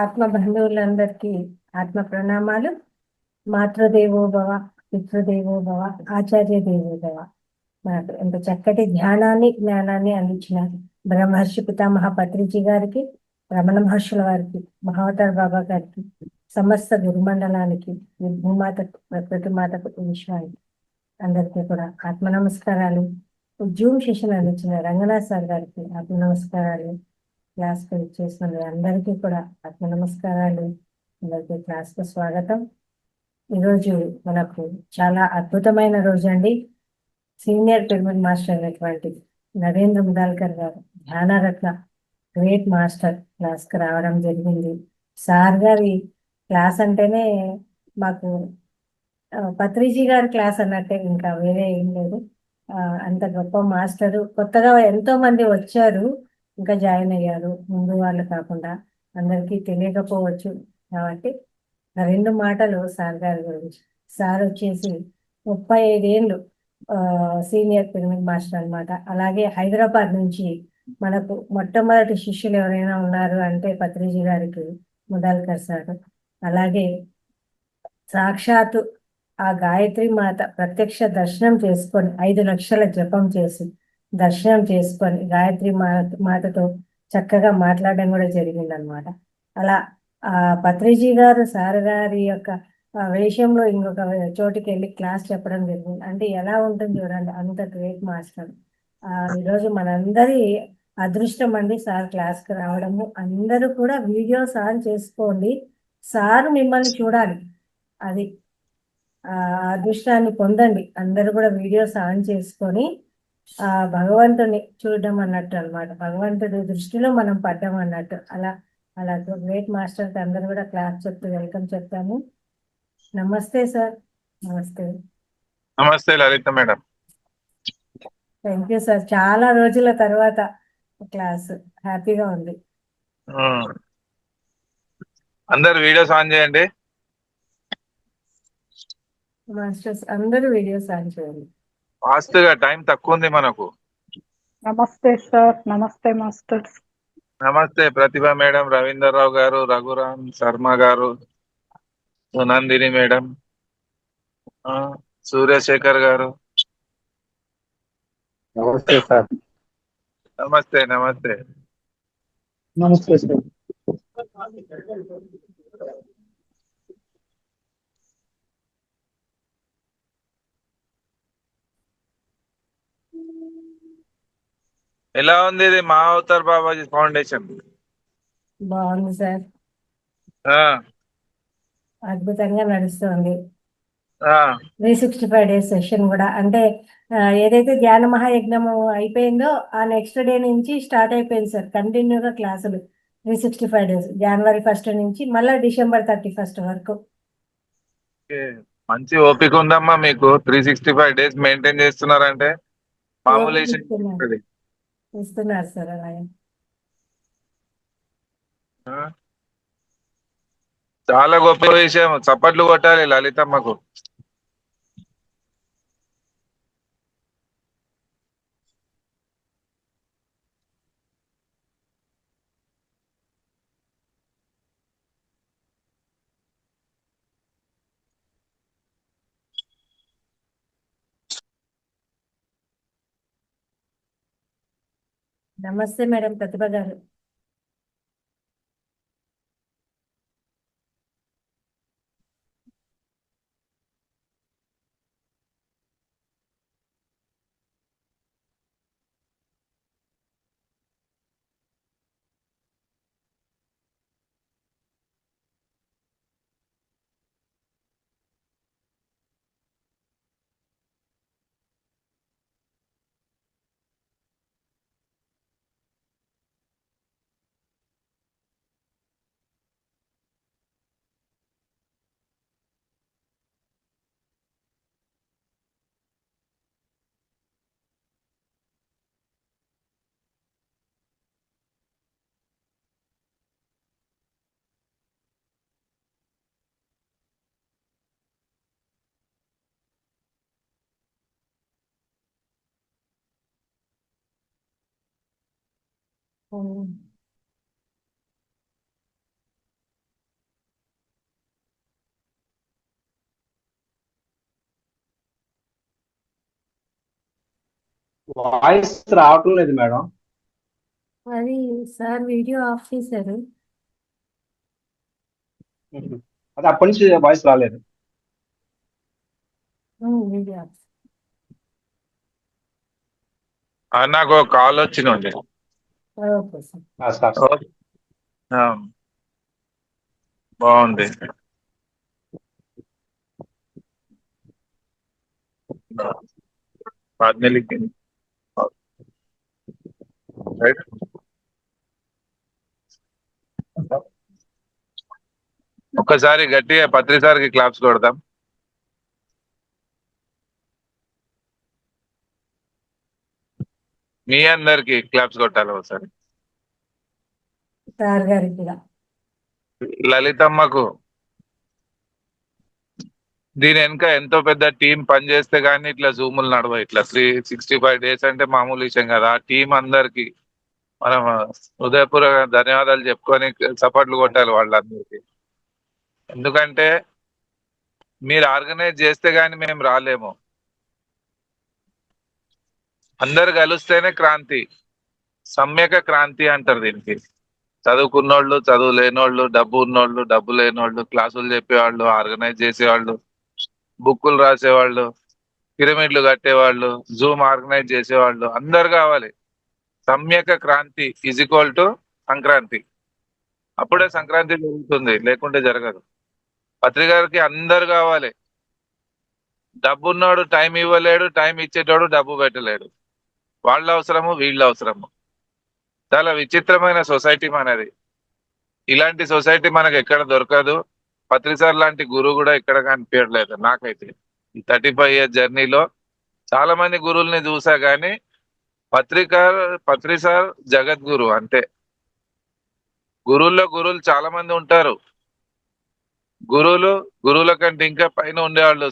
ఆత్మ బంధువులందరికీ ఆత్మ ప్రణామాలు. మాతృదేవో భవ, పితృదేవో భవ, ఆచార్య దేవో భవ. మనకు ఎంత చక్కటి జ్ఞానాన్ని జ్ఞానాన్ని అందించిన బ్రహ్మర్షి పితామహ పత్రిజీ గారికి, రమణ మహర్షుల వారికి, మహావతార్ బాబా గారికి, సమస్త గురుమండలానికి, భూమాతకు, ప్రకృతి మాతకు, విశ్వానికి అందరికీ కూడా ఆత్మ నమస్కారాలు. జూమ్ సెషన్ అందించిన రంగనాథ్ సార్ గారికి ఆత్మ నమస్కారాలు. క్లాస్ కు చేసిన అందరికీ కూడా ఆత్మ నమస్కారాలు. అందరికీ క్లాస్ కు స్వాగతం. ఈరోజు మనకు చాలా అద్భుతమైన రోజు అండి. సీనియర్ పిరమిడ్ మాస్టర్ అయినటువంటి నరేంద్ర ముదాల్కర్ గారు ధ్యానరత్న గ్రేట్ మాస్టర్ క్లాస్ కు రావడం జరిగింది. సార్ గారి క్లాస్ అంటేనే మాకు పత్రిజీ గారి క్లాస్ అన్నట్టే, ఇంకా వేరే ఏం లేదు. అంత గొప్ప మాస్టరు. కొత్తగా ఎంతో మంది వచ్చారు, ఇంకా జాయిన్ అయ్యారు ముందు వాళ్ళు కాకుండా. అందరికీ తెలియకపోవచ్చు కాబట్టి రెండు మాటలు సార్ గారి గురించి. సార్ వచ్చేసి 35 ఏళ్ళు సీనియర్ పిరమిడ్ మాస్టర్ అన్నమాట. అలాగే హైదరాబాద్ నుంచి మనకు మొట్టమొదటి శిష్యులు ఎవరైనా ఉన్నారు అంటే పత్రిజీ గారికి ముదాల్కర్ సార్. అలాగే సాక్షాత్తు ఆ గాయత్రి మాత ప్రత్యక్ష దర్శనం చేసుకొని 5 లక్షల జపం చేసి దర్శనం చేసుకొని గాయత్రి మాతతో చక్కగా మాట్లాడడం కూడా జరిగిందనమాట. అలా ఆ పత్రిజీ గారు సార్ గారి యొక్క వేషంలో ఇంకొక చోటికి వెళ్ళి క్లాస్ చెప్పడం జరిగింది. అంటే ఎలా ఉంటుంది చూడండి, అంత గ్రేట్ మాస్టర్. ఈరోజు మనందరి అదృష్టం అండి సార్ క్లాస్కి రావడము. అందరూ కూడా వీడియోస్ ఆన్ చేసుకోండి, సార్ మిమ్మల్ని చూడాలి. అది అదృష్టాన్ని పొందండి. అందరూ కూడా వీడియోస్ ఆన్ చేసుకొని భగవంతుని చూడడం అన్నట్టు అనమాట. భగవంతుడి దృష్టిలో మనం పడ్డం అన్నట్టు. అలా అలా గ్రేట్ మాస్టర్కి అందరూ కూడా క్లాస్ చెప్తూ వెల్కమ్ చెప్తాను. నమస్తే సార్. నమస్తే. నమస్తే లలిత మేడం. Thank you sir. చాలా రోజుల తర్వాత క్లాస్, హ్యాపీగా ఉంది. అందరు వీడియోస్ ఆన్ చేయండి. మాస్టర్స్ అందరూ వీడియోస్ ఆన్ చేయండి. ఫాస్ట్గా, టైం తక్కువ ఉంది మనకు. నమస్తే సార్. నమస్తే మాస్టర్స్. నమస్తే ప్రతిభ మేడం, రవీందర్ రావు గారు, రఘురామ్ శర్మ గారు, సునందిని మేడం, సూర్యశేఖర్ గారు. నమస్తే సార్. నమస్తే నమస్తే. నమస్తే సార్. ఎలా ఉంది ఇది మా అవతార్ బాబాజీ ఫౌండేషన్? బాగుంది సార్, ఆ, అద్భుతంగా నడుస్తుంది. ఆ, 365 డేస్ సెషన్ కూడా. అంటే ఏదైతే ధ్యాన మహాయజ్ఞము అయిపోయిందో ఆ నెక్స్ట్ డే నుంచి స్టార్ట్ అయిపోయింది సార్ కంటిన్యూగా క్లాసులు. 365 డేస్, జనవరి 1 నుంచి మళ్ళీ డిసెంబర్ 31 వరకు. ఓకే. మంచి ఓపిక ఉందమ్మా మీకు. 365 డేస్ మెయింటైన్ చేస్తున్నారంటే మామూలు విషయం కాదు. ఇస్తున్నారు సార్ అలాగే. చాలా గొప్ప విషయం. చప్పట్లు కొట్టాలి లలితమ్మకు. నమస్తే మేడం ప్రతిభ గారు. వాయిస్ రావటం లేదు మేడం. అది సార్ వీడియో ఆఫ్ చేశారు. అది అప్పటి నుంచి వాయిస్ రాలేదు. Video of. నాకు ఒక కాల్ వచ్చింది. Okay sir. సార్ బాగుంది. పద్మిలికి రైట్. ఒక్కసారి గట్టిగా పత్రిసారికి క్లాప్స్ కొడదాం. మీ అందరికి క్లాప్స్ కొట్టాలి ఒకసారి. సార్ గారికి కూడా. లలితమ్మకు దీని వెనుక ఎంతో పెద్ద టీం పనిచేస్తే గానీ ఇట్లా జూములు నడవ ఇట్లా 365 days అంటే మామూలు విషయం కదా. ఆ టీం అందరికి మనం హృదయపూర్వక ధన్యవాదాలు చెప్పుకొని చప్పట్లు కొట్టాలి వాళ్ళందరికీ. ఎందుకంటే మీరు ఆర్గనైజ్ చేస్తే గానీ మేము రాలేము. అందరు కలిస్తేనే క్రాంతి, సమ్యక క్రాంతి అంటారు దీనికి. చదువుకున్నోళ్ళు, చదువు లేనోళ్ళు, డబ్బు ఉన్నోళ్ళు, డబ్బు లేనోళ్ళు, క్లాసులు చెప్పేవాళ్ళు, ఆర్గనైజ్ చేసేవాళ్ళు, బుక్కులు రాసేవాళ్ళు, పిరమిడ్లు కట్టేవాళ్ళు, జూమ్ ఆర్గనైజ్ చేసేవాళ్ళు అందరు కావాలి. సమ్యక క్రాంతి ఈజ్ ఈక్వల్ టు సంక్రాంతి. అప్పుడే సంక్రాంతి జరుగుతుంది, లేకుంటే జరగదు. పత్రికకి అందరు కావాలి. డబ్బున్నోడు టైం ఇవ్వలేడు, టైం ఇచ్చేటోడు డబ్బు పెట్టలేడు. వాళ్ళ అవసరము, వీళ్ళ అవసరము. చాలా విచిత్రమైన సొసైటీ మనది. ఇలాంటి సొసైటీ మనకు ఎక్కడ దొరకదు. పత్రిసార్ లాంటి గురువు కూడా ఎక్కడ కనిపించట్లేదు నాకైతే. ఈ 35 years జర్నీలో చాలా మంది గురువుల్ని చూసా గానీ పత్రిసార్ జగద్గురు అంతే. గురువుల్లో గురువులు చాలా మంది ఉంటారు. గురువుల కంటే ఇంకా పైన ఉండేవాళ్ళు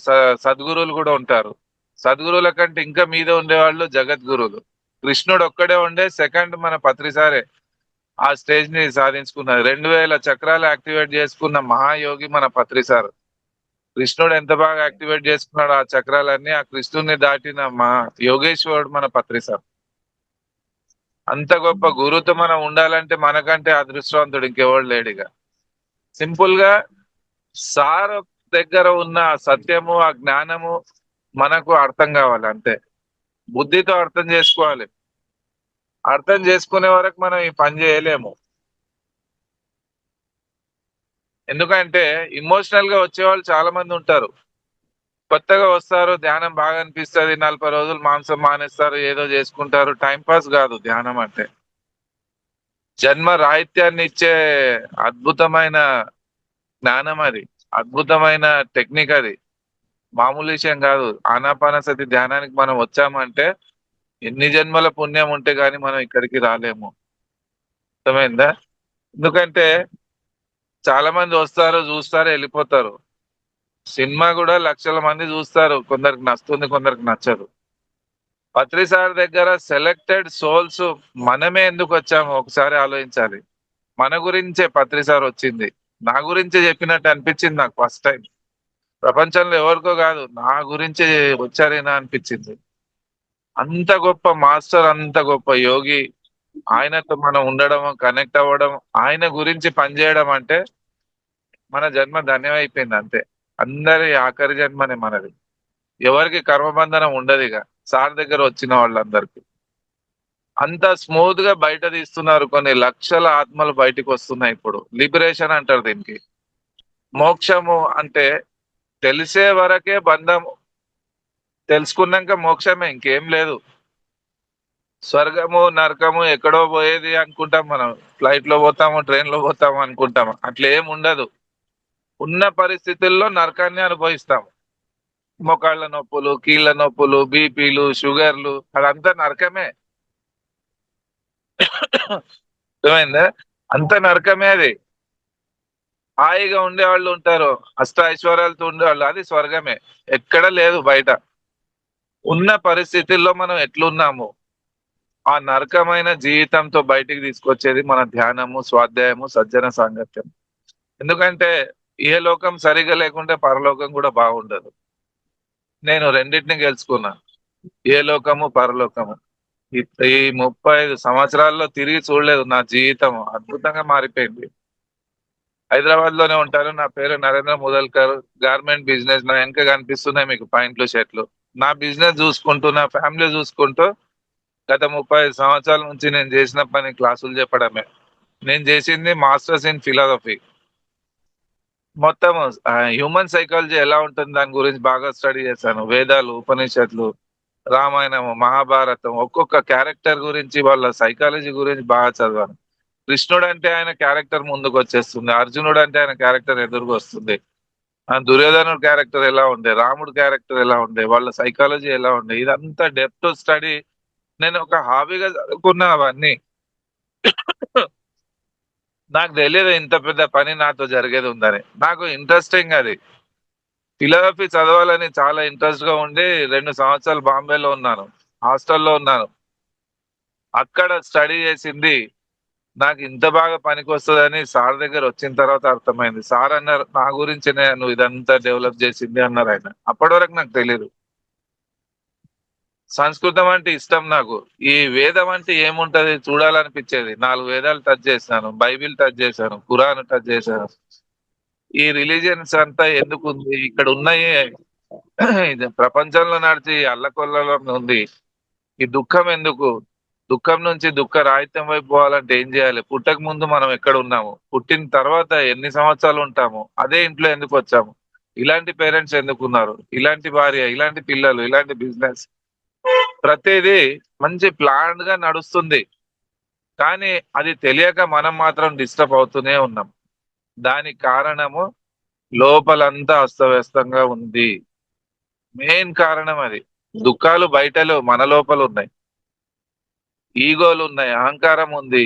సద్గురువులు కూడా ఉంటారు. సద్గురువుల కంటే ఇంకా మీద ఉండేవాళ్ళు జగద్గురువులు. కృష్ణుడు ఒక్కడే ఉండే సెకండ్ మన పత్రిసారే ఆ స్టేజ్ ని సాధించుకున్నారు. 2000 చక్రాలు యాక్టివేట్ చేసుకున్న మహాయోగి మన పత్రిసార్. కృష్ణుడు ఎంత బాగా యాక్టివేట్ చేసుకున్నాడు ఆ చక్రాలన్నీ, ఆ కృష్ణుడిని దాటిన మా యోగేశ్వరుడు మన పత్రిసార్. అంత గొప్ప గురువుతో మనం ఉండాలంటే మనకంటే అదృష్టవంతుడు ఇంకెవడు లేడిగా. సింపుల్ గా సార్ దగ్గర ఉన్న సత్యము, ఆ జ్ఞానము మనకు అర్థం కావాలి అంతే. బుద్ధితో అర్థం చేసుకోవాలి. అర్థం చేసుకునే వరకు మనం ఈ పని చేయలేము. ఎందుకంటే ఇమోషనల్ గా వచ్చేవాళ్ళు చాలా మంది ఉంటారు. కొత్తగా వస్తారు, ధ్యానం బాగా అనిపిస్తుంది, 40 రోజులు మాంసం మానేస్తారు, ఏదో చేసుకుంటారు. టైం పాస్ కాదు ధ్యానం అంటే. జన్మ రాహిత్యాన్ని ఇచ్చే అద్భుతమైన జ్ఞానం అది, అద్భుతమైన టెక్నిక్ అది. మామూలు విషయం కాదు. ఆనాపానసతి ధ్యానానికి మనం వచ్చామంటే ఎన్ని జన్మల పుణ్యం ఉంటే గాని మనం ఇక్కడికి రాలేము. అర్థమైందా? ఎందుకంటే చాలా మంది వస్తారు, చూస్తారు, వెళ్ళిపోతారు. సినిమా కూడా లక్షల మంది చూస్తారు, కొందరికి నచ్చుతుంది, కొందరికి నచ్చదు. పత్రిసార్ దగ్గర సెలెక్టెడ్ సోల్స్ మనమే ఎందుకు వచ్చాము ఒకసారి ఆలోచించాలి. మన గురించే పత్రిసార్ వచ్చింది. నా గురించే చెప్పినట్టు అనిపించింది నాకు ఫస్ట్ టైం. ప్రపంచంలో ఎవరికో కాదు, నా గురించే వచ్చారేనా అనిపించింది. అంత గొప్ప మాస్టర్, అంత గొప్ప యోగి. ఆయనతో మనం ఉండడం, కనెక్ట్ అవ్వడం, ఆయన గురించి పనిచేయడం అంటే మన జన్మ ధన్యమైపోయింది అంతే. అందరి ఆఖరి జన్మనే మనది. ఎవరికి కర్మబంధనం ఉండదు ఇక సార్ దగ్గర వచ్చిన వాళ్ళందరికీ. అంత స్మూత్ గా బయట తీస్తున్నారు. కొన్ని లక్షల ఆత్మలు బయటికి వస్తున్నాయి ఇప్పుడు. లిబరేషన్ అంటారు దీనికి. మోక్షము అంటే తెలిసే వరకే బంధము, తెలుసుకున్నాక మోక్షమే, ఇంకేం లేదు. స్వర్గము నరకము ఎక్కడో పోయేది అనుకుంటాం మనం. ఫ్లైట్ లో పోతాము, ట్రైన్ లో పోతాము అనుకుంటాము. అట్లా ఏం ఉండదు. ఉన్న పరిస్థితుల్లో నరకాన్ని అనుభవిస్తాము. మోకాళ్ళ నొప్పులు, కీళ్ళ నొప్పులు, బీపీలు, షుగర్లు, అదంతా నరకమే. అర్థమైందా? అంత నరకమే అది. హాయిగా ఉండేవాళ్ళు ఉంటారు, అష్ట ఐశ్వర్యాలతో ఉండేవాళ్ళు, అది స్వర్గమే. ఎక్కడ లేదు బయట. ఉన్న పరిస్థితుల్లో మనం ఎట్లున్నాము, ఆ నరకమైన జీవితంతో బయటికి తీసుకొచ్చేది మన ధ్యానము, స్వాధ్యాయము, సజ్జన సాంగత్యం. ఎందుకంటే ఏ లోకం సరిగా లేకుంటే పరలోకం కూడా బాగుండదు. నేను రెండింటిని గెలుచుకున్నా, ఏ లోకము పరలోకము. ఈ 35 సంవత్సరాల్లో తిరిగి చూడలేదు. నా జీవితం అద్భుతంగా మారిపోయింది. హైదరాబాద్ లోనే ఉంటాను. నా పేరు నరేంద్ర ముదల్కర్. గార్మెంట్ బిజినెస్ నా వెనక కనిపిస్తున్నాయి మీకు పాయింట్లు షర్ట్లు. నా బిజినెస్ చూసుకుంటూ నా ఫ్యామిలీ చూసుకుంటూ గత 35 సంవత్సరాల నుంచి నేను చేసిన పని క్లాసులు చెప్పడమే. నేను చేసింది మాస్టర్స్ ఇన్ ఫిలాసఫీ. మొత్తం హ్యూమన్ సైకాలజీ ఎలా ఉంటుంది దాని గురించి బాగా స్టడీ చేశాను. వేదాలు, ఉపనిషత్తులు, రామాయణము, మహాభారతం, ఒక్కొక్క క్యారెక్టర్ గురించి వాళ్ళ సైకాలజీ గురించి బాగా చదివాను. కృష్ణుడు అంటే ఆయన క్యారెక్టర్ ముందుకు వచ్చేస్తుంది, అర్జునుడు అంటే ఆయన క్యారెక్టర్ ఎదురుకు వస్తుంది, దుర్యోధనుడు క్యారెక్టర్ ఎలా ఉండే, రాముడు క్యారెక్టర్ ఎలా ఉండే, వాళ్ళ సైకాలజీ ఎలా ఉండే, ఇదంతా డెప్త్ స్టడీ. నేను ఒక హాబీగా చదువుకున్నా అవన్నీ. నాకు తెలియదు ఇంత పెద్ద పని నాతో జరిగేది ఉందని. నాకు ఇంట్రెస్టింగ్ అది. ఫిలాసఫీ చదవాలని చాలా ఇంట్రెస్ట్ గా ఉండి 2 సంవత్సరాలు బాంబేలో ఉన్నాను, హాస్టల్లో ఉన్నాను. అక్కడ స్టడీ చేసింది నాకు ఇంత బాగా పనికి వస్తుందని సార్ దగ్గర వచ్చిన తర్వాత అర్థమైంది. సార్ అన్నారు, నా గురించినే నువ్వు ఇదంతా డెవలప్ చేసింది అన్నారు ఆయన. అప్పటి వరకు నాకు తెలియదు. సంస్కృతం అంటే ఇష్టం నాకు. ఈ వేదం అంటే ఏముంటది చూడాలనిపించేది. 4 వేదాలు టచ్ చేశాను, బైబిల్ టచ్ చేశాను, ఖురాన్ టచ్ చేశాను. ఈ రిలీజియన్స్ అంతా ఎందుకు ఉంది ఇక్కడ ఉన్నాయి? ఇది ప్రపంచంలో నడిచి అల్లకొల్లలో ఉంది. ఈ దుఃఖం ఎందుకు? దుఃఖం నుంచి దుఃఖ రాహిత్యం వైపు పోవాలంటే ఏం చేయాలి? పుట్టక ముందు మనం ఎక్కడ ఉన్నాము, పుట్టిన తర్వాత ఎన్ని సంవత్సరాలు ఉంటాము, అదే ఇంట్లో ఎందుకు వచ్చాము, ఇలాంటి పేరెంట్స్ ఎందుకు ఉన్నారు, ఇలాంటి భార్య, ఇలాంటి పిల్లలు, ఇలాంటి బిజినెస్, ప్రతిదీ మంచి ప్లాన్ గా నడుస్తుంది. కానీ అది తెలియక మనం మాత్రం డిస్టర్బ్ అవుతూనే ఉన్నాం. దానికి కారణము లోపలంతా అస్తవ్యస్తంగా ఉంది. మెయిన్ కారణం అది. దుఃఖాలు బయటలో, మన లోపల ఉన్నాయి. ఈగోలు ఉన్నాయి, అహంకారం ఉంది.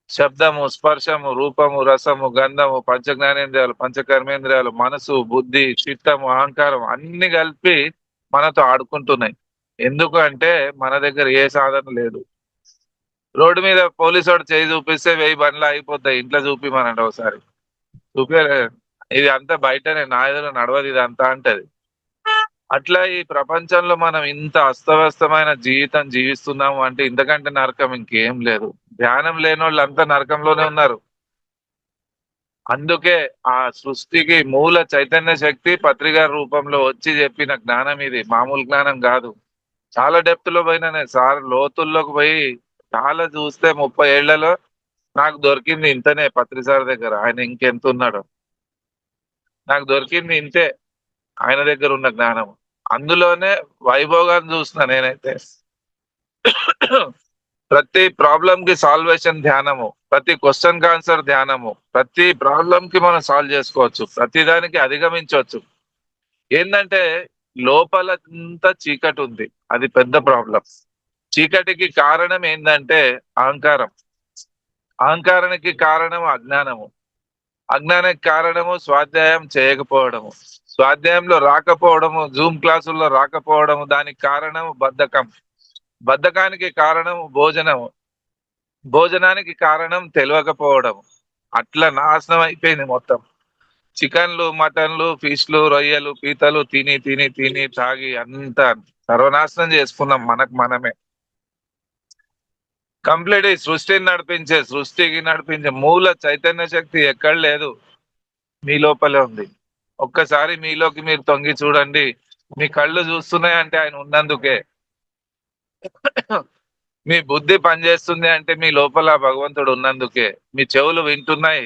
శబ్దము, స్పర్శము, రూపము, రసము, గంధము, పంచ జ్ఞానేంద్రియాలు, పంచకర్మేంద్రియాలు, మనసు, బుద్ధి, చిత్తము, అహంకారం అన్ని కలిపి మనతో ఆడుకుంటున్నాయి. ఎందుకు అంటే మన దగ్గర ఏ సాధన లేదు. రోడ్డు మీద పోలీసు వాడు చేయి చూపిస్తే 1000 బండ్లు అయిపోతాయి. ఇంట్లో చూపిమనండి ఒకసారి. చూపే ఇది అంతా బయటనే, నా ఎదురు నడవదు ఇదంతా అంటది. అట్లా ఈ ప్రపంచంలో మనం ఇంత అస్తవ్యస్తమైన జీవితం జీవిస్తున్నాము అంటే ఇంతకంటే నరకం ఇంకేం లేదు. ధ్యానం లేని వాళ్ళు అంతా నరకంలోనే ఉన్నారు. అందుకే ఆ సృష్టికి మూల చైతన్య శక్తి పత్రిక రూపంలో వచ్చి చెప్పిన జ్ఞానం ఇది. మామూలు జ్ఞానం కాదు. చాలా డెప్త్ లో పోయినా నేను సార్, లోతుల్లోకి పోయి చాలా చూస్తే 30 ఏళ్లలో నాకు దొరికింది ఇంతనే. పత్రి సార్ దగ్గర ఆయన ఇంకెంత ఉన్నాడు, నాకు దొరికింది ఇంతే. ఆయన దగ్గర ఉన్న జ్ఞానం అందులోనే వైభోగాన్ని చూసిన నేనైతే. ప్రతి ప్రాబ్లం కి సాల్వేషన్ ధ్యానము, ప్రతి క్వశ్చన్ కి ఆన్సర్ ధ్యానము, ప్రతి ప్రాబ్లం కి మనం సాల్వ్ చేసుకోవచ్చు, ప్రతి దానికి అధిగమించవచ్చు. ఏంటంటే లోపల అంతా చీకటి ఉంది, అది పెద్ద ప్రాబ్లం. చీకటికి కారణం ఏంటంటే అహంకారం, అహంకారానికి కారణం అజ్ఞానము, అజ్ఞానానికి కారణము స్వాధ్యాయం చేయకపోవడము, స్వాధ్యాయంలో రాకపోవడము, జూమ్ క్లాసుల్లో రాకపోవడము, దానికి కారణం బద్ధకం, బద్ధకానికి కారణం భోజనము, భోజనానికి కారణం తెలియకపోవడం. అట్లా నాశనం అయిపోయింది మొత్తం. చికెన్లు, మటన్లు, ఫిష్లు, రొయ్యలు, పీతలు తిని తిని తిని తాగి అంతా సర్వనాశనం చేసుకున్నాం మనకు మనమే. కంప్లీట్ ఈ సృష్టిని నడిపించే, సృష్టికి నడిపించే మూల చైతన్య శక్తి ఎక్కడ లేదు, మీ లోపలే ఉంది. ఒక్కసారి మీలోకి మీరు తొంగి చూడండి. మీ కళ్ళు చూస్తున్నాయంటే ఆయన ఉన్నందుకే. మీ బుద్ధి పనిచేస్తుంది అంటే మీ లోపల భగవంతుడు ఉన్నందుకే. మీ చెవులు వింటున్నాయి,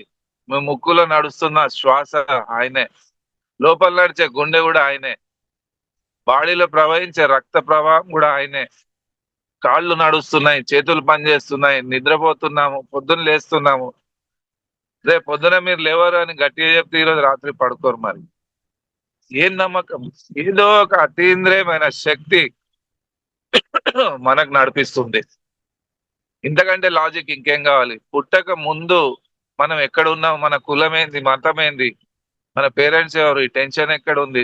మీ ముక్కులో నడుస్తున్న శ్వాస ఆయనే, లోపల నడిచే గుండె కూడా ఆయనే, బాడీలో ప్రవహించే రక్త ప్రవాహం కూడా ఆయనే. కాళ్ళు నడుస్తున్నాయి, చేతులు పనిచేస్తున్నాయి, నిద్రపోతున్నాము, పొద్దున్న లేస్తున్నాము. రేపు పొద్దున మీరు లేవరు అని గట్టిగా చెప్తే ఈరోజు రాత్రి పడుకోరు. మరి ఏం నమ్మకం? ఏదో ఒక అతీంద్రియమైన శక్తి మనకు నడిపిస్తుంది. ఇంతకంటే లాజిక్ ఇంకేం కావాలి? పుట్టక ముందు మనం ఎక్కడ ఉన్నాం, మన కులం ఏంది, మతం ఏంది, మన పేరెంట్స్ ఎవరు, ఈ టెన్షన్ ఎక్కడ ఉంది,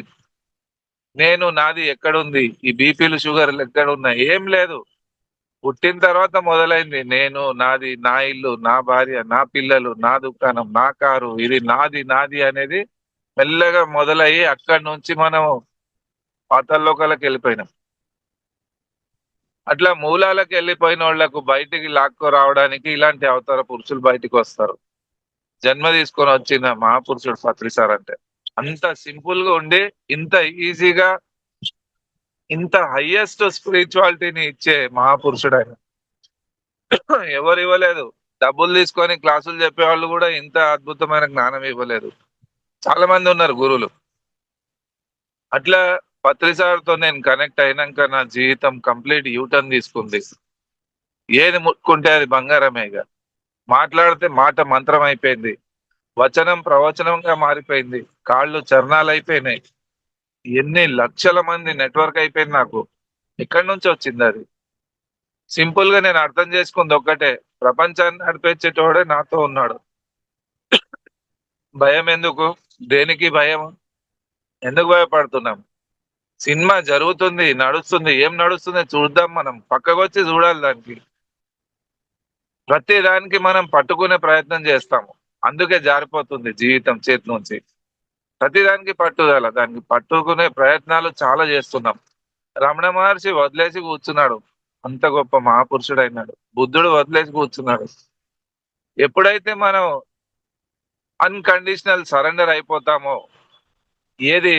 నేను నాది ఎక్కడుంది, ఈ బీపీలు షుగర్లు ఎక్కడ ఉన్నాయి, ఏం లేదు. పుట్టిన తర్వాత మొదలైంది నేను, నాది, నా ఇల్లు, నా భార్య, నా పిల్లలు, నా దుకాణం, నా కారు, ఇది నాది నాది అనేది మెల్లగా మొదలయ్యి అక్కడి నుంచి మనం పాతాళలోకాలకు వెళ్ళిపోయినాం. అట్లా మూలాలకు వెళ్ళిపోయిన వాళ్లకు బయటికి లాక్కో రావడానికి ఇలాంటి అవతార పురుషులు బయటికి వస్తారు. జన్మ తీసుకొని వచ్చిన మహాపురుషుడు పత్రి సార్ అంటే అంత సింపుల్ గా ఉండి ఇంత ఈజీగా ఇంత హైయెస్ట్ స్పిరిచువాలిటీని ఇచ్చే మహాపురుషుడు ఆయన. ఎవరు ఇవ్వలేదు. డబ్బులు తీసుకొని క్లాసులు చెప్పే వాళ్ళు కూడా ఇంత అద్భుతమైన జ్ఞానం ఇవ్వలేదు. చాలా మంది ఉన్నారు గురువులు. అట్లా పత్రి సార్తో నేను కనెక్ట్ అయినాక నా జీవితం కంప్లీట్ యూటర్న్ తీసుకుంది. ఏది ముట్టుకుంటే అది బంగారమేగా. మాట్లాడితే మాట మంత్రం అయిపోయింది. వచనం ప్రవచనంగా మారిపోయింది. కాళ్ళు చరణాలు అయిపోయినాయి. ఎన్ని లక్షల మంది నెట్వర్క్ అయిపోయింది నాకు. ఎక్కడి నుంచి వచ్చింది అది? సింపుల్ గా నేను అర్థం చేసుకుంది ఒక్కటే, ప్రపంచాన్ని నడిపించేటోడే నాతో ఉన్నాడు. భయం ఎందుకు? దేనికి భయం? ఎందుకు భయపడుతున్నాం? సినిమా జరుగుతుంది, నడుస్తుంది. ఏం నడుస్తుంది చూద్దాం. మనం పక్కకు వచ్చి చూడాలి. దానికి ప్రతి దానికి మనం పట్టుకునే ప్రయత్నం చేస్తాము. అందుకే జారిపోతుంది జీవితం చేతి నుంచి. ప్రతిదానికి పట్టుదల, దానికి పట్టుకునే ప్రయత్నాలు చాలా చేస్తున్నాం. రమణ మహర్షి వదిలేసి కూర్చున్నాడు, అంత గొప్ప మహాపురుషుడు అయినాడు. బుద్ధుడు వదిలేసి కూర్చున్నాడు. ఎప్పుడైతే మనం అన్కండిషనల్ సరెండర్ అయిపోతామో, ఏది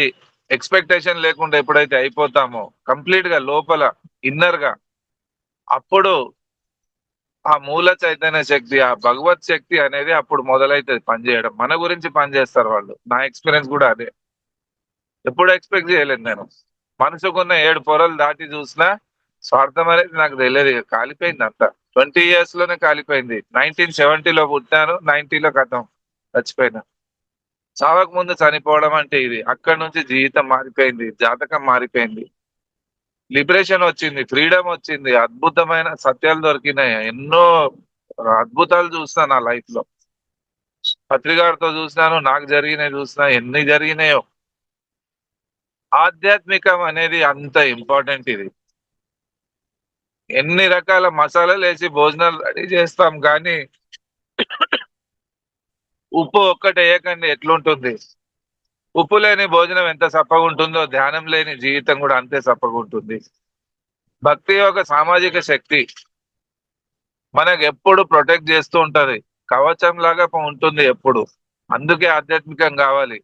ఎక్స్పెక్టేషన్ లేకుండా ఎప్పుడైతే అయిపోతామో కంప్లీట్ గా లోపల ఇన్నర్ గా, అప్పుడు ఆ మూల చైతన్య శక్తి, ఆ భగవత్ శక్తి అనేది అప్పుడు మొదలైతుంది పనిచేయడం. మన గురించి పనిచేస్తారు వాళ్ళు. నా ఎక్స్పీరియన్స్ కూడా అదే. ఎప్పుడు ఎక్స్పెక్ట్ చేయలేదు నేను. మనసుకున్న 7 పొరలు దాటి చూసినా స్వార్థం అనేది నాకు తెలియదు. కాలిపోయింది అంతా. 20 years లోనే కాలిపోయింది. 1970లో పుట్టాను, 90లో కథం చచ్చిపోయినా. చావక ముందు చనిపోవడం అంటే ఇది. అక్కడి నుంచి జీవితం మారిపోయింది, జాతకం మారిపోయింది, లిబరేషన్ వచ్చింది, ఫ్రీడమ్ వచ్చింది, అద్భుతమైన సత్యాలు దొరికినాయి. ఎన్నో అద్భుతాలు చూసినా నా లైఫ్ లో. పత్రికారితో చూసినాను, నాకు జరిగినాయి చూసినా, ఎన్ని జరిగినాయో. ఆధ్యాత్మికం అనేది అంత ఇంపార్టెంట్. ఇది ఎన్ని రకాల మసాలాలు వేసి భోజనాలు రెడీ చేస్తాం కానీ ఉప్పు ఒక్కటి వేయకండి, ఎట్లుంటుంది? ఉప్పు లేని భోజనం ఎంత సప్పగా ఉంటుందో, ధ్యానం లేని జీవితం కూడా అంతే సప్పగా ఉంటుంది. భక్తి ఒక సామాజిక శక్తి, మనకు ఎప్పుడు ప్రొటెక్ట్ చేస్తూ ఉంటది, కవచం లాగా ఉంటుంది ఎప్పుడు. అందుకే ఆధ్యాత్మికం కావాలి.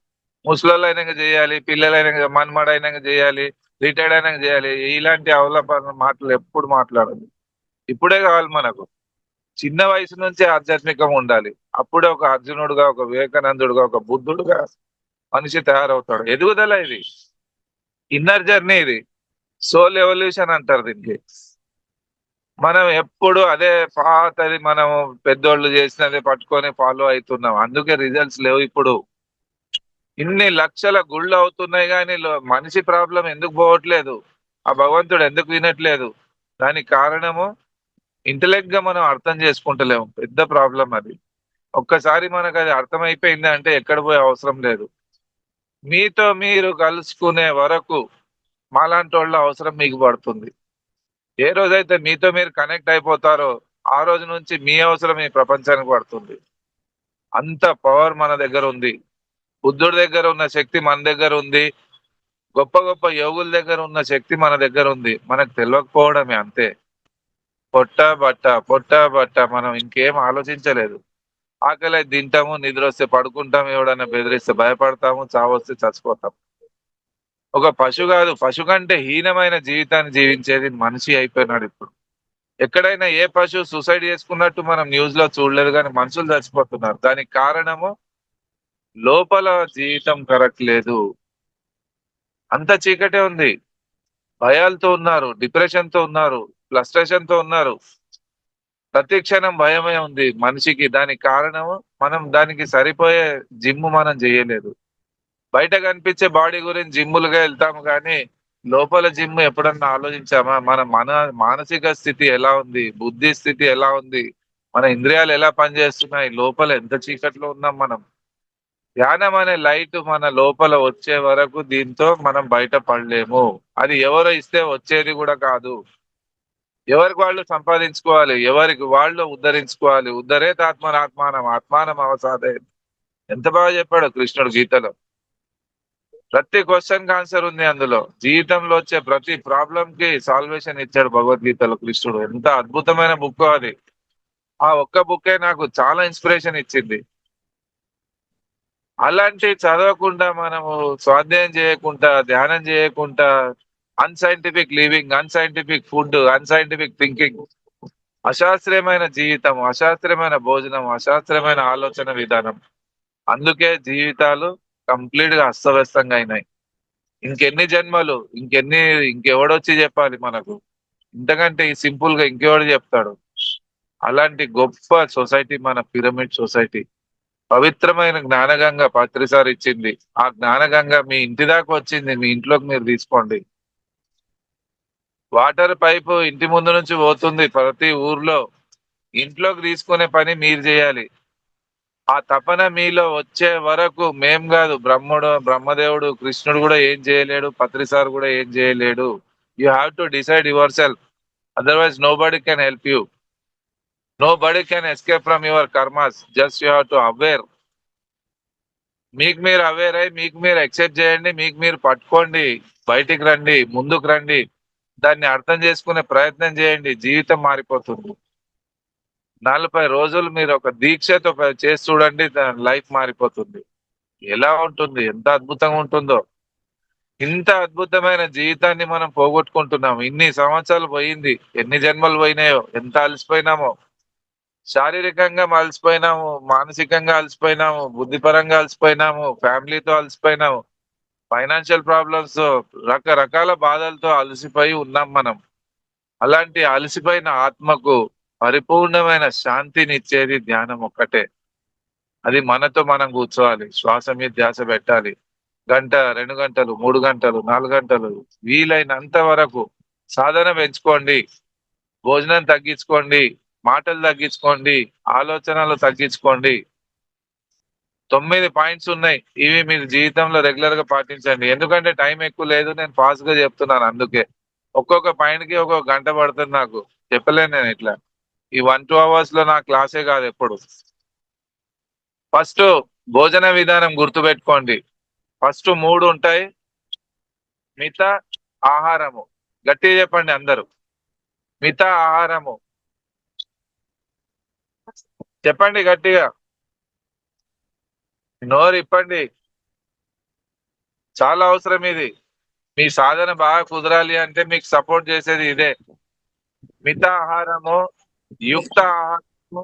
ముసలోళ్ళైనాక చేయాలి, పిల్లలైనాక, మనమడైనాక చేయాలి, రిటైర్డ్ అయినాక చేయాలి. ఇలాంటి అవలంబన మాటలు ఎప్పుడు మాట్లాడాలి. ఇప్పుడే కావాలి మనకు. చిన్న వయసు నుంచే ఆధ్యాత్మికం ఉండాలి. అప్పుడే ఒక అర్జునుడుగా, ఒక వివేకానందుడుగా, ఒక బుద్ధుడుగా మనిషి తయారవుతాడు. ఎదుగుదల ఇది, ఇన్నర్ జర్నీ ఇది, సోల్ ఎవల్యూషన్ అంటారు దీనికి. మనం ఎప్పుడు అదే పాతది, మనం పెద్దోళ్ళు చేసినదే పట్టుకొని ఫాలో అవుతున్నాం. అందుకే రిజల్ట్స్ లేవు ఇప్పుడు. ఇన్ని లక్షల గుళ్ళు అవుతున్నాయి కానీ మనిషి ప్రాబ్లం ఎందుకు పోవట్లేదు? ఆ భగవంతుడు ఎందుకు వినట్లేదు? దానికి కారణము ఇంటలెక్ట్ గా మనం అర్థం చేసుకుంటలేము. పెద్ద ప్రాబ్లం అది. ఒక్కసారి మనకు అది అర్థమైపోయింది అంటే ఎక్కడ పోయే అవసరం లేదు. మీతో మీరు కలుసుకునే వరకు మాలాంటి వాళ్ళ అవసరం మీకు పడుతుంది. ఏ రోజైతే మీతో మీరు కనెక్ట్ అయిపోతారో ఆ రోజు నుంచి మీ అవసరం ఈ ప్రపంచానికి పడుతుంది. అంత పవర్ మన దగ్గర ఉంది. బుద్ధుడి దగ్గర ఉన్న శక్తి మన దగ్గర ఉంది. గొప్ప గొప్ప యోగుల దగ్గర ఉన్న శక్తి మన దగ్గర ఉంది. మనకు తెలియకపోవడమే అంతే. పొట్ట బట్ట మనం ఇంకేం ఆలోచించలేదు. ఆకలి తింటాము, నిద్ర వస్తే పడుకుంటాము, ఎవడన్నా బెదిరిస్తే భయపడతాము, చావొస్తే చచ్చిపోతాం. ఒక పశు కాదు, పశు కంటే హీనమైన జీవితాన్ని జీవించేది మనిషి అయిపోయినాడు ఇప్పుడు. ఎక్కడైనా ఏ పశువు సూసైడ్ చేసుకున్నట్టు మనం న్యూస్ లో చూడలేదు, కానీ మనుషులు చచ్చిపోతున్నారు. దానికి కారణము లోపల జీవితం కరెక్ట్ లేదు. అంత చీకటే ఉంది. భయాలతో ఉన్నారు, డిప్రెషన్ తో ఉన్నారు, ఫ్రస్ట్రేషన్ తో ఉన్నారు. ప్రతి క్షణం భయమే ఉంది మనిషికి. దానికి కారణము మనం దానికి సరిపోయే జిమ్ మనం చేయలేదు. బయట కనిపించే బాడీ గురించి జిమ్ములుగా వెళ్తాము కానీ లోపల జిమ్ ఎప్పుడన్నా ఆలోచించామా? మన మానసిక స్థితి ఎలా ఉంది, బుద్ధి స్థితి ఎలా ఉంది, మన ఇంద్రియాలు ఎలా పనిచేస్తున్నాయి, లోపల ఎంత చీకట్లో ఉన్నాం మనం. ధ్యానం అనే లైట్ మన లోపల వచ్చే వరకు దీంతో మనం బయట పడలేము. అది ఎవరో ఇస్తే వచ్చేది కూడా కాదు. ఎవరికి వాళ్ళు సంపాదించుకోవాలి, ఎవరికి వాళ్ళు ఉద్ధరించుకోవాలి. ఉద్ధరేత్ ఆత్మానం అవసాదే. ఎంత బాగా చెప్పాడు కృష్ణుడు గీతలో. ప్రతి క్వశ్చన్ కి ఆన్సర్ ఉంది అందులో. జీవితంలో వచ్చే ప్రతి ప్రాబ్లం కి సాల్వేషన్ ఇచ్చాడు భగవద్గీతలో కృష్ణుడు. ఎంత అద్భుతమైన బుక్ అది. ఆ ఒక్క బుక్కే నాకు చాలా ఇన్స్పిరేషన్ ఇచ్చింది. అలాంటి చదవకుండా మనము స్వాధ్యాయం చేయకుండా, ధ్యానం చేయకుండా, unscientific living, unscientific food, unscientific thinking, అశాస్త్రీయమైన జీవితం, అశాస్త్రీయమైన భోజనం, అశాస్త్రీయమైన ఆలోచన విధానం. అందుకే జీవితాలు కంప్లీట్ గా అస్తవ్యస్తంగా అయినాయి. ఇంకెన్ని జన్మలు, ఇంకెవడొచ్చి చెప్పాలి మనకు? ఇంతకంటే ఈ సింపుల్ గా ఇంకెవడు చెప్తాడు? అలాంటి గొప్ప సొసైటీ మన పిరమిడ్ సొసైటీ. పవిత్రమైన జ్ఞానగంగ పత్రిసారి ఇచ్చింది. ఆ జ్ఞానగంగ మీ ఇంటి దాకా వచ్చింది. మీ ఇంట్లోకి మీరు తీసుకోండి. వాటర్ పైపు ఇంటి ముందు నుంచి పోతుంది ప్రతి ఊర్లో. ఇంట్లోకి తీసుకునే పని మీరు చేయాలి. ఆ తపన మీలో వచ్చే వరకు మేం కాదు, బ్రహ్మదేవుడు, కృష్ణుడు కూడా ఏం చేయలేడు, పత్రిసార్ కూడా ఏం చేయలేడు. You have to decide yourself. Otherwise nobody can help you. Nobody can escape from your karmas. Just you have to aware. మీకు మీరు అవేర్ అయ్యి మీకు మీరు యాక్సెప్ట్ చేయండి. మీకు మీరు పట్టుకోండి. బయటికి రండి, ముందుకు రండి. దాన్ని అర్థం చేసుకునే ప్రయత్నం చేయండి. జీవితం మారిపోతుంది. 40 రోజులు మీరు ఒక దీక్షతో చేసి చూడండి. లైఫ్ మారిపోతుంది. ఎలా ఉంటుంది, ఎంత అద్భుతంగా ఉంటుందో. ఇంత అద్భుతమైన జీవితాన్ని మనం పోగొట్టుకుంటున్నాం. ఇన్ని సంవత్సరాలు పోయింది, ఎన్ని జన్మలు పోయినాయో, ఎంత అలసిపోయినామో. శారీరకంగా అలసిపోయినాము, మానసికంగా అలసిపోయినాము, బుద్ధిపరంగా అలసిపోయినాము, ఫ్యామిలీతో అలసిపోయినాము, ఫైనాన్షియల్ ప్రాబ్లమ్స్, రకరకాల బాధలతో అలసిపోయి ఉన్నాం మనం. అలాంటి అలసిపోయిన ఆత్మకు పరిపూర్ణమైన శాంతిని ఇచ్చేది ధ్యానం ఒక్కటే. అది మనతో మనం కూర్చోవాలి, శ్వాస మీద ధ్యాస పెట్టాలి. 1 గంట, 2 గంటలు, 3 గంటలు, 4 గంటలు, వీలైనంత వరకు సాధన పెంచుకోండి. భోజనం తగ్గించుకోండి, మాటలు తగ్గించుకోండి, ఆలోచనలు తగ్గించుకోండి. 9 పాయింట్స్ ఉన్నాయి. ఇవి మీరు జీవితంలో రెగ్యులర్ గా పాటించండి. ఎందుకంటే టైం ఎక్కువ లేదు, నేను ఫాస్ట్ గా చెప్తున్నాను. అందుకే ఒక్కొక్క పాయింట్ కి ఒక్కొక్క గంట పడుతుంది. నాకు చెప్పలేను నేను ఇట్లా. ఈ 1-2 అవర్స్ లో నా క్లాసే కాదు ఎప్పుడు. ఫస్ట్ భోజన విధానం గుర్తుపెట్టుకోండి. ఫస్ట్ 3 ఉంటాయి. మిత ఆహారము. గట్టిగా చెప్పండి అందరూ. మిత ఆహారము చెప్పండి గట్టిగా. నోరు ఇప్పండి. చాలా అవసరం ఇది. మీ సాధన బాగా కుదరాలి అంటే మీకు సపోర్ట్ చేసేది ఇదే. మిత ఆహారము, యుక్త ఆహారము,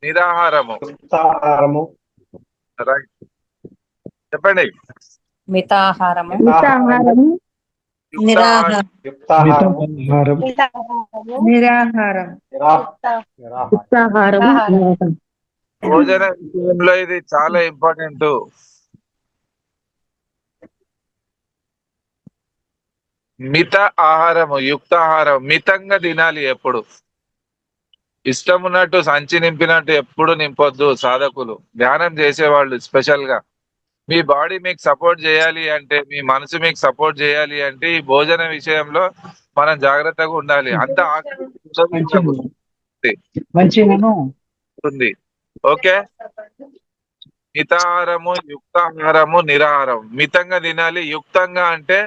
నిరాహారము. ఆహారము. రైట్, చెప్పండి. మితాహారము, మితాహారము, యుక్త నిరాహారం, యుక్తాహారము, నిరాహారం, నిరాహారం. ఉత్సాహారము, భోజన విషయంలో ఇది చాలా ఇంపార్టెంట్. మిత ఆహారము, యుక్త ఆహారం. మితంగా తినాలి ఎప్పుడు. ఇష్టం ఉన్నట్టు సంచి నింపినట్టు ఎప్పుడు నింపొద్దు సాధకులు, ధ్యానం చేసేవాళ్ళు స్పెషల్ గా. మీ బాడీ మీకు సపోర్ట్ చేయాలి అంటే, మీ మనసు మీకు సపోర్ట్ చేయాలి అంటే ఈ భోజన విషయంలో మనం జాగ్రత్తగా ఉండాలి. అంత ఉంది. ఓకే, మితాహారము, యుక్తాహారము, నిరాహారం. మితంగా తినాలి. యుక్తంగా అంటే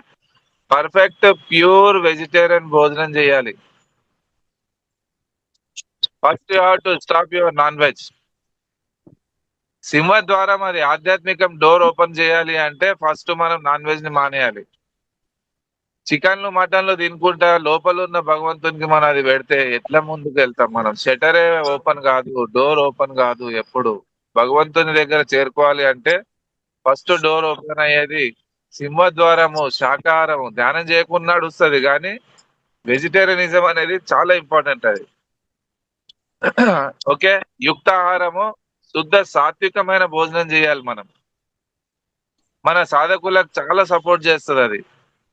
పర్ఫెక్ట్ ప్యూర్ వెజిటేరియన్ భోజనం చేయాలి. First you have to stop your non veg. సింహద్వారం అది ఆధ్యాత్మికం డోర్ ఓపెన్ చేయాలి అంటే ఫస్ట్ మనం నాన్ వెజ్ ని మానేయాలి. చికెన్లు, మటన్లు తినుకుంటా లోపల ఉన్న భగవంతునికి మనం అది పెడితే ఎట్లా ముందుకు వెళ్తాం మనం? షటరే ఓపెన్ కాదు, డోర్ ఓపెన్ కాదు. ఎప్పుడు భగవంతుని దగ్గర చేరుకోవాలి అంటే ఫస్ట్ డోర్ ఓపెన్ అయ్యేది సింహద్వారము, శాకాహారము. ధ్యానం చేయకున్నాడు వస్తుంది, కానీ వెజిటేరియనిజం అనేది చాలా ఇంపార్టెంట్ అది. ఓకే, యుక్త ఆహారము, శుద్ధ సాత్వికమైన భోజనం చేయాలి మనం. మన సాధకులకు చాలా సపోర్ట్ చేస్తుంది అది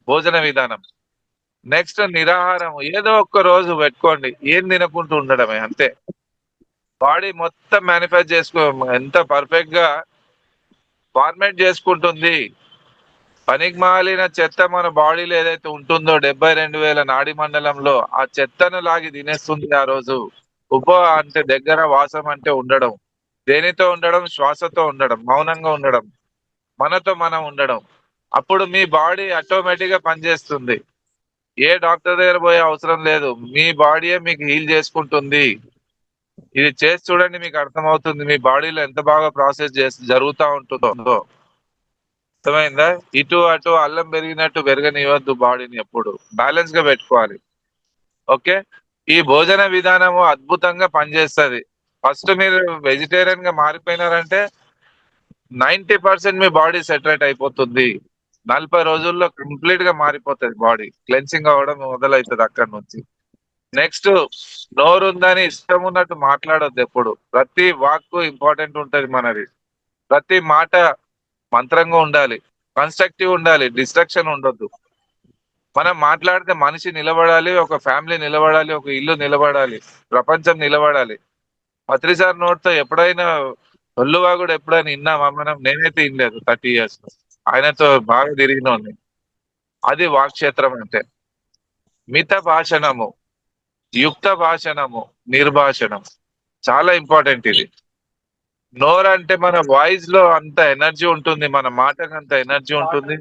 భోజన విధానం. నెక్స్ట్ నిరాహారం. ఏదో ఒక్క రోజు పెట్టుకోండి, ఏం తినకుంటూ ఉండడమే అంతే. బాడీ మొత్తం మేనిఫెస్ట్ చేసుకో, ఎంత పర్ఫెక్ట్ గా ఫార్మేట్ చేసుకుంటుంది. పనికి మాలిన చెత్త మన బాడీలో ఏదైతే ఉంటుందో 72,000 నాడీ మండలంలో, ఆ చెత్తను లాగి తినేస్తుంది ఆ రోజు. అంటే దగ్గర వాసం అంటే ఉండడం. దేనితో ఉండడం? శ్వాసతో ఉండడం, మౌనంగా ఉండడం. మనతో మనం ఉండడం. అప్పుడు మీ బాడీ ఆటోమేటిక్ గా పనిచేస్తుంది. ఏ డాక్టర్ దగ్గర పోయే అవసరం లేదు, మీ బాడీయే మీకు హీల్ చేసుకుంటుంది. ఇది చేసి చూడండి, మీకు అర్థమవుతుంది మీ బాడీలో ఎంత బాగా ప్రాసెస్ జరుగుతూ ఉంటుందో. అర్థమైందా? ఇటు అటు అల్లం పెరిగినట్టు పెరగనివ్వద్దు, బాడీని ఎప్పుడు బ్యాలెన్స్ గా పెట్టుకోవాలి. ఓకే, ఈ భోజన విధానము అద్భుతంగా పనిచేస్తుంది. ఫస్ట్ మీరు వెజిటేరియన్ గా మారిపోయినారంటే 90% మీ బాడీ సెటరేట్ అయిపోతుంది. 40 రోజుల్లో కంప్లీట్ గా మారిపోతుంది, బాడీ క్లెన్సింగ్ అవ్వడం మొదలవుతుంది అక్కడి నుంచి. నెక్స్ట్, నోరు ఉందని ఇష్టం ఉన్నట్టు మాట్లాడొద్దు ఎప్పుడు. ప్రతి వాక్కు ఇంపార్టెంట్ ఉంటది మనది. ప్రతి మాట మంత్రంగా ఉండాలి, కన్స్ట్రక్టివ్ ఉండాలి, డిస్ట్రక్షన్ ఉండొద్దు. మనం మాట్లాడితే మనిషి నిలబడాలి, ఒక ఫ్యామిలీ నిలబడాలి, ఒక ఇల్లు నిలబడాలి, ప్రపంచం నిలబడాలి. పత్రిసార్ నోట్తో ఎప్పుడైనా ఒళ్ళువాగుడు ఎప్పుడైనా విన్నామా మనం? నేనైతే వినలేదు 30 years లో. ఆయనతో బాగా తిరిగినోని. అది వాక్క్షేత్రం అంటే. మిత భాషణము, యుక్త భాషణము, నిర్భాషణం చాలా ఇంపార్టెంట్ ఇది. నోరు అంటే మన వాయిస్ లో అంత ఎనర్జీ ఉంటుంది, మన మాటకు అంత ఎనర్జీ ఉంటుంది.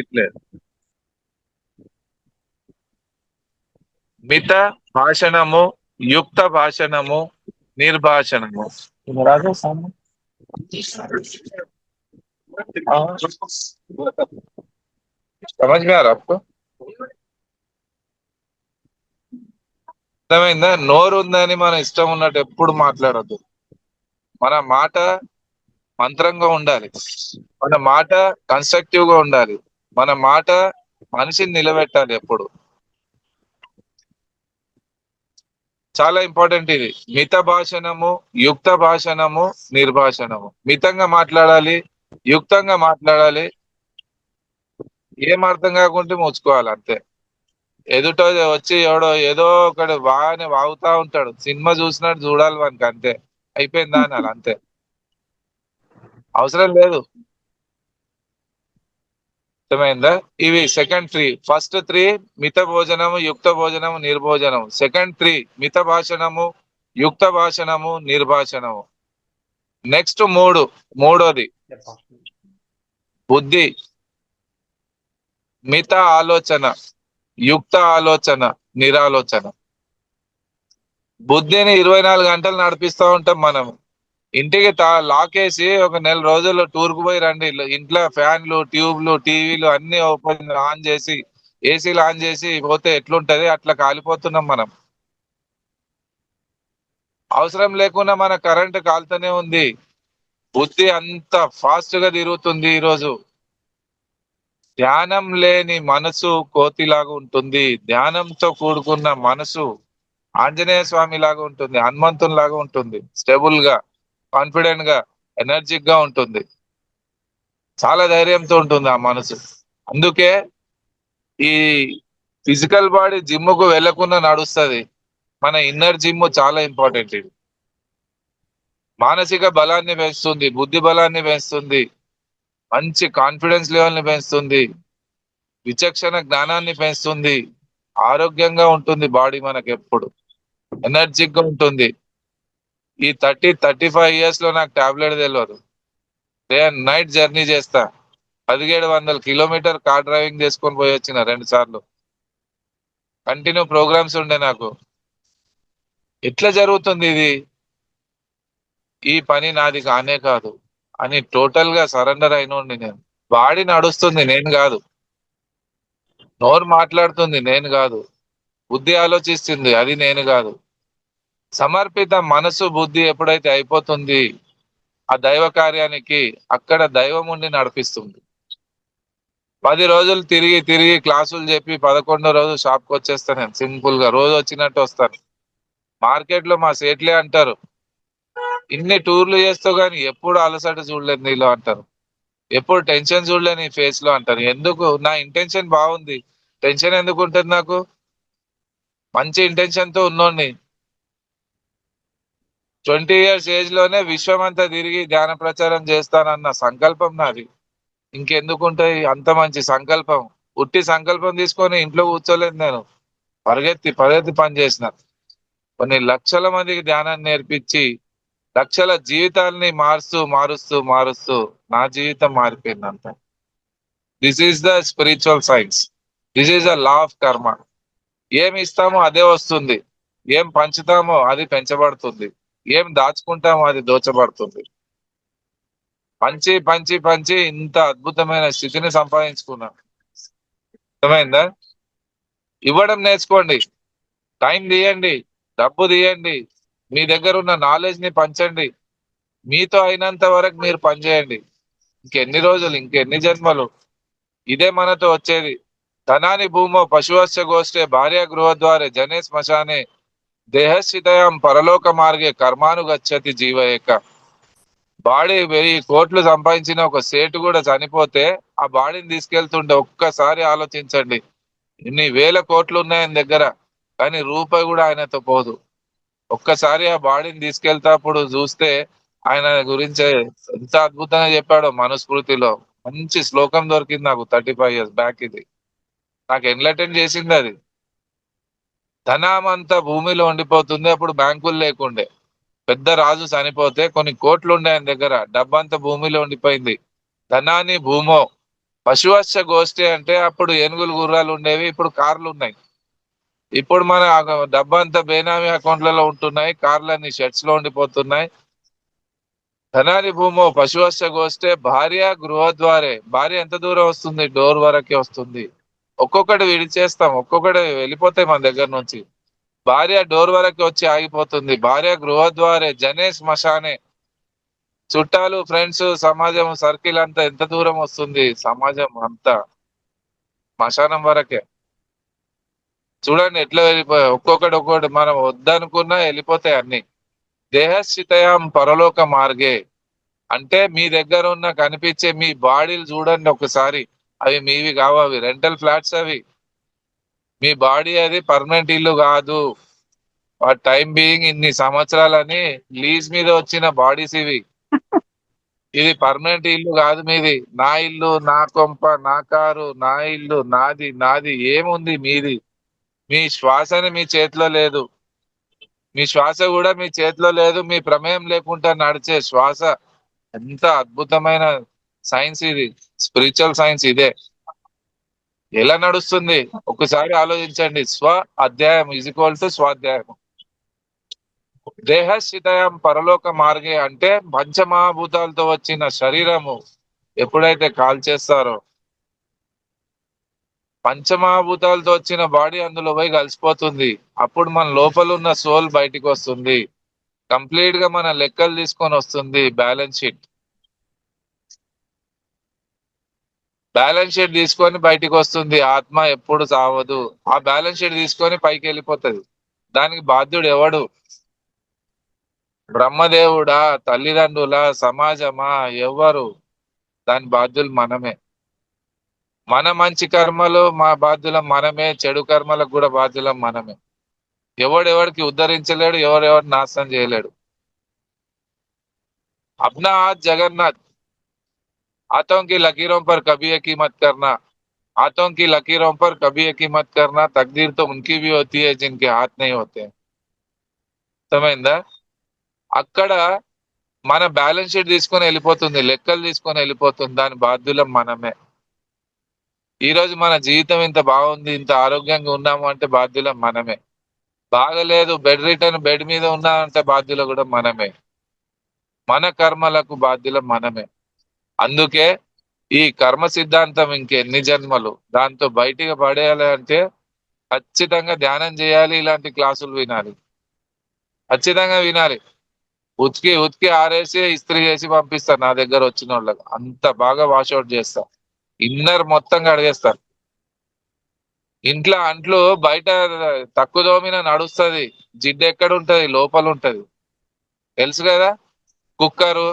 ఇట్లేదు. మిత భాషణము, యుక్త భాషణము, నిర్భాషణము. समझ में आ रहा आपको? అర్థమైందా? నోరు ఉందని మన ఇష్టం ఉన్నట్టు ఎప్పుడు మాట్లాడద్దు. మన మాట మంత్రంగా ఉండాలి, మన మాట కన్స్ట్రక్టివ్ గా ఉండాలి, మన మాట మనిషిని నిలబెట్టాలి ఎప్పుడు. చాలా ఇంపార్టెంట్ ఇది. మిత భాషణము, యుక్త భాషణము, నిర్భాషణము. మితంగా మాట్లాడాలి, యుక్తంగా మాట్లాడాలి. ఏం అర్థం కాకుంటే ముచ్చుకోవాలి అంతే. ఎదుట వచ్చి ఎవడో ఏదో ఒకడు బాగానే వాగుతా ఉంటాడు, సినిమా చూసినట్టు చూడాలి వానికి, అంతే. అయిపోయిందా అనాలి, అంతే. అవసరం లేదు. అర్థమైందా? ఇవి సెకండ్ 3. ఫస్ట్ 3 మిత భోజనము, యుక్త భోజనము, నిర్భోజనము. సెకండ్ 3 మిత భాషణము, యుక్త భాషణము, నిర్భాషణము. నెక్స్ట్ 3, మూడోది బుద్ధి. మిత ఆలోచన, యుక్త ఆలోచన, నిరాలోచన. బుద్ధిని 24 గంటలు నడిపిస్తూ ఉంటాం మనం. ఇంటికి లాకేసి ఒక నెల రోజుల్లో టూర్కు పోయి రండి, ఇంట్లో ఫ్యాన్లు, ట్యూబ్లు, టీవీలు అన్ని ఓపెన్ ఆన్ చేసి, ఏసీలు ఆన్ చేసి పోతే ఎట్లుంటది? అట్లా కాలిపోతున్నాం మనం. అవసరం లేకుండా మన కరెంట్ కాలుతూనే ఉంది. బుద్ధి అంత ఫాస్ట్ గా తిరుగుతుంది ఈరోజు. ధ్యానం లేని మనసు కోతిలాగా ఉంటుంది, ధ్యానంతో కూడుకున్న మనసు ఆంజనేయ స్వామి లాగా ఉంటుంది, హనుమంతుని లాగా ఉంటుంది. స్టేబుల్ గా, కాన్ఫిడెంట్ గా, ఎనర్జిక్ గా ఉంటుంది. చాలా ధైర్యంతో ఉంటుంది ఆ మనసు. అందుకే ఈ ఫిజికల్ బాడీ జిమ్ కు వెళ్లకుండా నడుస్తుంది. మన ఇన్నర్ జిమ్ చాలా ఇంపార్టెంట్. ఇది మానసిక బలాన్ని పెంచుతుంది, బుద్ధి బలాన్ని పెంచుతుంది, మంచి కాన్ఫిడెన్స్ లెవెల్ ని పెంచుతుంది, విచక్షణ జ్ఞానాన్ని పెంచుతుంది. ఆరోగ్యంగా ఉంటుంది బాడీ మనకి, ఎప్పుడు ఎనర్జిక్ గా ఉంటుంది. ఈ 35 years లో నాకు టాబ్లెట్ తెలియదు. డే అండ్ నైట్ జర్నీ చేస్తా. 1700 kilometers కార్ డ్రైవింగ్ చేసుకొని పోయి వచ్చిన 2 సార్లు. కంటిన్యూ ప్రోగ్రామ్స్ ఉండే నాకు. ఎట్లా జరుగుతుంది ఇది? ఈ పని నాది కానే కాదు అని టోటల్ గా సరెండర్ అయినోండి నేను. బాడీ నడుస్తుంది, నేను కాదు. నోరు మాట్లాడుతుంది, నేను కాదు. బుద్ధి ఆలోచిస్తుంది, అది నేను కాదు. సమర్పిత మనసు, బుద్ధి ఎప్పుడైతే అయిపోతుంది ఆ దైవ కార్యానికి, అక్కడ దైవం ఉండి నడిపిస్తుంది. 10 రోజులు తిరిగి తిరిగి క్లాసులు చెప్పి 11వ రోజు షాప్కి వచ్చేస్తాను నేను. సింపుల్ గా రోజు వచ్చినట్టు వస్తాను. మార్కెట్ లో మా సేట్లే అంటారు, ఇన్ని టూర్లు చేస్తావు కానీ ఎప్పుడు అలసట చూడలేదు నీలో అంటారు, ఎప్పుడు టెన్షన్ చూడలేదు నీ ఫేస్ లో అంటారు. ఎందుకు? నా ఇంటెన్షన్ బాగుంది, టెన్షన్ ఎందుకు ఉంటుంది నాకు? మంచి ఇంటెన్షన్ తో ఉన్నోడిని. 20 years ఏజ్ లోనే విశ్వం అంతా తిరిగి ధ్యాన ప్రచారం చేస్తానన్న సంకల్పం నాది. ఇంకెందుకుంటాయి అంత మంచి సంకల్పం? ఉట్టి సంకల్పం తీసుకొని ఇంట్లో కూర్చోలేదు నేను. పరిగెత్తి పని చేసిన. కొన్ని లక్షల మందికి ధ్యానాన్ని నేర్పించి లక్షల జీవితాల్ని మారుస్తూ నా జీవితం మారిపోయిందంట. This is the spiritual science. This is the law of karma. ఏమి ఇస్తామో అదే వస్తుంది, ఏం పంచుతామో అది పెంచబడుతుంది, ఏం దాచుకుంటామో అది దోచబడుతుంది. పంచి పంచి పంచి ఇంత అద్భుతమైన స్థితిని సంపాదించుకున్నాం. అర్థమైందా? ఇవ్వడం నేర్చుకోండి, టైం తీయండి, డబ్బు తీయండి, మీ దగ్గర ఉన్న నాలెడ్జ్ ని పంచండి. మీతో అయినంత వరకు మీరు పనిచేయండి. ఇంకెన్ని రోజులు, ఇంకెన్ని జన్మలు ఇదే మనతో వచ్చేది. ధనాని భూమో పశువస్య గోష్ఠే భార్య గృహద్వారే జనే శ్మశానే దేహస్థితయం పరలోక మార్గే కర్మాను గచ్చతి జీవ ఏక. బాడీ 1000 కోట్లు సంపాదించిన ఒక సేటు కూడా చనిపోతే ఆ బాడీని తీసుకెళ్తుంటే ఒక్కసారి ఆలోచించండి, ఇన్ని వేల కోట్లు ఉన్నాయని దగ్గర, కానీ రూపాయి కూడా ఆయనతో పోదు. ఒక్కసారి ఆ బాడీని తీసుకెళ్తాప్పుడు చూస్తే ఆయన గురించి ఎంత అద్భుతంగా చెప్పాడో మనుస్మృతిలో. మంచి శ్లోకం దొరికింది నాకు 35 years బ్యాక్. ఇది నాకు ఎన్లైటన్ చేసింది. అది ధనం అంతా భూమిలో ఉండిపోతుంది. అప్పుడు బ్యాంకులు లేకుండే. పెద్ద రాజు చనిపోతే కొన్ని కోట్లు ఉండే ఆయన దగ్గర, డబ్బంతా భూమిలో ఉండిపోయింది. ధనాన్ని భూమో పశువస్య గోష్ఠి అంటే అప్పుడు ఏనుగులు గుర్రాలు ఉండేవి, ఇప్పుడు కార్లు ఉన్నాయి. ఇప్పుడు మన డబ్బంతా బేనామీ అకౌంట్లలో ఉంటున్నాయి, కార్లన్నీ షెడ్స్ లో ఉండిపోతున్నాయి. ధనాని భూమో పశువస్య గోష్ఠే భార్య గృహద్వారే. భార్య ఎంత దూరం వస్తుంది? డోర్ వరకే వస్తుంది. ఒక్కొక్కటి విడిచేస్తాం, ఒక్కొక్కటి వెళ్ళిపోతాయి మన దగ్గర నుంచి. భార్య డోర్ వరకు వచ్చి ఆగిపోతుంది. భార్య గృహద్వారే జనే శ్మశానే. చుట్టాలు, ఫ్రెండ్స్, సమాజం, సర్కిల్ అంతా ఎంత దూరం వస్తుంది? సమాజం అంతా శ్మశానం వరకే. చూడండి ఎట్లా వెళ్ళిపోయాయి, ఒక్కొక్కటి మనం వద్దనుకున్నా వెళ్ళిపోతాయి అన్ని. దేహస్థితయం పరలోక మార్గే అంటే మీ దగ్గర ఉన్న కనిపించే మీ బాడీలు చూడండి ఒకసారి, అవి మీవి కావు, అవి రెంటల్ ఫ్లాట్స్. అవి మీ బాడీ అది పర్మనెంట్ ఇల్లు కాదు. ఆ టైం బీయింగ్ ఇన్ని సంవత్సరాలని లీజ్ మీద వచ్చిన బాడీస్ ఇవి. ఇది పర్మనెంట్ ఇల్లు కాదు మీది. నా ఇల్లు, నా కొంప, నా కారు, నా ఇల్లు, నాది నాది ఏముంది మీది? మీ శ్వాసని మీ చేతిలో లేదు, మీ శ్వాస కూడా మీ చేతిలో లేదు. మీ ప్రమేయం లేకుండా నడిచే శ్వాస. ఎంత అద్భుతమైన సైన్స్ ఇది, స్పిరిచువల్ సైన్స్ ఇదే. ఎలా నడుస్తుంది ఒకసారి ఆలోచించండి. స్వ అధ్యాయం = స్వాధ్యాయం. దేహస్థితయం పరలోక మార్గే అంటే పంచమహాభూతాలతో వచ్చిన శరీరము ఎప్పుడైతే కాల్ చేస్తారో, పంచమహాభూతాలతో వచ్చిన బాడీ అందులో పోయి కలిసిపోతుంది. అప్పుడు మన లోపల ఉన్న సోల్ బయటికి వస్తుంది. కంప్లీట్ గా మన లెక్కలు తీసుకొని వస్తుంది. బ్యాలెన్స్ షీట్ తీసుకొని బయటికి వస్తుంది. ఆత్మ ఎప్పుడు సావదు. ఆ బ్యాలెన్స్ షీట్ తీసుకొని పైకి వెళ్ళిపోతుంది. దానికి బాధ్యుడు ఎవడు? బ్రహ్మదేవుడా, తల్లిదండ్రుల, సమాజమా? ఎవరు? దాని బాధ్యులు మనమే. మన మంచి కర్మలు మా బాధ్యులం మనమే, చెడు కర్మలకు కూడా బాధ్యులం మనమే. ఎవడెవడికి ఉద్ధరించలేడు, ఎవరెవడు నాశనం చేయలేడు. अपना हाथ जगन्नाथ, हाथों की लकीरों पर कभी यकीन मत करना, हाथों की लकीरों पर कभी यकीन मत करना, तकदीर तो उनकी भी होती है जिनके हाथ नहीं होते. అర్థమైందా? అక్కడ మన బ్యాలెన్స్ షీట్ తీసుకొని వెళ్ళిపోతుంది, లెక్కలు తీసుకొని వెళ్ళిపోతుంది. దాని బాధ్యులం మనమే. ఈ రోజు మన జీవితం ఇంత బాగుంది, ఇంత ఆరోగ్యంగా ఉన్నాము అంటే బాధ్యులం మనమే. బాగలేదు, బెడ్ మీద ఉన్నామంటే బాధ్యులు కూడా మనమే. మన కర్మలకు బాధ్యులం మనమే. అందుకే ఈ కర్మ సిద్ధాంతం ఇంకెన్ని జన్మలు, దాంతో బయటికి పడేయాలి అంటే ఖచ్చితంగా ధ్యానం చేయాలి, ఇలాంటి క్లాసులు వినాలి, ఖచ్చితంగా వినాలి. ఉతికి ఆరేసి ఇస్త్రీ చేసి పంపిస్తారు నా దగ్గర వచ్చిన వాళ్ళకి. అంత బాగా వాషౌట్ చేస్తా, ఇన్నర్ మొత్తం కడిగేస్తారు. ఇంట్లో అంట్లు బయట తక్కువ దోమిన నడుస్తుంది, జిడ్డు ఎక్కడ ఉంటది? లోపల ఉంటది, తెలుసు కదా. కుక్కరు,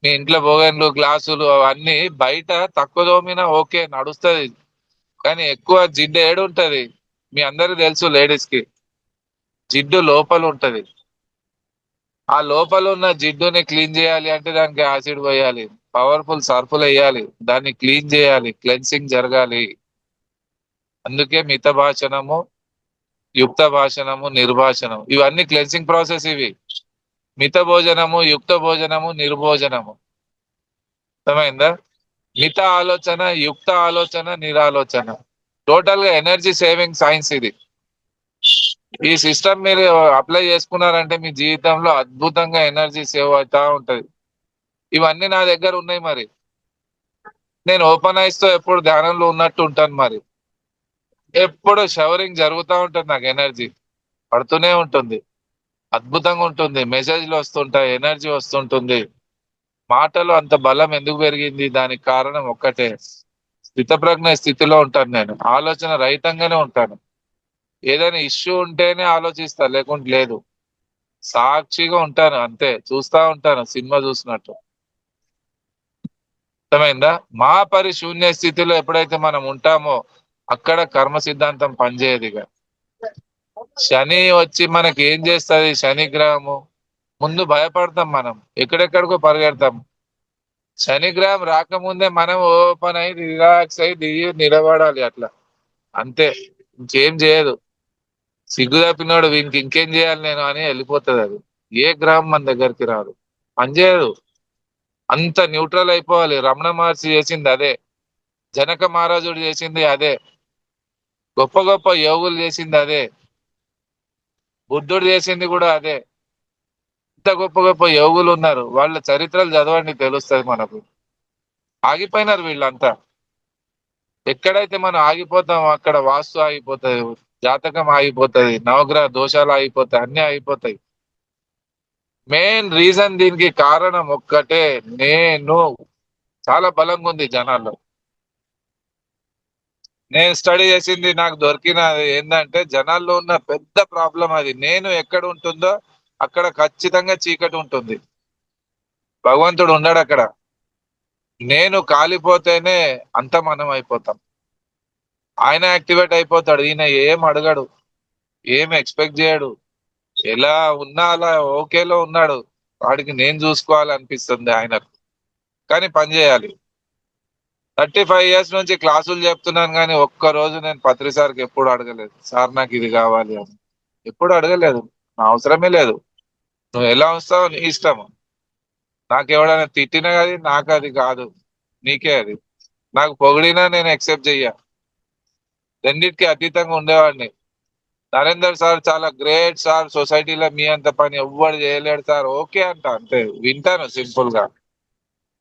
మీ ఇంట్లో బోగన్లు, గ్లాసులు అవన్నీ బయట తక్కువ దోమిన ఓకే నడుస్తుంది, కానీ ఎక్కువ జిడ్డు ఏడు ఉంటది? మీ అందరికి తెలుసు, లేడీస్ కి జిడ్డు లోపల ఉంటది. ఆ లోపల ఉన్న జిడ్డుని క్లీన్ చేయాలి అంటే దానికి యాసిడ్ పోయాలి, పవర్ఫుల్ సర్ఫులు వేయాలి, దాన్ని క్లీన్ చేయాలి, క్లెన్సింగ్ జరగాలి. అందుకే మిత భాషణము, యుక్త భాషణము, నిర్భాషణం, ఇవన్నీ క్లెన్సింగ్ ప్రాసెస్. ఇవి మిత భోజనము, యుక్త భోజనము, నిర్భోజనము. అర్థమైందా? మిత ఆలోచన, యుక్త ఆలోచన, నిరాలోచన. టోటల్ గా ఎనర్జీ సేవింగ్ సైన్స్ ఇది. ఈ సిస్టమ్ మీరు అప్లై చేసుకున్నారంటే మీ జీవితంలో అద్భుతంగా ఎనర్జీ సేవ్ అవుతా ఉంటది. ఇవన్నీ నా దగ్గర ఉన్నాయి. మరి నేను ఓపెన్ ఐస్ తో ఎప్పుడు ధ్యానంలో ఉన్నట్టు ఉంటాను. మరి ఎప్పుడు షవరింగ్ జరుగుతూ ఉంటుంది, నాకు ఎనర్జీ పడుతూనే ఉంటుంది, అద్భుతంగా ఉంటుంది, మెసేజ్లు వస్తుంటాయి, ఎనర్జీ వస్తుంటుంది. మాటలు అంత బలం ఎందుకు పెరిగింది? దానికి కారణం ఒక్కటే, స్థితప్రజ్ఞ స్థితిలో ఉంటాను. నేను ఆలోచన రహితంగానే ఉంటాను. ఏదైనా ఇష్యూ ఉంటేనే ఆలోచిస్తా, లేకుంటే లేదు. సాక్షిగా ఉంటాను, అంతే. చూస్తా ఉంటాను, సినిమా చూసినట్టు. అర్థమైందా? మా పరిశూన్య స్థితిలో ఎప్పుడైతే మనం ఉంటామో అక్కడ కర్మ సిద్ధాంతం పనిచేయదు. ఇక శని వచ్చి మనకి ఏం చేస్తుంది? శని గ్రహము ముందు భయపడతాం, మనం ఎక్కడెక్కడికో పరిగెడతాం. శనిగ్రహం రాకముందే మనం ఓపెన్ అయి రిలాక్స్ అయి దిగి నిలబడాలి, అట్లా అంతే. ఇంకేం చేయదు. సిగ్గు తప్పినోడు వీనికి ఇంకేం చేయాలి నేను అని వెళ్ళిపోతుంది. అది ఏ గ్రహం మన దగ్గరికి రాదు, పనిచేయదు. అంత న్యూట్రల్ అయిపోవాలి. రమణ మహర్షి చేసింది అదే, జనక మహారాజుడు చేసింది అదే, గొప్ప గొప్ప యోగులు చేసింది అదే, బుద్ధుడు చేసింది కూడా అదే. ఇంత గొప్ప గొప్ప యోగులు ఉన్నారు, వాళ్ళ చరిత్రలు చదవండి, తెలుస్తుంది మనకు. ఆగిపోయినారు వీళ్ళంతా. ఎక్కడైతే మనం ఆగిపోతామో అక్కడ వాస్తు ఆగిపోతుంది, జాతకం ఆగిపోతుంది, నవగ్రహ దోషాలు ఆగిపోతాయి, అన్ని ఆగిపోతాయి. మెయిన్ రీజన్ దీనికి కారణం ఒక్కటే, నేను చాలా బలంగా ఉంది జనాల్లో. నేను స్టడీ చేసింది, నాకు దొరికినది ఏంటంటే, జనాల్లో ఉన్న పెద్ద ప్రాబ్లం అది. నేను ఎక్కడ ఉంటుందో అక్కడ ఖచ్చితంగా చీకటి ఉంటుంది, భగవంతుడు ఉండడు అక్కడ. నేను కాలిపోతేనే అంత మనం అయిపోతాం, ఆయన యాక్టివేట్ అయిపోతాడు. ఈయన ఏం అడగడు, ఏం ఎక్స్పెక్ట్ చేయడు, ఎలా ఉన్నా అలా ఓకేలో ఉన్నాడు. వాడికి నేను చూసుకోవాలనిపిస్తుంది ఆయనకు, కానీ పని చేయాలి. 35 years నుంచి క్లాసులు చెప్తున్నాను, కానీ ఒక్క రోజు నేను పత్రి సార్కి ఎప్పుడు అడగలేదు, సార్ నాకు ఇది కావాలి అని. ఎప్పుడు అడగలేదు, నా అవసరమే లేదు. నువ్వు ఎలా వస్తావు నీ ఇష్టము. నాకు ఎవడైనా తిట్టినా కానీ నాకు అది కాదు, నీకే అది. నాకు పొగిడినా నేను ఎక్సెప్ట్ చెయ్య, రెండింటికి అతీతంగా ఉండేవాడిని. నరేందర్ సార్ చాలా గ్రేట్ సార్, సొసైటీలో మీ అంత పని ఎవ్వడు చేయలేడు సార్, ఓకే అంట, అంతే, వింటాను సింపుల్ గా.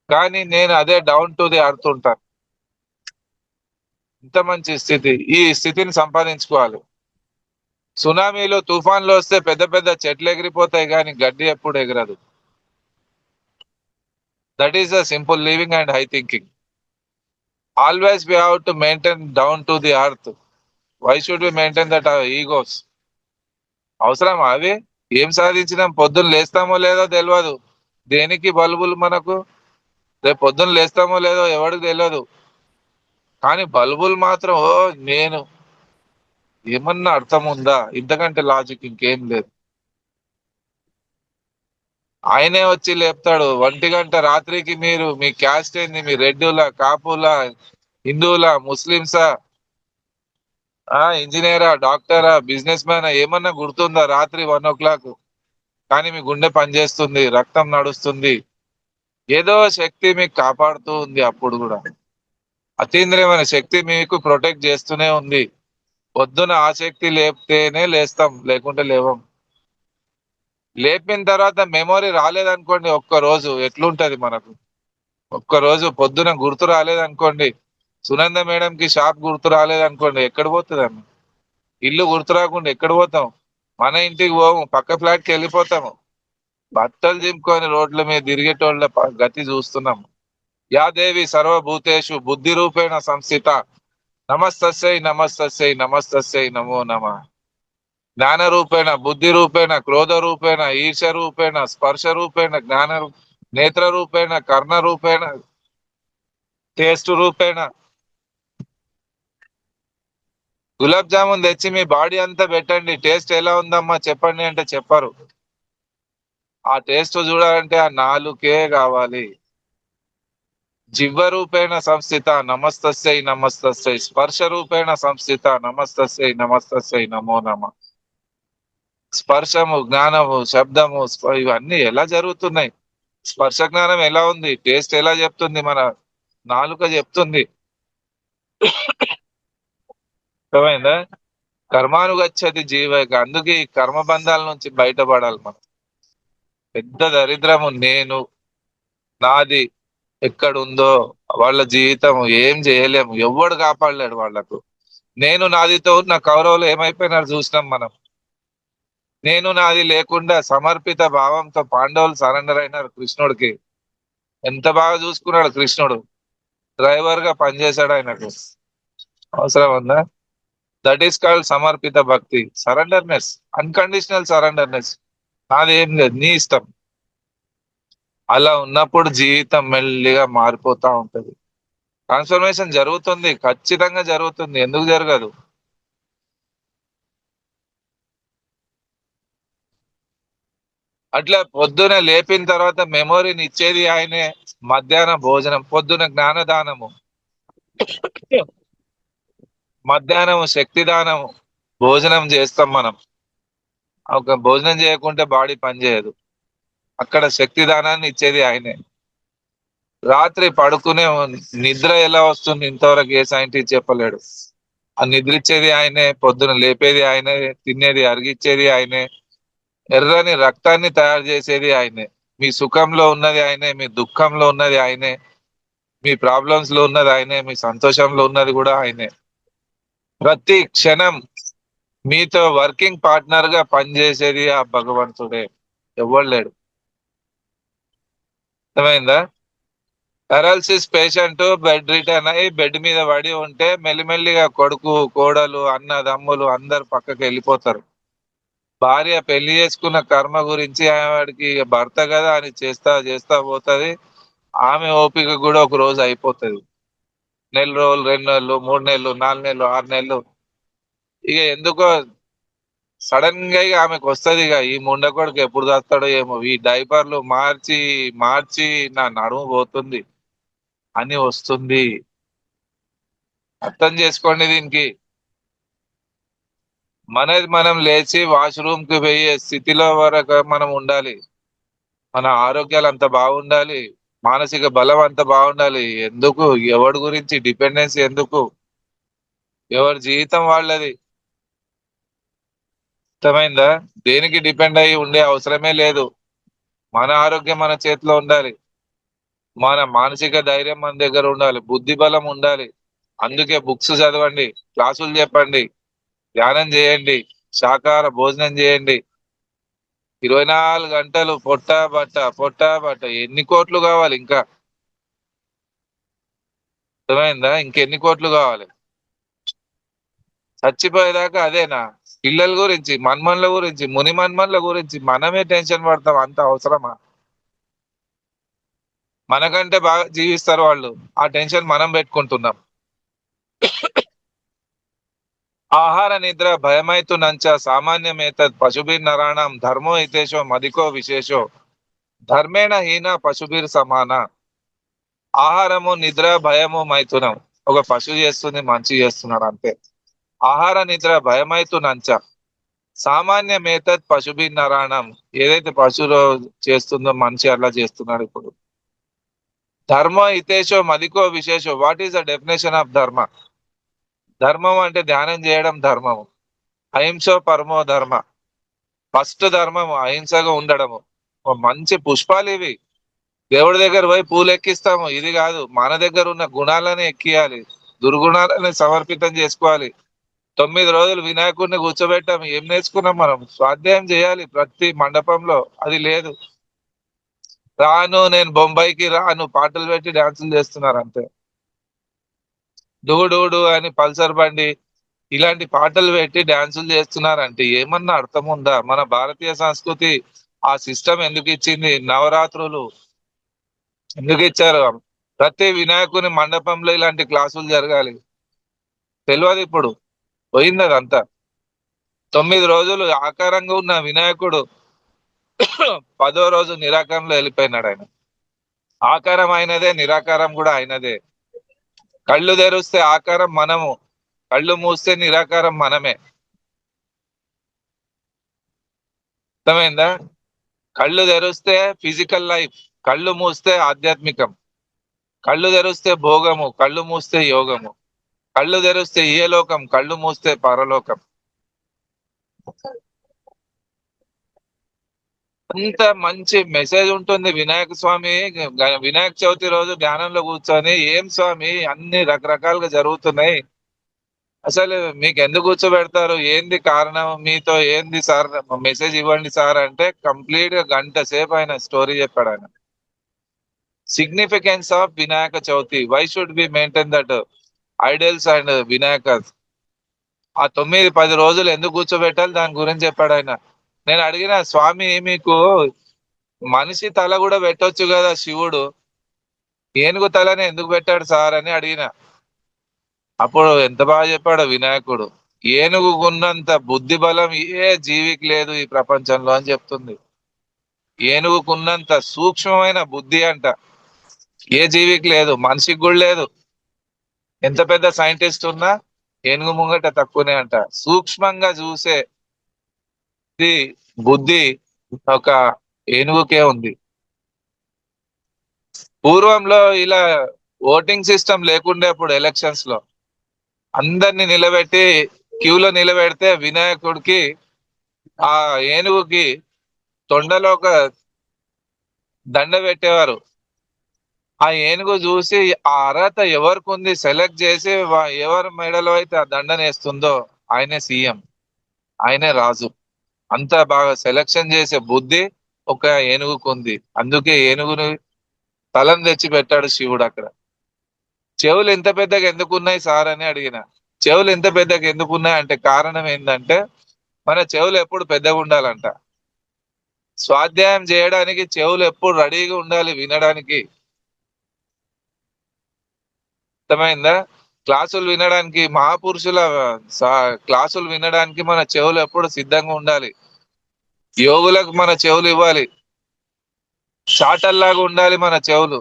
కానీ నేను అదే డౌన్ టు ది అర్త్ ఉంటాను. ఇంత మంచి స్థితి, ఈ స్థితిని సంపాదించుకోవాలి. సునామీలో తుఫాన్లు వస్తే పెద్ద పెద్ద చెట్లు ఎగిరిపోతాయి, కానీ గడ్డి ఎప్పుడు ఎగరదు. That is the simple living and high thinking. Always we have to maintain down to the earth. Why should we maintain that egos? అవసరం అవి? ఏం సాధించినాం? పొద్దున్న లేస్తామో లేదో తెలియదు, దేనికి బల్బులు మనకు? రేపు పొద్దున్న లేస్తామో లేదో ఎవరికి తెలియదు, కానీ బల్బులు మాత్రం ఓ నేను. ఏమన్నా అర్థం ఉందా? ఇంతకంటే లాజిక్ ఇంకేం లేదు. ఆయనే వచ్చి లేపుతాడు 1 గంట రాత్రికి. మీరు మీ క్యాస్ట్ ఏంది? మీ రెడ్డులా, కాపులా, హిందువులా, ముస్లింసా, ఇంజనీరా, డాక్టరా, బిజినెస్ మ్యానా, ఏమన్నా గుర్తుందా? రాత్రి 1 o'clock, కానీ మీ గుండె పనిచేస్తుంది, రక్తం నడుస్తుంది, ఏదో శక్తి మీకు కాపాడుతూ ఉంది. అప్పుడు కూడా అతీంద్రియమైన శక్తి మీకు ప్రొటెక్ట్ చేస్తూనే ఉంది. పొద్దున ఆ శక్తి లేపితేనే లేస్తాం, లేకుంటే లేవం. లేపిన తర్వాత మెమొరీ రాలేదనుకోండి, ఒక్క రోజు ఎట్లుంటది మనకు? ఒక్క రోజు పొద్దున గుర్తు రాలేదనుకోండి, సునంద మేడంకి షాప్ గుర్తు రాలేదనుకోండి, ఎక్కడ పోతుంది అన్న? ఇల్లు గుర్తు రాకుండా ఎక్కడ పోతాం? మన ఇంటికి పోము, పక్క ఫ్లాట్కి వెళ్ళిపోతాము. బట్టలు చింపుకొని రోడ్ల మీద తిరిగేటోళ్ళ గతి చూస్తున్నాం. యాదేవి సర్వభూతేషు బుద్ధి రూపేణ సంస్థిత, నమస్తస్యై నమస్తస్యై నమస్తస్యై నమో నమః. జ్ఞాన రూపేణ, బుద్ధి రూపేణ, క్రోధ రూపేణ, ఈర్ష రూపేణ, స్పర్శ రూపేణ, నేత్ర రూపేణ, కర్ణ రూపేణ, టేస్ట్ రూపేణ. గులాబ్ జామున్ తెచ్చి మీ బాడీ అంతా పెట్టండి, టేస్ట్ ఎలా ఉందమ్మా చెప్పండి అంటే చెప్పరు. ఆ టేస్ట్ చూడాలంటే ఆ నాలుకే కావాలి. జివ్వ రూపేణ సంస్థిత, నమస్తస్యై నమస్తస్యై. స్పర్శ రూపేణ సంస్థిత, నమస్తస్యై నమస్తస్యై నమో నమః. స్పర్శము, జ్ఞానము, శబ్దము, ఇవన్నీ ఎలా జరుగుతున్నాయి? స్పర్శ జ్ఞానం ఎలా ఉంది? టేస్ట్ ఎలా చెప్తుంది? మన నాలుక చెప్తుంది. అర్థమైందా? కర్మానుగచ్చతి జీవక. అందుకే ఈ కర్మబంధాల నుంచి బయటపడాలి మనం. పెద్ద దరిద్రము నేను, నాది ఎక్కడుందో వాళ్ళ జీవితం ఏం చేయలేము, ఎవ్వడు కాపాడలేడు వాళ్ళకు. నేను నాదితో ఉన్న కౌరవులు ఏమైపోయినారు చూసినాం మనం. నేను నాది లేకుండా సమర్పిత భావంతో పాండవులు సరెండర్ అయినారు కృష్ణుడికి. ఎంత బాగా చూసుకున్నాడు కృష్ణుడు. డ్రైవర్ గా పనిచేశాడు ఆయనకు. అవసరం ఉందా? దట్ ఈస్ కాల్డ్ సమర్పిత భక్తి, సరెండర్నెస్, అన్కండిషనల్ సరెండర్నెస్. నాది ఏం లేదు, నీ ఇష్టం. అలా ఉన్నప్పుడు జీవితం మెల్లిగా మారిపోతా ఉంటది. ట్రాన్స్ఫర్మేషన్ జరుగుతుంది, ఖచ్చితంగా జరుగుతుంది. ఎందుకు జరగదు? అట్లా పొద్దున లేపిన తర్వాత మెమొరీని ఇచ్చేది ఆయనే. మధ్యాహ్న భోజనం, పొద్దున జ్ఞానదానము, మధ్యాహ్నము శక్తి దానము. భోజనం చేస్తాం మనం. ఒక భోజనం చేయకుంటే బాడీ పనిచేయదు. అక్కడ శక్తి దానాన్ని ఇచ్చేది ఆయనే. రాత్రి పడుకునే నిద్ర ఎలా వస్తుంది ఇంతవరకు ఏ సైంటిస్ట్ చెప్పలేడు. ఆ నిద్ర ఇచ్చేది ఆయనే, పొద్దున లేపేది ఆయనే, తినేది అరిగిచ్చేది ఆయనే, ఎర్రని రక్తాన్ని తయారు చేసేది ఆయనే. మీ సుఖంలో ఉన్నది ఆయనే, మీ దుఃఖంలో ఉన్నది ఆయనే, మీ ప్రాబ్లమ్స్ లో ఉన్నది ఆయనే, మీ సంతోషంలో ఉన్నది కూడా ఆయనే. ప్రతి క్షణం మీతో వర్కింగ్ పార్ట్నర్ గా పనిచేసేది ఆ భగవంతుడే, ఎవ్వడు లేడు. అర్థమైందా? పారాలసిస్ పేషెంట్ బెడ్ రిటర్న్ అయ్యి బెడ్ మీద పడి ఉంటే మెల్లిమెల్లిగా కొడుకు, కోడలు, అన్నదమ్ములు అందరు పక్కకి వెళ్ళిపోతారు. భార్య పెళ్లి చేసుకున్న కర్మ గురించి ఆవిడకి భర్త కదా అని చేస్తా చేస్తా పోతుంది. ఆమె ఓపిక కూడా ఒక రోజు అయిపోతుంది. నెల రోజులు, 2 నెలలు, 3 నెలలు, 4 నెలలు, 6 నెలలు. ఇక ఎందుకో సడన్ గా ఇక ఆమెకు వస్తుంది, ఇక ఈ ముండకొడుకు ఎప్పుడు చేస్తాడో ఏమో, ఈ డైపర్లు మార్చి మార్చి నా నడుము పోతుంది అని వస్తుంది. అర్థం చేసుకోండి. దీనికి మనది మనం లేచి వాష్రూమ్ కి పోయే స్థితిలో వరకు మనం ఉండాలి. మన ఆరోగ్యాలు అంత బాగుండాలి, మానసిక బలం అంత బాగుండాలి. ఎందుకు ఎవడి గురించి డిపెండెన్సీ ఎందుకు? ఎవరి జీవితం వాళ్ళది. అర్థమైందా? దేనికి డిపెండ్ అయ్యి ఉండే అవసరమే లేదు. మన ఆరోగ్యం మన చేతిలో ఉండాలి. మన మానసిక ధైర్యం మన దగ్గర ఉండాలి, బుద్ధి బలం ఉండాలి. అందుకే బుక్స్ చదవండి, క్లాసులు చెప్పండి, ధ్యానం చేయండి, శాకాహార భోజనం చేయండి. 24 గంటలు పొట్ట ఎన్ని కోట్లు కావాలి ఇంకా? అర్థమైందా? ఇంకెన్ని కోట్లు కావాలి? చచ్చిపోయేదాకా అదేనా? పిల్లల గురించి, మన్మన్ల గురించి, ముని మన్మన్ల గురించి మనమే టెన్షన్ పడతాం. అంత అవసరమా? మనకంటే బాగా జీవిస్తారు వాళ్ళు, ఆ టెన్షన్ మనం పెట్టుకుంటున్నాం. ఆహార నిద్ర భయమైతు నంచ సామాన్యమేతద్ పశుభిర్ నరాణం ధర్మో హితేశో మదికో విశేషో ధర్మేణ హీన పశుభిర్ సమాన. ఆహారము, నిద్ర, భయము, మైథునం. ఒక పశువు చేస్తుంది, మంచి చేస్తున్నాడు అంతే. ఆహార నిద్ర భయమైతు నంచ సామాన్యమేతద్ పశుభిర్ నరాణం. ఏదైతే పశువు చేస్తుందో మనిషి అలా చేస్తున్నాడు ఇప్పుడు. ధర్మ హితేశో మదికో విశేషో. What is the definition of dharma? ధర్మం అంటే ధ్యానం చేయడం ధర్మము. అహింసో పరమో ధర్మ. ఫస్ట్ ధర్మము అహింసగా ఉండడము. ఓ మంచి పుష్పాలు ఇవి. దేవుడి దగ్గర పోయి పూలు ఎక్కిస్తాము, ఇది కాదు. మన దగ్గర ఉన్న గుణాలని ఎక్కియాలి, దుర్గుణాలని సమర్పితం చేసుకోవాలి. 9 రోజులు వినాయకుడిని కూర్చోబెట్టాము, ఏం నేర్చుకున్నాం మనం? స్వాధ్యాయం చేయాలి ప్రతి మండపంలో. అది లేదు. రాను, నేను బొంబాయికి రాను, పాటలు పెట్టి డాన్సులు చేస్తున్నారు అంతే. డూ అని పల్సర్ బండి ఇలాంటి పాటలు పెట్టి డాన్సులు చేస్తున్నారంటే ఏమన్నా అర్థం ఉందా? మన భారతీయ సంస్కృతి ఆ సిస్టమ్ ఎందుకు ఇచ్చింది? నవరాత్రులు ఎందుకు ఇచ్చారు? ప్రతి వినాయకుని మండపంలో ఇలాంటి క్లాసులు జరగాలి. తెలియదు ఇప్పుడు, పోయింది అదంతా. 9 రోజులు ఆకారంగా ఉన్న వినాయకుడు 10వ రోజు నిరాకారంలో వెళ్ళిపోయినాడు ఆయన. ఆకారం అయినదే, నిరాకారం కూడా అయినదే. కళ్ళు తెరిస్తే ఆకారం మనము, కళ్ళు మూస్తే నిరాకారం మనమే. అర్థమైందా? కళ్ళు తెరిస్తే ఫిజికల్ లైఫ్, కళ్ళు మూస్తే ఆధ్యాత్మికం, కళ్ళు తెరిస్తే భోగము, కళ్ళు మూస్తే యోగము, కళ్ళు తెరిస్తే ఏ లోకం, కళ్ళు మూస్తే పరలోకం. అంత మంచి మెసేజ్ ఉంటుంది. వినాయక స్వామి వినాయక చవితి రోజు ధ్యానంలో కూర్చొని, ఏం స్వామి అన్ని రకరకాలుగా జరుగుతున్నాయి, అసలు మీకు ఎందుకు కూర్చోబెడతారు, ఏంది కారణం, మీతో ఏంది సార్, మెసేజ్ ఇవ్వండి సార్ అంటే కంప్లీట్ గా గంట సేపు ఆయన స్టోరీ చెప్పాడు. ఆయన significance of Vinayaka Chavithi, why should be maintain that idols and Vinayakas. ఆ 9-10 రోజులు ఎందుకు కూర్చోబెట్టాలి దాని గురించి చెప్పాడు ఆయన. నేను అడిగిన, స్వామి మీకు మనిషి తల కూడా పెట్టొచ్చు కదా శివుడు, ఏనుగు తలని ఎందుకు పెట్టాడు సార్ అని అడిగిన. అప్పుడు ఎంత బాగా చెప్పాడు వినాయకుడు, ఏనుగుకున్నంత బుద్ధి బలం ఏ జీవికి లేదు ఈ ప్రపంచంలో అని చెప్తుంది. ఏనుగుకున్నంత సూక్ష్మమైన బుద్ధి అంట ఏ జీవికి లేదు, మనిషికి కూడా లేదు. ఎంత పెద్ద సైంటిస్ట్ ఉన్నా ఏనుగు ముంగట తక్కువనే అంట. సూక్ష్మంగా చూసే బుద్ధి ఒక ఏనుగుకే ఉంది. పూర్వంలో ఇలా ఓటింగ్ సిస్టమ్ లేకుండే, అప్పుడు ఎలక్షన్స్ లో అందరిని నిలబెట్టి క్యూలో నిలబెడితే వినాయకుడికి, ఆ ఏనుగుకి తొండలో ఒక దండ పెట్టేవారు. ఆ ఏనుగు చూసి ఆ అర్హత ఎవరికి ఉంది సెలెక్ట్ చేసి ఎవరి మెడలో అయితే ఆ దండనేస్తుందో ఆయనే సీఎం, ఆయనే రాజు. అంత బాగా సెలక్షన్ చేసే బుద్ధి ఒక ఏనుగుకు ఉంది. అందుకే ఏనుగుని తలను తెచ్చి పెట్టాడు శివుడు అక్కడ. చెవులు ఎంత పెద్దగా ఎందుకు ఉన్నాయి సార్ అని అడిగిన. చెవులు ఎంత పెద్దగా ఎందుకు ఉన్నాయి అంటే కారణం ఏంటంటే, మన చెవులు ఎప్పుడు పెద్దగా ఉండాలంట. స్వాధ్యాయం చేయడానికి చెవులు ఎప్పుడు రెడీగా ఉండాలి వినడానికి. అర్థమైందా? క్లాసులు వినడానికి, మహాపురుషుల క్లాసులు వినడానికి మన చెవులు ఎప్పుడు సిద్ధంగా ఉండాలి. యోగులకు మన చెవులు ఇవ్వాలి, చాటల్లాగా ఉండాలి మన చెవులు.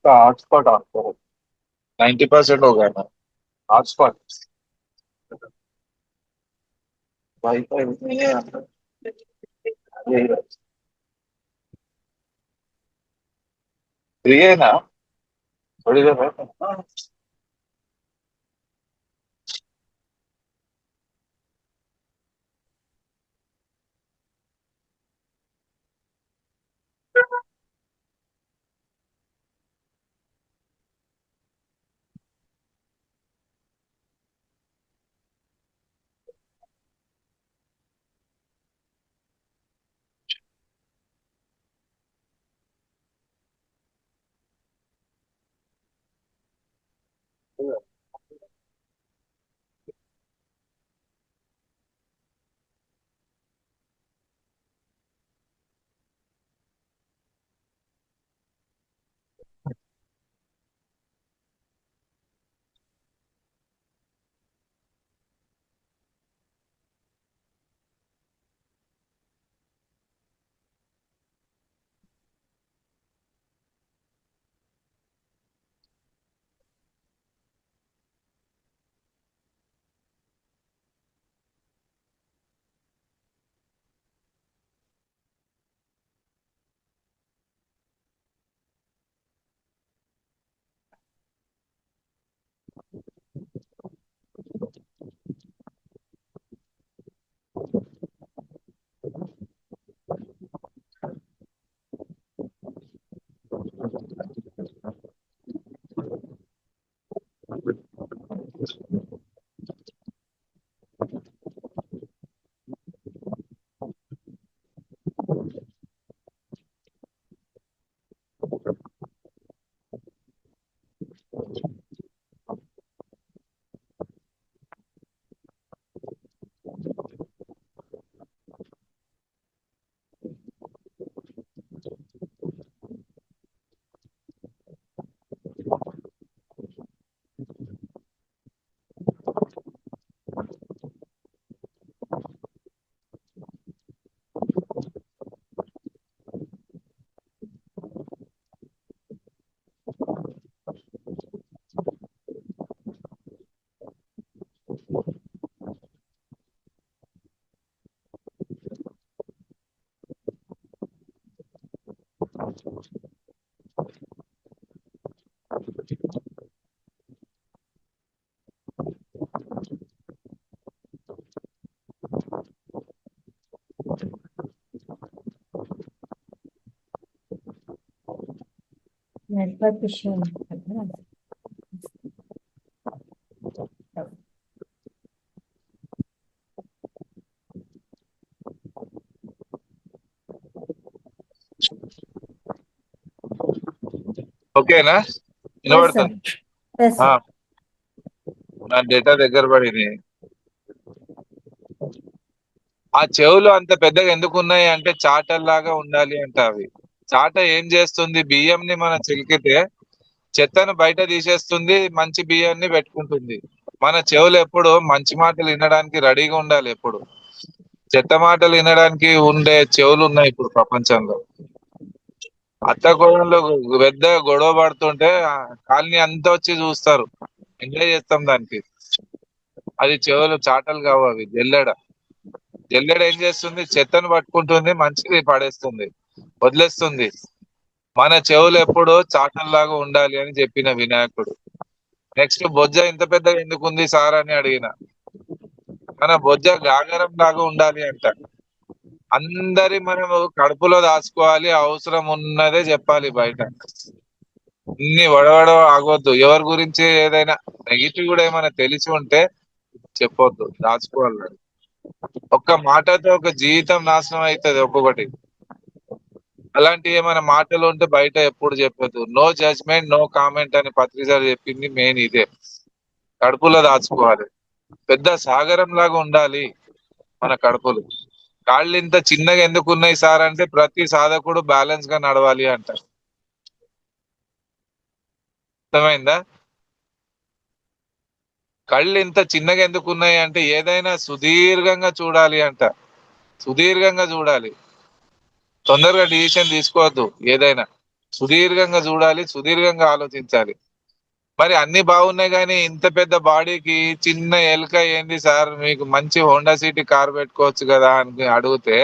హాట్స్పాట్ 90% हो गया ना हॉटस्पॉट वाईफाई नहीं है यहाँ पर। यही है। फ्री है ना, थोड़ी देर है। నెట్వర్క్ ఇష్యూ ఉంది కదా. ఓకేనా? వినబడుతుంది. Yes, sir. నా డేటా దగ్గర పడింది. ఆ చెవులు అంత పెద్దగా ఎందుకు ఉన్నాయి అంటే చాటల్లాగా ఉండాలి అంట. అవి చాట ఏం చేస్తుంది, బియ్యంని మనం చిలికితే చెత్తను బయట తీసేస్తుంది, మంచి బియ్యాన్ని పెట్టుకుంటుంది. మన చెవులు ఎప్పుడు మంచి మాటలు వినడానికి రెడీగా ఉండాలి. ఎప్పుడు చెత్త మాటలు వినడానికి ఉండే చెవులు ఉన్నాయి ఇప్పుడు ప్రపంచంలో. అత్త కోడళ్ళు పెద్ద గొడవ పడుతుంటే కాలనీ అంతా వచ్చి చూస్తారు, ఎంజాయ్ చేస్తాం దానికి. అది చెవులు చాటలు కావు, అవి జల్లెడ. జల్లెడ ఏం చేస్తుంది, చెత్తను పట్టుకుంటుంది, మంచిది పడేస్తుంది, వదిలేస్తుంది. మన చెవులు ఎప్పుడు చాటల్లాగా ఉండాలి అని చెప్పిన వినాయకుడు. నెక్స్ట్ బొజ్జ ఇంత పెద్దగా ఎందుకు ఉంది సార్ అని అడిగిన. మన బొజ్జ గాగరం లాగా ఉండాలి అంట. అందరి మనము కడుపులో దాచుకోవాలి, అవసరం ఉన్నదే చెప్పాలి బయట. ఇన్ని వడవడ ఆగొద్దు. ఎవరి గురించి ఏదైనా నెగిటివ్ కూడా ఏమైనా తెలిసి ఉంటే చెప్పొద్దు, దాచుకోవాలి. ఒక్క మాటతో ఒక జీవితం నాశనం అవుతుంది ఒక్కొక్కటి. అలాంటి ఏమైనా మాటలు ఉంటే బయట ఎప్పుడు చెప్పొద్దు. నో జడ్జ్మెంట్, నో కామెంట్ అని పత్రికలు చెప్పింది మెయిన్ ఇదే. కడుపులో దాచుకోవాలి. పెద్ద సాగరం లాగా ఉండాలి మన కడుపులు. కాళ్ళు ఇంత చిన్నగా ఎందుకు ఉన్నాయి సార్ అంటే ప్రతి సాధకుడు బ్యాలెన్స్ గా నడవాలి అంటారు. అర్థమైందా? కళ్ళు ఇంత చిన్నగా ఎందుకు ఉన్నాయి అంటే ఏదైనా సుదీర్ఘంగా చూడాలి అంట. సుదీర్ఘంగా చూడాలి, తొందరగా డిసిషన్ తీసుకోవద్దు. ఏదైనా సుదీర్ఘంగా చూడాలి, సుదీర్ఘంగా ఆలోచించాలి. మరి అన్ని బాగున్నాయి కానీ ఇంత పెద్ద బాడీకి చిన్న ఎలుక ఏంది సార్, మీకు మంచి హోండా సిటీ కార్ పెట్టుకోవచ్చు కదా అని అడిగితే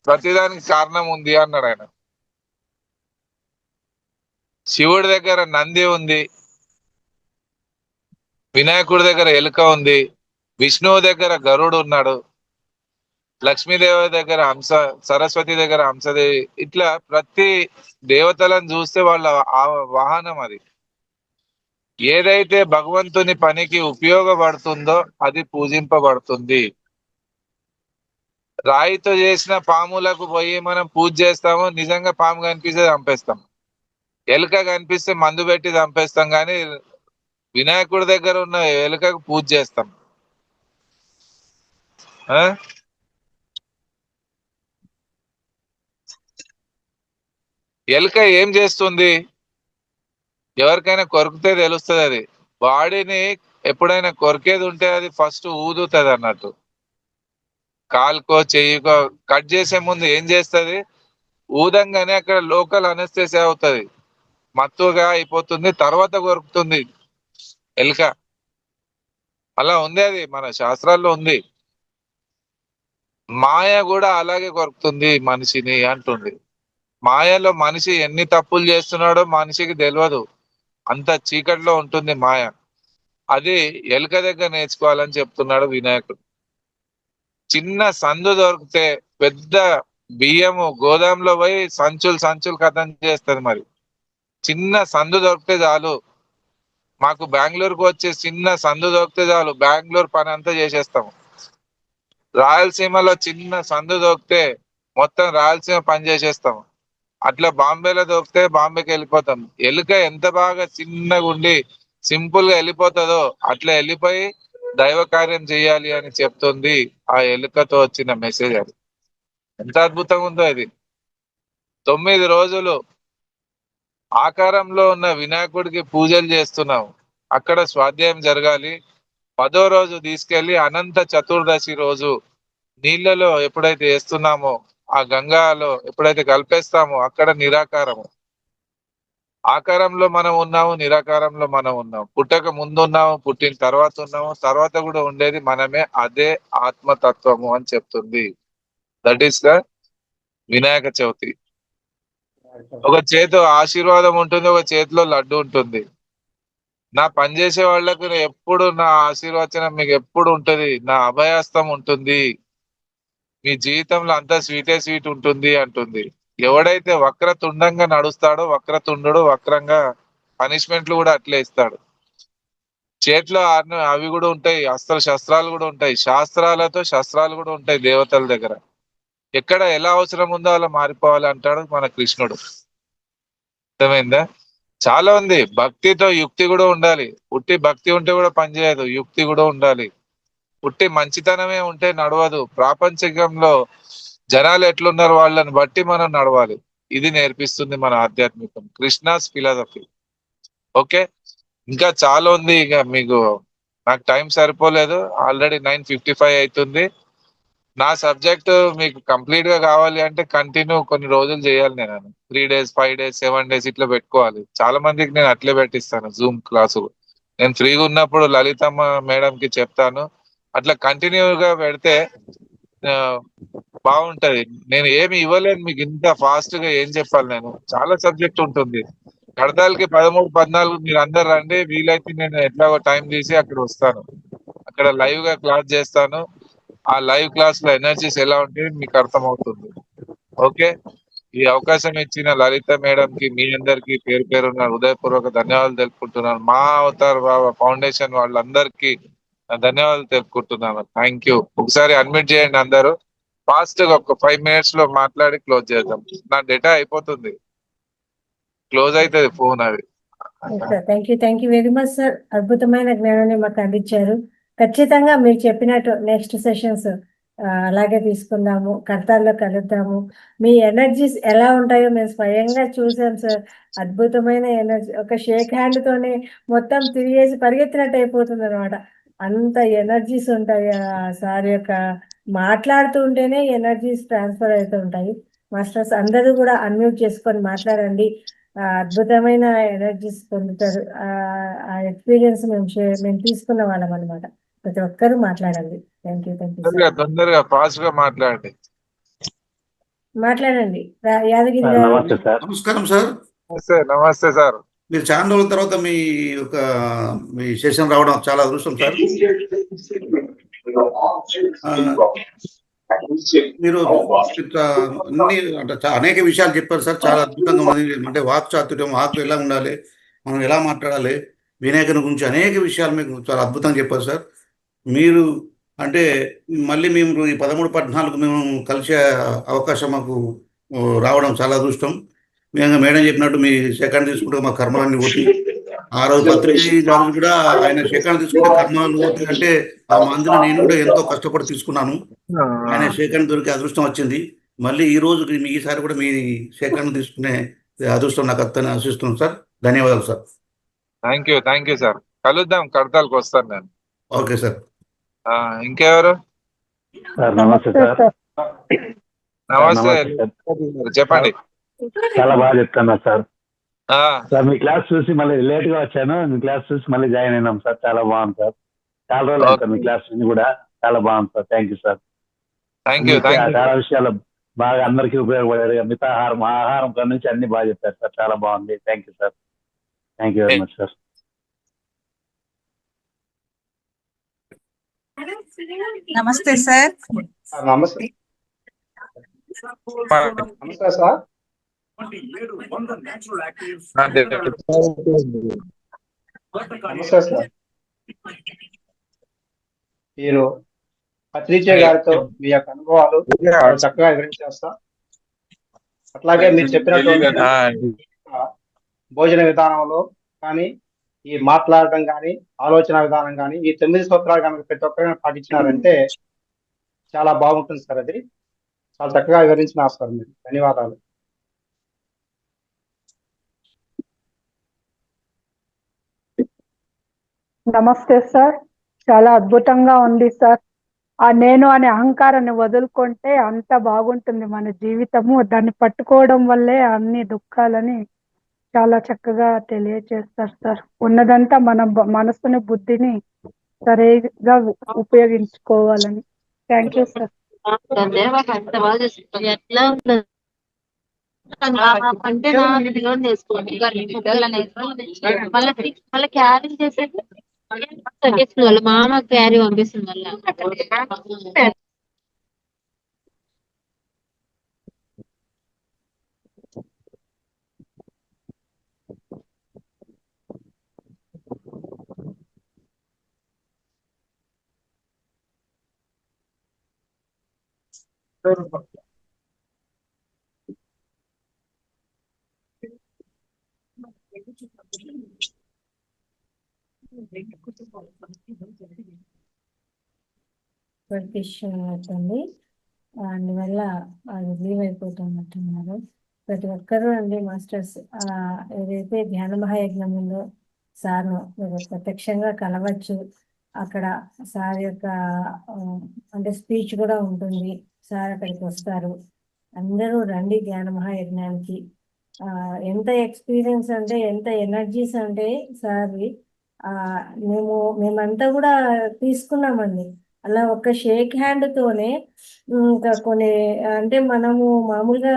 ప్రతిదానికి కారణం ఉంది అన్నాడు ఆయన. శివుడి దగ్గర నంది ఉంది, వినాయకుడి దగ్గర ఎలుక ఉంది, విష్ణువు దగ్గర గరుడు ఉన్నాడు, లక్ష్మీదేవి దగ్గర హంస, సరస్వతి దగ్గర హంసదేవి. ఇట్లా ప్రతి దేవతలను చూస్తే వాళ్ళ ఆ వాహనం అది. ఏదైతే భగవంతుని పనికి ఉపయోగపడుతుందో అది పూజింపబడుతుంది. రాయితో చేసిన పాములకు పోయి మనం పూజ చేస్తాము, నిజంగా పాము కనిపిస్తే చంపేస్తాం. ఎలుక కనిపిస్తే మందు పెట్టి చంపేస్తాం, కానీ వినాయకుడి దగ్గర ఉన్న ఎలుకకు పూజ చేస్తాం. ఎలుక ఏం చేస్తుంది, ఎవరికైనా కొరికితే తెలుస్తుంది. అది బాడీని ఎప్పుడైనా కొరికేది ఉంటే అది ఫస్ట్ ఊదుతుంది అన్నట్టు. కాలుకో చెయ్యికో కట్ చేసే ముందు ఏం చేస్తుంది, ఊదంగానే అక్కడ లోకల్ అనస్థెసియా అవుతుంది, మత్తుగా అయిపోతుంది, తర్వాత కొరుకుతుంది ఎలుక. అలా ఉంది, అది మన శాస్త్రాల్లో ఉంది. మాయ కూడా అలాగే కొరుకుతుంది మనిషిని అంటుంది. మాయలో మనిషి ఎన్ని తప్పులు చేస్తున్నాడో మనిషికి తెలియదు, అంత చీకట్లో ఉంటుంది మాయ. అది ఎలుక దగ్గర నేర్చుకోవాలని చెప్తున్నాడు వినాయకుడు. చిన్న సందు దొరికితే పెద్ద బియ్యము గోదాంలో పోయి సంచులు సంచులు కథం చేస్తుంది. మరి చిన్న సందు దొరికితే చాలు, మాకు బెంగళూరుకు వచ్చే చిన్న సందు దొరికితే చాలు, బెంగళూరు పని అంతా చేసేస్తాము. రాయలసీమలో చిన్న సందు దొరికితే మొత్తం రాయలసీమ పని చేసేస్తాము. అట్లా బాంబేలో దొరికితే బాంబేకి వెళ్ళిపోతాం. ఎలుక ఎంత బాగా చిన్నగా ఉండి సింపుల్ గా వెళ్ళిపోతుందో అట్లా వెళ్ళిపోయి దైవ కార్యం చేయాలి అని చెప్తుంది ఆ ఎలుకతో వచ్చిన మెసేజ్. అది ఎంత అద్భుతంగా ఉందో. అది 9 రోజులు ఆకారంలో ఉన్న వినాయకుడికి పూజలు చేస్తున్నాం. అక్కడ స్వాధ్యాయం జరగాలి. 10వ రోజు తీసుకెళ్లి అనంత చతుర్దశి రోజు నీళ్లలో ఎప్పుడైతే వేస్తున్నామో, ఆ గంగాలో ఎప్పుడైతే కలిపేస్తామో అక్కడ నిరాకారము. ఆకారంలో మనం ఉన్నాము, నిరాకారంలో మనం ఉన్నాము. పుట్టక ముందు ఉన్నాము, పుట్టిన తర్వాత ఉన్నాము, తర్వాత కూడా ఉండేది మనమే. అదే ఆత్మతత్వము అని చెప్తుంది. That is the Vinayaka Chavithi. ఒక చేతిలో ఆశీర్వాదం ఉంటుంది, ఒక చేతిలో లడ్డు ఉంటుంది. నా పనిచేసే వాళ్లకు ఎప్పుడు నా ఆశీర్వచనం మీకు ఎప్పుడు ఉంటది, నా అభయాస్తం ఉంటుంది, మీ జీవితంలో అంతా స్వీటే స్వీట్ ఉంటుంది అంటుంది. ఎవడైతే వక్రతుండంగా నడుస్తాడో వక్రతుండు వక్రంగా పనిష్మెంట్లు కూడా అట్లే ఇస్తాడు. చేతిలో అవి కూడా ఉంటాయి, అస్త్ర శస్త్రాలు కూడా ఉంటాయి, శాస్త్రాలతో శస్త్రాలు కూడా ఉంటాయి దేవతల దగ్గర. ఎక్కడ ఎలా అవసరం ఉందో అలా మారిపోవాలి అంటాడు మన కృష్ణుడు. అర్థమైందా? చాలా ఉంది. భక్తితో యుక్తి కూడా ఉండాలి. ఉట్టి భక్తి ఉంటే కూడా పనిచేయదు, యుక్తి కూడా ఉండాలి. ఉట్టి మంచితనమే ఉంటే నడవదు. ప్రాపంచికంలో జనాలు ఎట్లున్నారు వాళ్ళని బట్టి మనం నడవాలి. ఇది నేర్పిస్తుంది మన ఆధ్యాత్మికం, కృష్ణాస్ ఫిలాసఫీ. ఓకే, ఇంకా చాలా ఉంది. ఇక మీకు నాకు టైం సరిపోలేదు, ఆల్రెడీ 9:55 అవుతుంది. నా సబ్జెక్ట్ మీకు కంప్లీట్ గా కావాలి అంటే కంటిన్యూ కొన్ని రోజులు చేయాలి. నేను 3 days 5 days 7 days ఇట్లా పెట్టుకోవాలి. చాలా మందికి నేను అట్లే పెట్టిస్తాను జూమ్ క్లాసు. నేను ఫ్రీగా ఉన్నప్పుడు లలితమ్మ మేడం కి చెప్తాను. అట్లా కంటిన్యూగా పెడితే బాగుంటది. నేను ఏమి ఇవ్వలేను మీకు, ఇంత ఫాస్ట్ గా ఏం చెప్పాలి. నేను చాలా సబ్జెక్ట్ ఉంటుంది. కడతాలకి 13 14 మీరు అందరు రండి. వీలైతే నేను ఎట్లాగో టైం తీసి అక్కడ వస్తాను, అక్కడ లైవ్ గా క్లాస్ చేస్తాను. ఆ లైవ్ క్లాస్ లో ఎనర్జీస్ ఎలా ఉంటాయి మీకు అర్థమవుతుంది. ఓకే, ఈ అవకాశం ఇచ్చిన లలిత మేడం కి మీ అందరికి పేరు పేరున్న హృదయపూర్వక ధన్యవాదాలు తెలుపుకుంటున్నాను. మా అవతార్ బాబా ఫౌండేషన్ వాళ్ళందరికీ ధన్యవాదాలు తెలుపుకుంటున్నాను. Thank you. ఒకసారి అడ్మిట్ చేయండి అందరూ. ఫాస్ట్ గా ఒక 5 minutes లో మాట్లాడి క్లోజ్ చేద్దాం. నా డేటా అయిపోతుంది, క్లోజ్ అవుతుంది ఫోన్. అది sir thank you very much sir. అద్భుతమైన జ్ఞానాన్ని మాకు అందించారు. ఖచ్చితంగా మీరు చెప్పినట్టు నెక్స్ట్ సెషన్స్ అలాగే తీసుకుందాము, కర్తాల్లో కలుద్దాము. మీ ఎనర్జీస్ ఎలా ఉంటాయో మేము స్వయంగా చూసాం సార్. అద్భుతమైన ఎనర్జీ, ఒక షేక్ హ్యాండ్ తోనే మొత్తం తిరిగేసి పరిగెత్తినట్టు అయిపోతుంది అనమాట. అంత ఎనర్జీస్ ఉంటాయి ఆ సార్ యొక్క మాట్లాడుతూ ఉంటేనే ఎనర్జీస్ ట్రాన్స్ఫర్ అవుతూ ఉంటాయి. మాస్టర్స్ అందరూ కూడా అన్మ్యూట్ చేసుకొని మాట్లాడండి. అద్భుతమైన ఎనర్జీస్ పొందుతారు. ఆ ఎక్స్పీరియన్స్ మేము తీసుకున్న వాళ్ళం అనమాట. ప్రతి ఒక్కరూ మాట్లాడండి. థ్యాంక్ యూ తొందరగా ఫాస్ట్ గా మాట్లాడండి. మాట్లాడండి యాదగిరి గారు. నమస్తే సార్. నమస్కారం సార్. నమస్తే సార్. మీరు చాలా రోజుల తర్వాత మీ సెషన్ రావడం చాలా అదృష్టం సార్. మీరు అన్ని అంటే అనేక విషయాలు చెప్పారు సార్. చాలా అద్భుతంగా ఉంది. అంటే వాక్ చాతుర్యం, వాక్ ఎలా ఉండాలి, మనం ఎలా మాట్లాడాలి, వినాయకుని గురించి అనేక విషయాలు మీకు చాలా అద్భుతంగా చెప్పారు సార్. మీరు అంటే మళ్ళీ మేము ఈ 13, 14 మేము కలిసే అవకాశం మాకు రావడం చాలా అదృష్టం. మేము మేడం చెప్పినట్టు మీ సెకండ్ తీసుకుంటే మా కర్మలన్నీ పోతాయి. ఆ రోజు పత్రిక కూడా ఆయన సెకండ్ తీసుకుంటే కర్మలు పోతాయి అంటే ఆ మందుని నేను కూడా ఎంతో కష్టపడి తీసుకున్నాను. ఆయన సెకండ్ దొరికే అదృష్టం వచ్చింది. మళ్ళీ ఈ రోజు ఈసారి కూడా మీ సెకండ్ తీసుకునే అదృష్టం నాకు అత్తని ఆశిస్తున్నాను సార్. ధన్యవాదాలు సార్. Thank you sir. కలుద్దాం, కడతాలకు వస్తాను నేను. Okay sir. ఇంకెవరు? నమస్తే సార్. నమస్తే, చెప్పండి. చాలా బాగా చెప్తున్నా సార్. సార్ మీ క్లాస్ చూసి మళ్ళీ లేట్ గా వచ్చాను. మీ క్లాస్ చూసి మళ్ళీ జాయిన్ అయినాం సార్. చాలా బాగుంది సార్. చాలా రోజులు అవుతారు మీ క్లాస్ కూడా. చాలా బాగుంది సార్. Thank you sir. చాలా విషయాలు బాగా అందరికీ ఉపయోగపడారు. మితాహారం, ఆహారం కాడ నుంచి అన్ని బాగా చెప్పారు సార్. చాలా బాగుంది. Thank you sir. Thank you very much sir. నమస్తే సార్. నమస్తే నమస్తే సార్. నమస్తే సార్. మీరు పత్రిజయ గారితో మీ యొక్క అనుభవాలు చక్కగా వివరించేస్తా. అట్లాగే మీరు చెప్పినటువంటి భోజన విధానంలో కానీ, ఈ మాట్లాడడం కానీ, ఆలోచన విధానం కానీ, ఈ 9 సూత్రాలు కనుక ప్రతి ఒక్కరైనా పాటించినారంటే చాలా బాగుంటుంది సార్. అది చాలా చక్కగా వివరించినారు సార్. మీరు ధన్యవాదాలు. నమస్తే సార్. చాలా అద్భుతంగా ఉంది సార్. ఆ నేను అనే అహంకారాన్ని వదులుకుంటే అంత బాగుంటుంది మన జీవితము. దాన్ని పట్టుకోవడం వల్లే అన్ని దుఃఖాలని చాలా చక్కగా తెలియజేస్తారు సార్. ఉన్నదంతా మన మనసుని, బుద్ధిని సరిగా ఉపయోగించుకోవాలని. Thank you sir. అంటే మళ్ళీ క్యారీ చేసేది వాళ్ళ మామ క్యారీ పంపిస్తుంది వల్ల ఇష్యూ అవుతుంది, అందువల్ల అది లీవ్ అయిపోతున్నట్టున్నారు. ప్రతి ఒక్కరూ అండి మాస్టర్స్ ఏదైతే ధ్యాన మహాయజ్ఞం ఉందో సార్ను మీరు ప్రత్యక్షంగా కలవచ్చు. అక్కడ సార్ యొక్క అంటే స్పీచ్ కూడా ఉంటుంది. సార్ అక్కడికి వస్తారు. అందరూ రండి ధ్యాన మహాయజ్ఞానికి. ఎంత ఎక్స్పీరియన్స్ అంటే ఎంత ఎనర్జీస్ అంటే సార్వి మేమంతా కూడా తీసుకున్నామండి. అలా ఒక షేక్ హ్యాండ్తోనే ఇంకా కొన్ని అంటే మనము మామూలుగా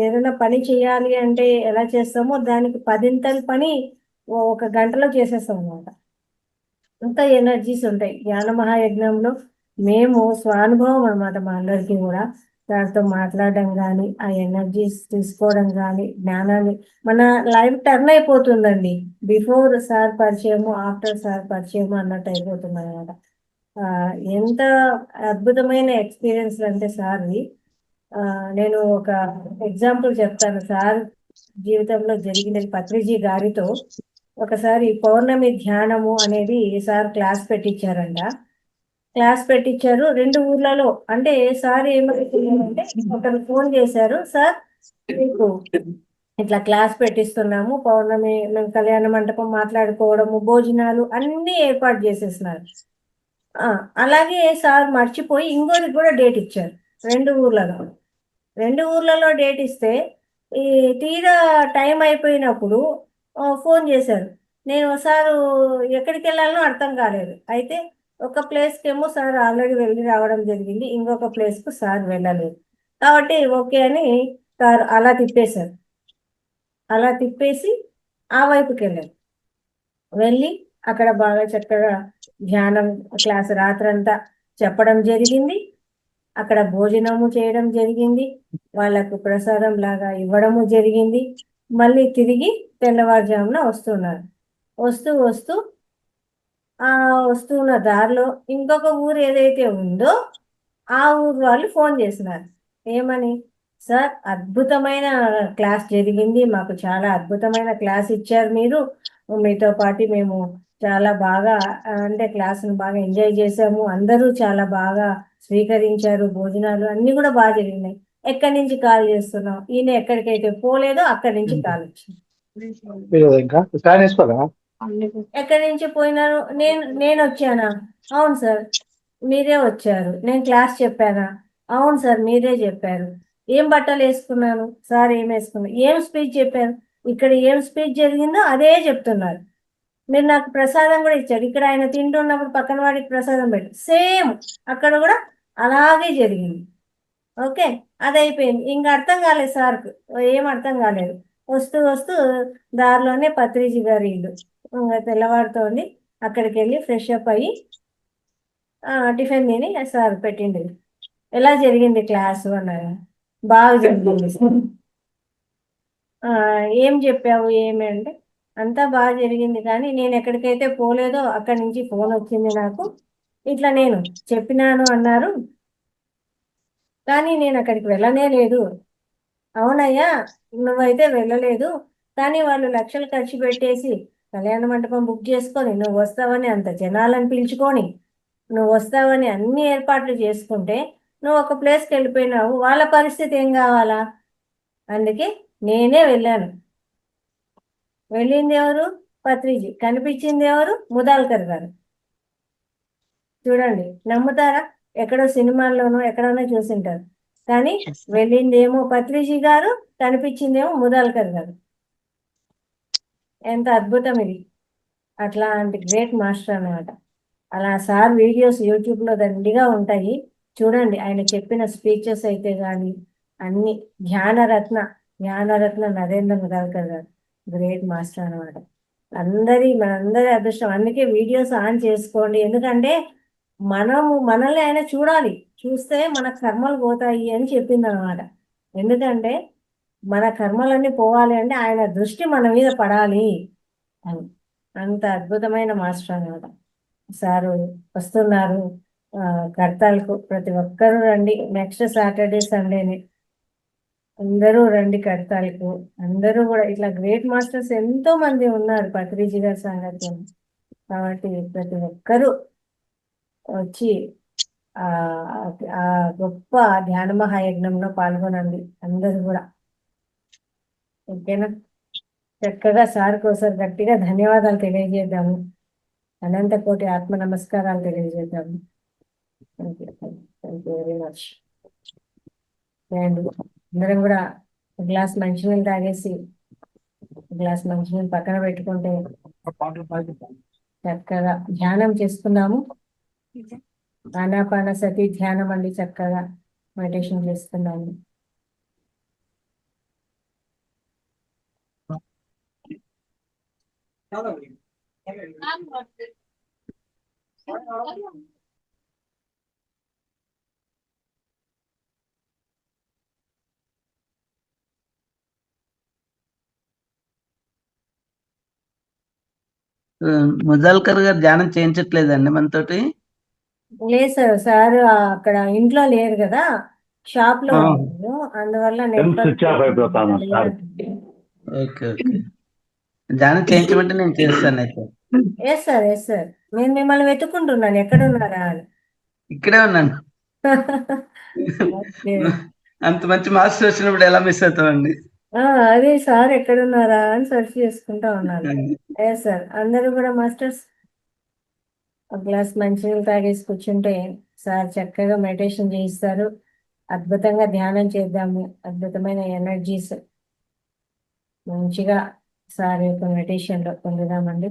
ఏదైనా పని చేయాలి అంటే ఎలా చేస్తామో దానికి 10 పని ఒక గంటలో చేసేస్తాం అనమాట. అంత ఎనర్జీస్ ఉంటాయి జ్ఞాన మహాయజ్ఞంలో. మేము స్వానుభవం అన్నమాట మా అందరికీ కూడా. దాంతో మాట్లాడడం కానీ, ఆ ఎనర్జీస్ తీసుకోవడం కానీ, జ్ఞానాన్ని మన లైఫ్ టర్న్ అయిపోతుందండి. బిఫోర్ సార్ పరిచయము, ఆఫ్టర్ సార్ పరిచయము అన్నట్టు అయిపోతుంది అనమాట. ఎంత అద్భుతమైన ఎక్స్పీరియన్స్ అంటే సార్వి. నేను ఒక ఎగ్జాంపుల్ చెప్తాను. సార్ జీవితంలో జరిగినది పత్రిజీ గారితో ఒకసారి పౌర్ణమి ధ్యానము అనేది సార్ క్లాస్ పెట్టించారంట. క్లాస్ పెట్టించారు 2 ఊర్లలో. అంటే సార్ ఏమంటే ఒకరు ఫోన్ చేశారు, సార్ మీకు ఇట్లా క్లాస్ పెట్టిస్తున్నాము, పౌర్ణమి మేము కళ్యాణ మండపం మాట్లాడుకోవడము, భోజనాలు అన్ని ఏర్పాటు చేసేస్తున్నారు. అలాగే సార్ మర్చిపోయి ఇంకోరికి కూడా డేట్ ఇచ్చారు 2 ఊర్లలో. 2 ఊర్లలో డేట్ ఇస్తే ఈ తీరా టైం అయిపోయినప్పుడు ఫోన్ చేశారు. నేను సారు ఎక్కడికి వెళ్ళాలనో అర్థం కాలేదు. అయితే ఒక ప్లేస్కి ఏమో సార్ ఆల్రెడీ వెళ్ళి రావడం జరిగింది, ఇంకొక ప్లేస్కు సార్ వెళ్ళలేదు. కాబట్టి ఓకే అని సార్ అలా తిప్పేశారు. అలా తిప్పేసి ఆ వైపుకి వెళ్ళారు. వెళ్ళి అక్కడ బాగా చక్కగా ధ్యానం క్లాస్ రాత్రంతా చెప్పడం జరిగింది. అక్కడ భోజనము చేయడం జరిగింది. వాళ్ళకు ప్రసాదం లాగా ఇవ్వడము జరిగింది. మళ్ళీ తిరిగి తెల్లవారుజామున వస్తున్నారు. వస్తూ వస్తున్న దారిలో ఇంకొక ఊరు ఏదైతే ఉందో ఆ ఊరు వాళ్ళు ఫోన్ చేసినారు. ఏమని, సార్ అద్భుతమైన క్లాస్ జరిగింది, మాకు చాలా అద్భుతమైన క్లాస్ ఇచ్చారు మీరు. మీతో పాటు మేము చాలా బాగా అంటే క్లాసును బాగా ఎంజాయ్ చేసాము. అందరూ చాలా బాగా స్వీకరించారు. భోజనాలు అన్నీ కూడా బాగా జరిగినాయి. ఎక్కడి నుంచి కాల్ చేస్తున్నాం? ఈయన ఎక్కడికైతే పోలేదో అక్కడి నుంచి కాల్ వచ్చింది. ఎక్కడి నుంచి పోయినారు? నేను వచ్చానా? అవును సార్ మీరే వచ్చారు. నేను క్లాస్ చెప్పానా? అవును సార్ మీరే చెప్పారు. ఏం బట్టలు వేసుకున్నాను? సార్ ఏం వేసుకున్నారు? ఏం స్పీచ్ చెప్పారు? ఇక్కడ ఏం స్పీచ్ జరిగిందో అదే చెప్తున్నారు. మీరు నాకు ప్రసాదం కూడా ఇచ్చారు. ఇక్కడ ఆయన తింటున్నప్పుడు పక్కన వాడికి ప్రసాదం పెట్టి సేమ్ అక్కడ కూడా అలాగే జరిగింది. ఓకే, అది అయిపోయింది. ఇంకా అర్థం కాలేదు సార్కు, ఏం అర్థం కాలేదు. వస్తూ దారిలోనే పత్రిజీ గారి ఇల్లు. ఇంకా తెల్లవారుతోంది. అక్కడికి వెళ్ళి ఫ్రెష్ అప్ అయ్యి టిఫిన్ తిని సార్ పెట్టింది. ఎలా జరిగింది క్లాసు అన్నారు. బాగా జరిగింది సార్. ఏం చెప్పావు ఏమి అంటే, అంతా బాగా జరిగింది కానీ నేను ఎక్కడికైతే పోలేదో అక్కడి నుంచి ఫోన్ వచ్చింది నాకు. ఇట్లా నేను చెప్పినాను అన్నారు కానీ నేను అక్కడికి వెళ్ళనే లేదు. అవునయ్యా నువ్వైతే వెళ్ళలేదు, కానీ వాళ్ళు లక్షలు ఖర్చు పెట్టేసి కళ్యాణ మండపం బుక్ చేసుకొని నువ్వు వస్తావని అంత జనాలను పిలుచుకొని నువ్వు వస్తావని అన్ని ఏర్పాట్లు చేసుకుంటే నువ్వు ఒక ప్లేస్కి వెళ్ళిపోయినావు. వాళ్ళ పరిస్థితి ఏం కావాలా? అందుకే నేనే వెళ్ళాను. వెళ్ళింది ఎవరు? పత్రిజీ. కనిపించింది ఎవరు? ముదాల్కర్ గారు. చూడండి, నమ్ముతారా? ఎక్కడో సినిమాల్లోనో ఎక్కడోనో చూసింటారు, కానీ వెళ్ళిందేమో పత్రిజీ గారు, కనిపించిందేమో ముదాల్కర్ గారు. ఎంత అద్భుతం ఇది! అట్లాంటి గ్రేట్ మాస్టర్ అన్నమాట. అలా సార్ వీడియోస్ యూట్యూబ్లో దండిగా ఉంటాయి, చూడండి. ఆయన చెప్పిన స్పీచెస్ అయితే కానీ అన్ని జ్ఞానరత్న నరేంద్ర ముదాల్కర్ గారు గ్రేట్ మాస్టర్ అనమాట. మనందరి అదృష్టం. అందుకే వీడియోస్ ఆన్ చేసుకోండి. ఎందుకంటే మనల్ని ఆయన చూడాలి. చూస్తే మన కర్మలు పోతాయి అని చెప్పింది అనమాట. ఎందుకంటే మన కర్మలన్నీ పోవాలి అంటే ఆయన దృష్టి మన మీద పడాలి అని. అంత అద్భుతమైన మాస్టర్ అనమాట. సారు వస్తున్నారు. కడతాలకు ప్రతి ఒక్కరూ రండి. నెక్స్ట్ సాటర్డే సండేని అందరూ రండి కడతాలకు. అందరూ కూడా ఇట్లా గ్రేట్ మాస్టర్స్ ఎంతో మంది ఉన్నారు పత్రిజీ గారి సాంగత్యం. కాబట్టి ప్రతి ఒక్కరూ వచ్చి ఆ ఆ గొప్ప ధ్యాన మహాయజ్ఞంలో పాల్గొనండి అందరూ కూడా. ఓకేనా? చక్కగా సార్ కోసం గట్టిగా ధన్యవాదాలు తెలియజేద్దాము. అనంత కోటి ఆత్మ నమస్కారాలు తెలియజేద్దాము. Thank you very much. And అందరం కూడా ఒక గ్లాస్ మంచినీళ్ళు తాగేసి గ్లాస్ మంచినీళ్ళు పక్కన పెట్టుకుంటే చక్కగా ధ్యానం చేసుకున్నాము. ఆనాపాన సతి ధ్యానం అండి, చక్కగా మెడిటేషన్ చేస్తున్నాము. ముజాల్కర్ గారు ధ్యానం చేయించట్లేదండి మనతోటి? లేదు సార్, సార్ అక్కడ ఇంట్లో లేరు కదా, షాప్ లో ఉన్నారు. అందువల్ల స్విచ్ ఆఫ్ అయిపోతాను సార్. ఓకే ఓకే, ధ్యానం చేయించమంటే నేను చేస్తాను అయితే. Yes sir, yes sir. నేను మిమ్మల్ని వెతుక్కుంటున్నాను ఎక్కడ ఉన్నారా అని. ఇక్కడే ఉన్నాను. ఓకే. అంత మంచి మాస్టర్ వచ్చినప్పుడు ఎలా మిస్ అవుతామండి? అదే సార్ ఎక్కడున్నారా అని సెర్చ్ చేసుకుంటా ఉన్నాను. ఎస్ సార్, అందరూ కూడా మాస్టర్స్ ఒక గ్లాస్ మంచినీళ్ళు తాగేసి కూర్చుంటే సార్ చక్కగా మెడిటేషన్ చేయిస్తారు. అద్భుతంగా ధ్యానం చేద్దాము. అద్భుతమైన ఎనర్జీస్ మంచిగా సార్ యొక్క మెడిటేషన్లో పొందుదామండి.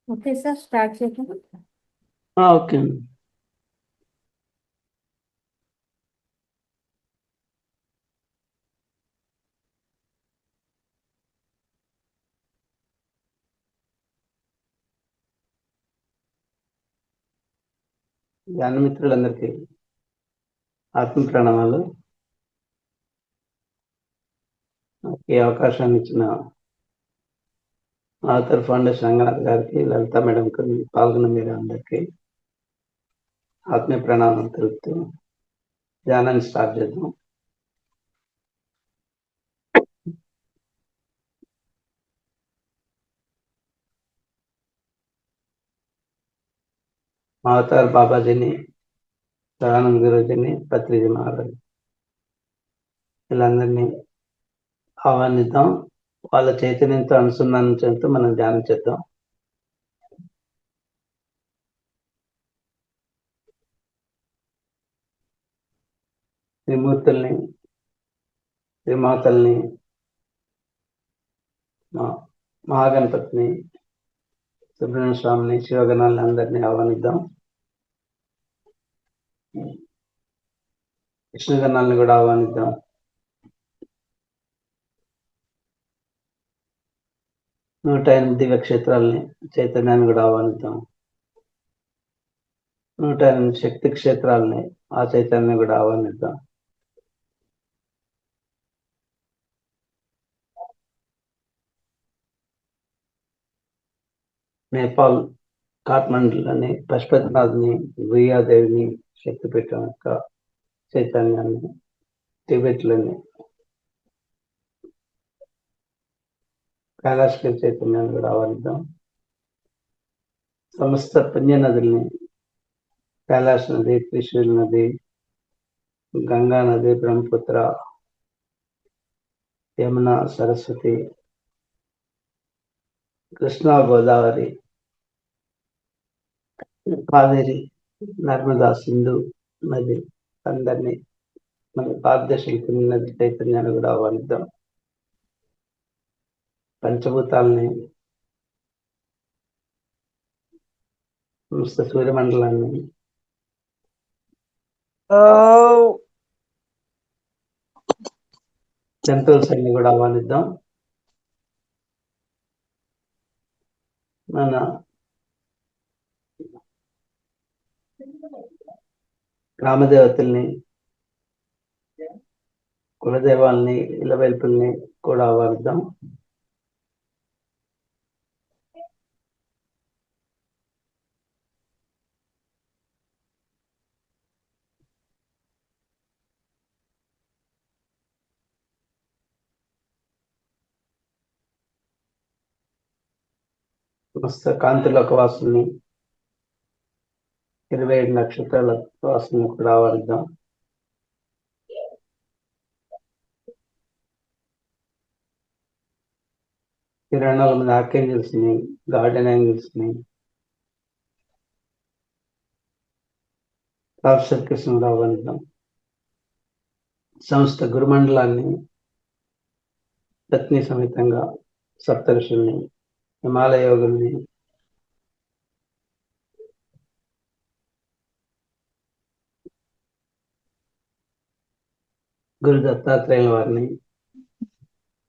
ఓకే సార్, స్టార్ట్ చేద్దాం. ఓకే అండి. ధ్యాన మిత్రులందరికీ ఆత్మ ప్రణామాలు. ఈ అవకాశాన్ని ఇచ్చిన ఆథర్ ఫౌండేషన్ రంగనాథ్ గారికి, లలిత మేడంకి, పాల్గొన్న మీరు అందరికీ ఆత్మీయ ప్రణామం తెలుపుతూ ధ్యానాన్ని స్టార్ట్ చేద్దాం. అవతార్ బాబాజీని, సదానంద గురూజీని, పత్రిజీ మహారాజ్ వీళ్ళందరినీ ఆహ్వానిద్దాం. వాళ్ళ చైతన్యంతో అనుసంధానం చేస్తూ మనం ధ్యానం చేద్దాం. త్రిమూర్తుల్ని, త్రిమాతల్ని, మహాగణపతిని, సుబ్రహ్మణ్య స్వామిని, శివగణాలని అందరినీ ఆహ్వానిద్దాం. విష్ణుగణాలను కూడా ఆహ్వానిద్దాం. 108 దివ్య క్షేత్రాలని, చైతన్యాన్ని కూడా ఆహ్వానిద్దాం. 108 శక్తి క్షేత్రాలని, ఆ చైతన్యాన్ని కూడా ఆహ్వానిద్దాం. నేపాల్ కాఠ్మండులని, పశుపతినాథ్ని, గుయ్యాదేవిని, శక్తిపీఠం యొక్క చైతన్యాన్ని, టిబెట్లని, కైలాస చైతన్యాన్ని కూడా ఆహ్వానిద్దాం. సమస్త పుణ్య నదుల్ని, కైలాస నది, త్రిశూల్ నది, గంగా నది, బ్రహ్మపుత్ర, యమున, సరస్వతి, కృష్ణా, గోదావరి, కావేరి, నర్మదా, సింధు నది అందరినీ, మన భారతదేశం పుణ్య నది చైతన్యాన్ని కూడా ఆహ్వానిద్దాం. పంచభూతాలని, సమస్త సూర్యమండలాన్ని, టెంపుల్స్ అన్ని కూడా ఆహ్వానిద్దాం. మన గ్రామదేవతల్ని, కులదైవాల్ని, ఇలవెల్పుల్ని కూడా ఆహ్వానిద్దాం. సమస్త కాంతిలోక వాసుల్ని, 27 నక్షత్రాల వాసుల్ని కూడా ఆహ్వానిద్దాం. ఈ 24 మంది ఆర్కేంజల్స్ ని, గార్డెన్ ఏంజల్స్ ని, ప్రొఫెసర్ కృష్ణుడు ఆహ్వానిద్దాం. సమస్త గురుమండలాన్ని, పత్ని సమేతంగా సప్తఋషుల్ని, హిమాలయ యోగుల్ని, గురు దత్తాత్రేయుల వారిని,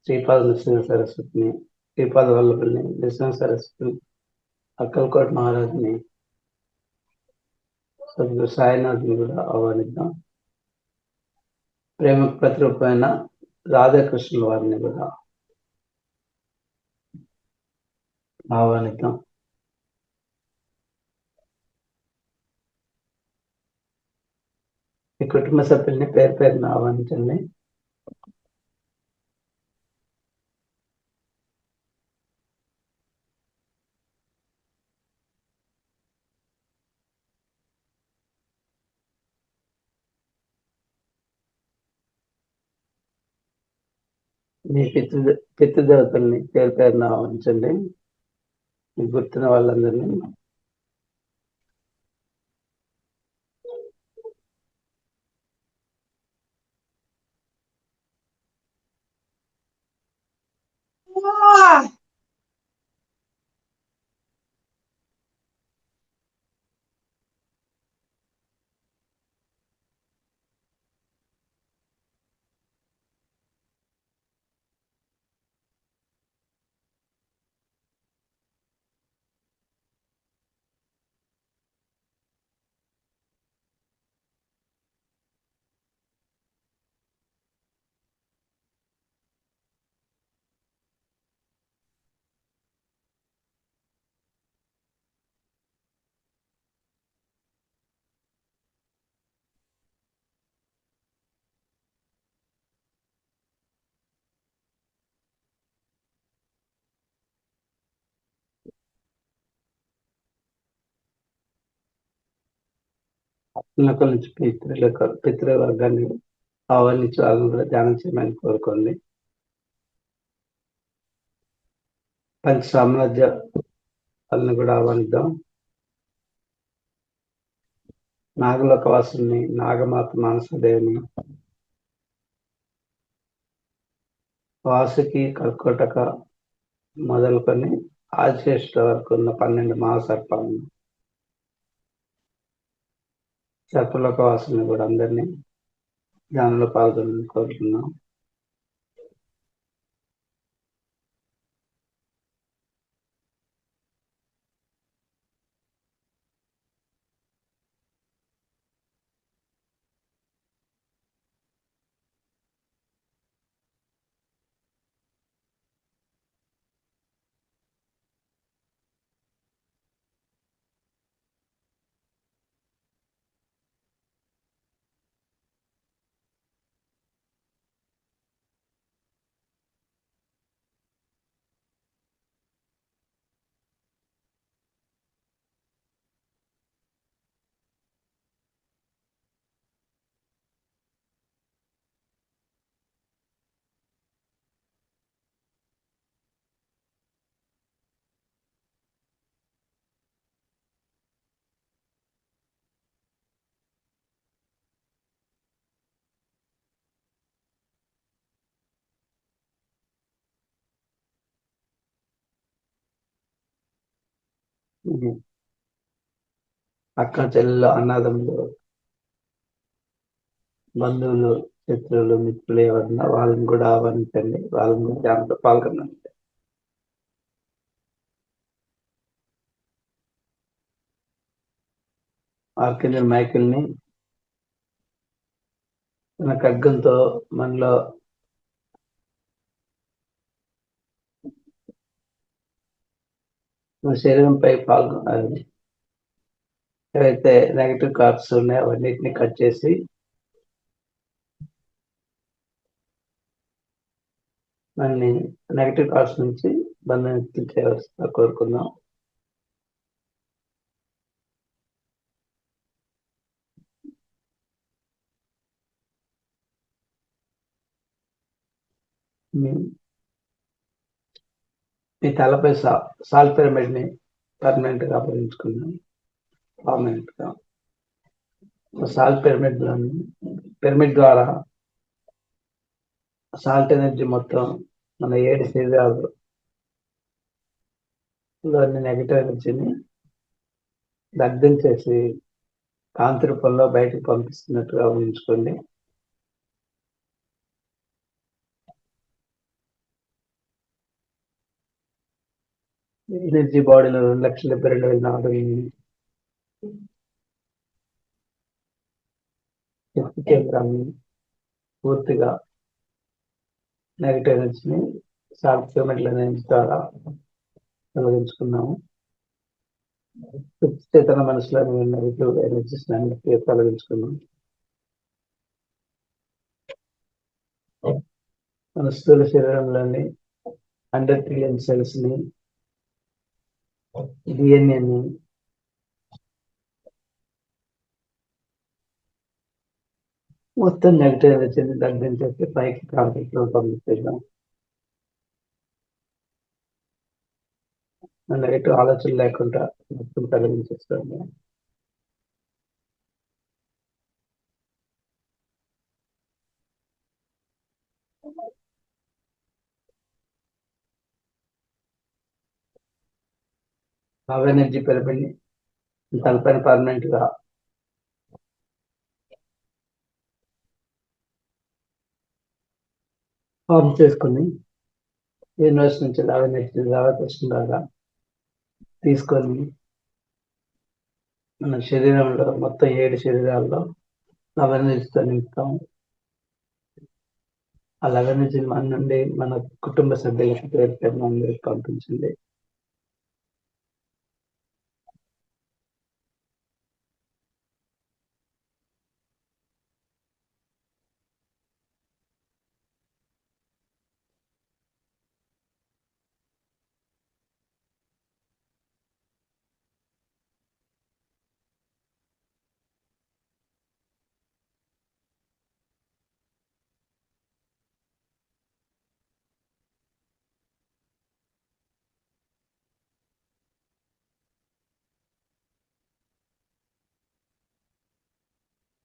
శ్రీపాద నృసింహ సరస్వతిని, శ్రీపాద వల్లభుల్ని, నృసింహ సరస్వతిని, అక్కల్కోట మహారాజుని, సద్గురు సాయినాథ్ని కూడా ఆహ్వానిద్దాం. ప్రేమ ప్రతిరూపమైన రాధాకృష్ణుల వారిని కూడా ఆహ్వానిద్దాం. ఈ కుటుంబ సభ్యుల్ని పేరు పేరున ఆహ్వానించండి. మీ పితృదేవతల్ని పేరు పేరున ఆహ్వానించండి. మీకు గుర్తున్న వాళ్ళందరినీ. ఆత్మలోకం నుంచి పితృవర్గాన్ని ఆహ్వానించి వాళ్ళని కూడా ధ్యానం చేయమని కోరుకోండి. పంచ సామ్రాజ్య వాళ్ళని కూడా ఆహ్వానిద్దాం. నాగలోక వాసుల్ని, నాగమాత మానసదేవిని, వాసుకి కర్కోటక మొదలుకొని ఆశ్లేష వరకు ఉన్న 12 మహాసర్పాలను సర్పలోక వాసుని కూడా అందరినీ ధ్యానంలో పాల్గొని కోరుతున్నాం. అక్క చెల్లెలు అన్నదమ్ములు బంధువులు శత్రువులు మిత్రులు ఎవరన్నా వాళ్ళని కూడా ఆహ్వానించండి. వాళ్ళని కూడా ధ్యానంలో పాల్గొనండి. ఆర్కింజల్ మైకిల్ని తన ఖడ్గంతో మనలో మన శరీరంపై పాల్గొనాలి. ఏవైతే నెగటివ్ కార్డ్స్ ఉన్నాయో అవన్నిటిని కట్ చేసి మనని నెగటివ్ కార్డ్స్ నుంచి బంధన చేయవలసిందిగా కోరుకుందాం. మీ తలపై సాల్ పిరమిడ్ ని పర్మనెంట్ గా భరించుకున్నాం. పర్మనెంట్ గా సాల్ పిరమిడ్ ద్వారా సాల్ట్ ఎనర్జీ మొత్తం మన 7 శరీరాలు నెగటివ్ ఎనర్జీని దగ్ధం చేసి కాంతి రూపంలో బయటకు పంపిస్తున్నట్టుగా ఊహించుకోండి. ఎనర్జీ బాడీలో 2,72,400 శక్తి కేంద్రాన్ని పూర్తిగా నెగటివ్ ఎనర్జీని సాల్ట్ పిరమిడ్ల ఎనర్జీ ద్వారా తొలగించుకున్నాము. చేతన మనసులో నెగటివ్ ఎనర్జీస్ అన్నిటికీ తొలగించుకున్నాం. మన స్థూల శరీరంలోని 100 ట్రిలియన్ సెల్స్ ని డిఎన్ఏని మొత్తం నెగటివ్ ఎనర్జీని దగ్ధం చేసి పైకి కాంతిలో పంపించేద్దాం. నెగటివ్ ఆలోచనలు లేకుండా మొత్తం తొలగించేస్తాము. లవ్ ఎనర్జీ పిరమిడ్ తలపైన పర్మనెంట్ గా ఫామ్ చేసుకుని యూనివర్స్ నుంచి లవ్ ఎనర్జీ లావకృష్ణ ద్వారా తీసుకొని మన శరీరంలో మొత్తం 7 శరీరాల్లో లవ్ ఎనర్జీతో నింపుతాం. ఆ లవ్ ఎనర్జీ మన నుండి మన కుటుంబ సభ్యులకు పేరు అందరికి పంపించండి.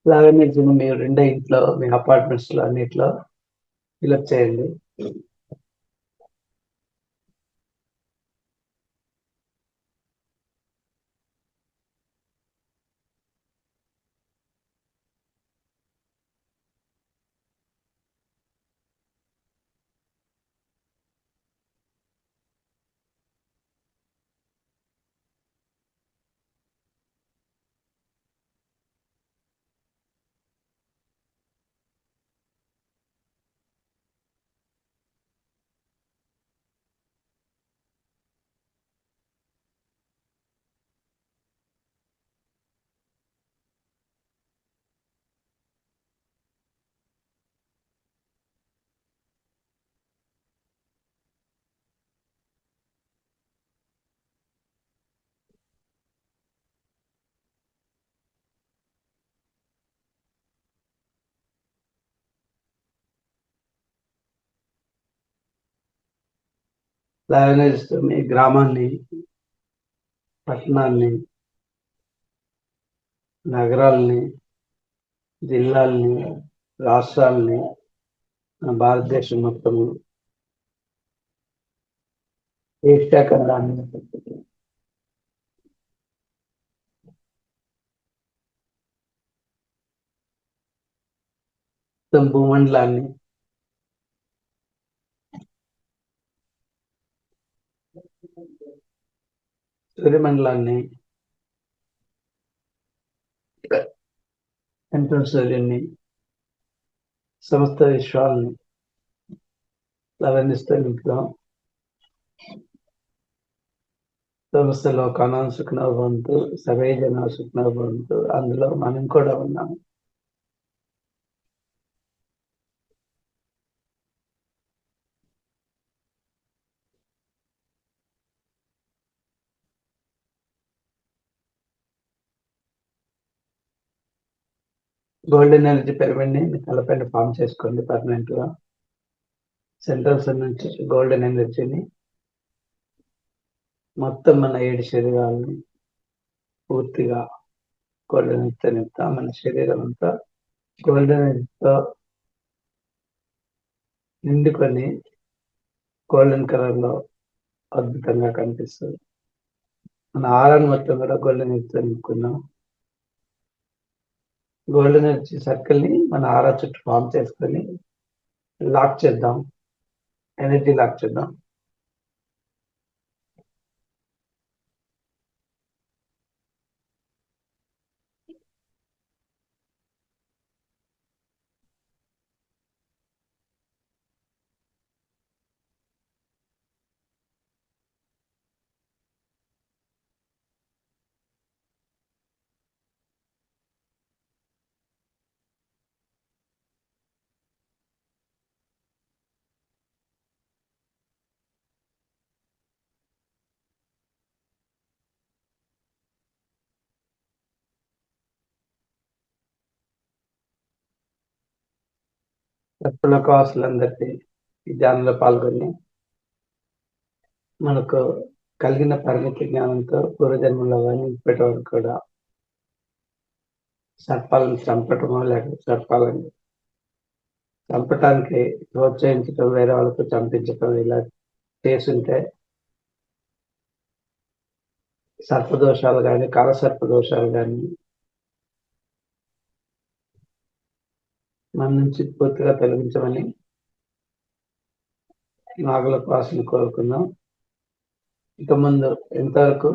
లవ్ ఎనర్జీని మీరు 2 ఇంట్లో మీ అపార్ట్మెంట్స్ లో అన్నిట్లో ఫిలప్ చేయండి. లావణ్యతో మీ గ్రామాన్ని, పట్టణాన్ని, నగరాల్ని, జిల్లాల్ని, రాష్ట్రాల్ని, మన భారతదేశం మొత్తము, ఏషియా ఖండాన్ని, మొత్తం భూమండలాన్ని, సూర్యమండలాన్ని, సెంట్రల్ సూర్యుని, సమస్త విశ్వాలని లవణిస్తూ నింపుదాం. సమస్త లోకానాం సుఖినో భవంతు, సర్వే జనా సుఖినో భవంతు. అందులో మనం కూడా ఉన్నాము. గోల్డెన్ ఎనర్జీ పిరమిడ్ ని మీ తలపైన ఫామ్ చేసుకోండి పర్మనెంట్ గా. సెంట్రల్ సన్ నుంచి గోల్డెన్ ఎనర్జీని మొత్తం మన 7 శరీరాలని పూర్తిగా గోల్డెన్ ఎనర్జీతో నింపుతాం. మన శరీరం అంతా గోల్డెన్ ఎనర్జీతో నిండుకొని గోల్డెన్ కలర్ లో అద్భుతంగా కనిపిస్తుంది. మన ఆరాన్ని మొత్తం కూడా గోల్డెన్ ఎనర్జీతో నింపుకున్నాం. గోల్డెన్ ఎనర్జీ సర్కిల్ ని మన ఆరా చుట్టూ ఫామ్ చేసుకొని లాక్ చేద్దాం. ఎనర్జీ లాక్ చేద్దాం. వాసులందరికీ ఈ ధ్యానంలో పాల్గొని మనకు కలిగిన పరిమితి జ్ఞానంతో పూర్వజన్మలో కానీ ఇప్పటి వరకు కూడా సర్పాలను చంపటమో లేకపోతే సర్పాలను చంపటానికి ప్రోత్సహించడం, వేరే వాళ్ళకు చంపించటం ఇలా చేస్తుంటే సర్పదోషాలు కానీ కాలసర్పదోషాలు కానీ మన నుంచి పూర్తిగా తొలగించమని నాగుల వాసుని కోరుకుందాం. ఇక ముందు ఎంతవరకు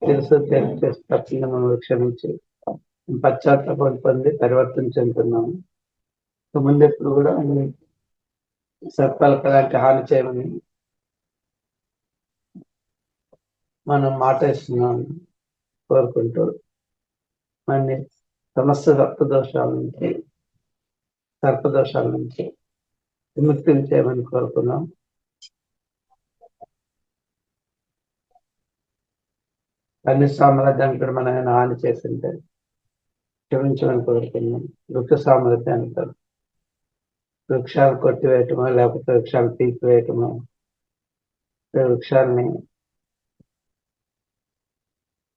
తెలుసు చేసి తప్పింది మనం క్షమించి పశ్చాత్తాపం పొంది పరివర్తన చెందుతున్నాము. ఇక ముందు ఎప్పుడు కూడా సర్పాలకు ఎలాంటి హాని చేయమని మనం మాట ఇస్తున్నాం కోరుకుంటూ మన సమస్త సర్పదోషాల నుంచి విముక్తిని చేయమని కోరుకున్నాం. అన్ని సామ్రాజ్యానికి కూడా మనం ఏమైనా హాని చేస్తుంటే క్షమించమని కోరుకున్నాం. వృక్ష సామ్రాజ్యాన్ని అంటారు. వృక్షాలు కొట్టివేయటమో లేకపోతే వృక్షాలు తీసివేయటమో, వృక్షాలని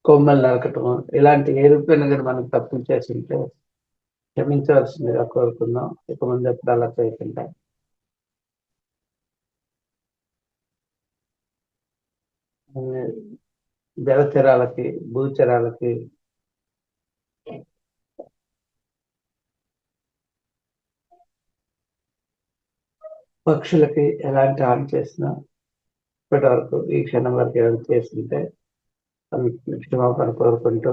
కొమ్మలు నరకటమో ఇలాంటి ఏ రూపైనా కూడా మనం తప్పులు చేస్తుంటే క్షమించవలసిందిగా కోరుకుందాం. ఇక ముందు ఎప్పుడు అలా చేయకుండా జలచరాలకి, భూచరాలకి, పక్షులకి ఎలాంటి హాని చేసినా ఇప్పటి వరకు ఈ క్షణం వరకు ఏమైనా చేస్తుంటే క్షమాపణ కోరుకుంటూ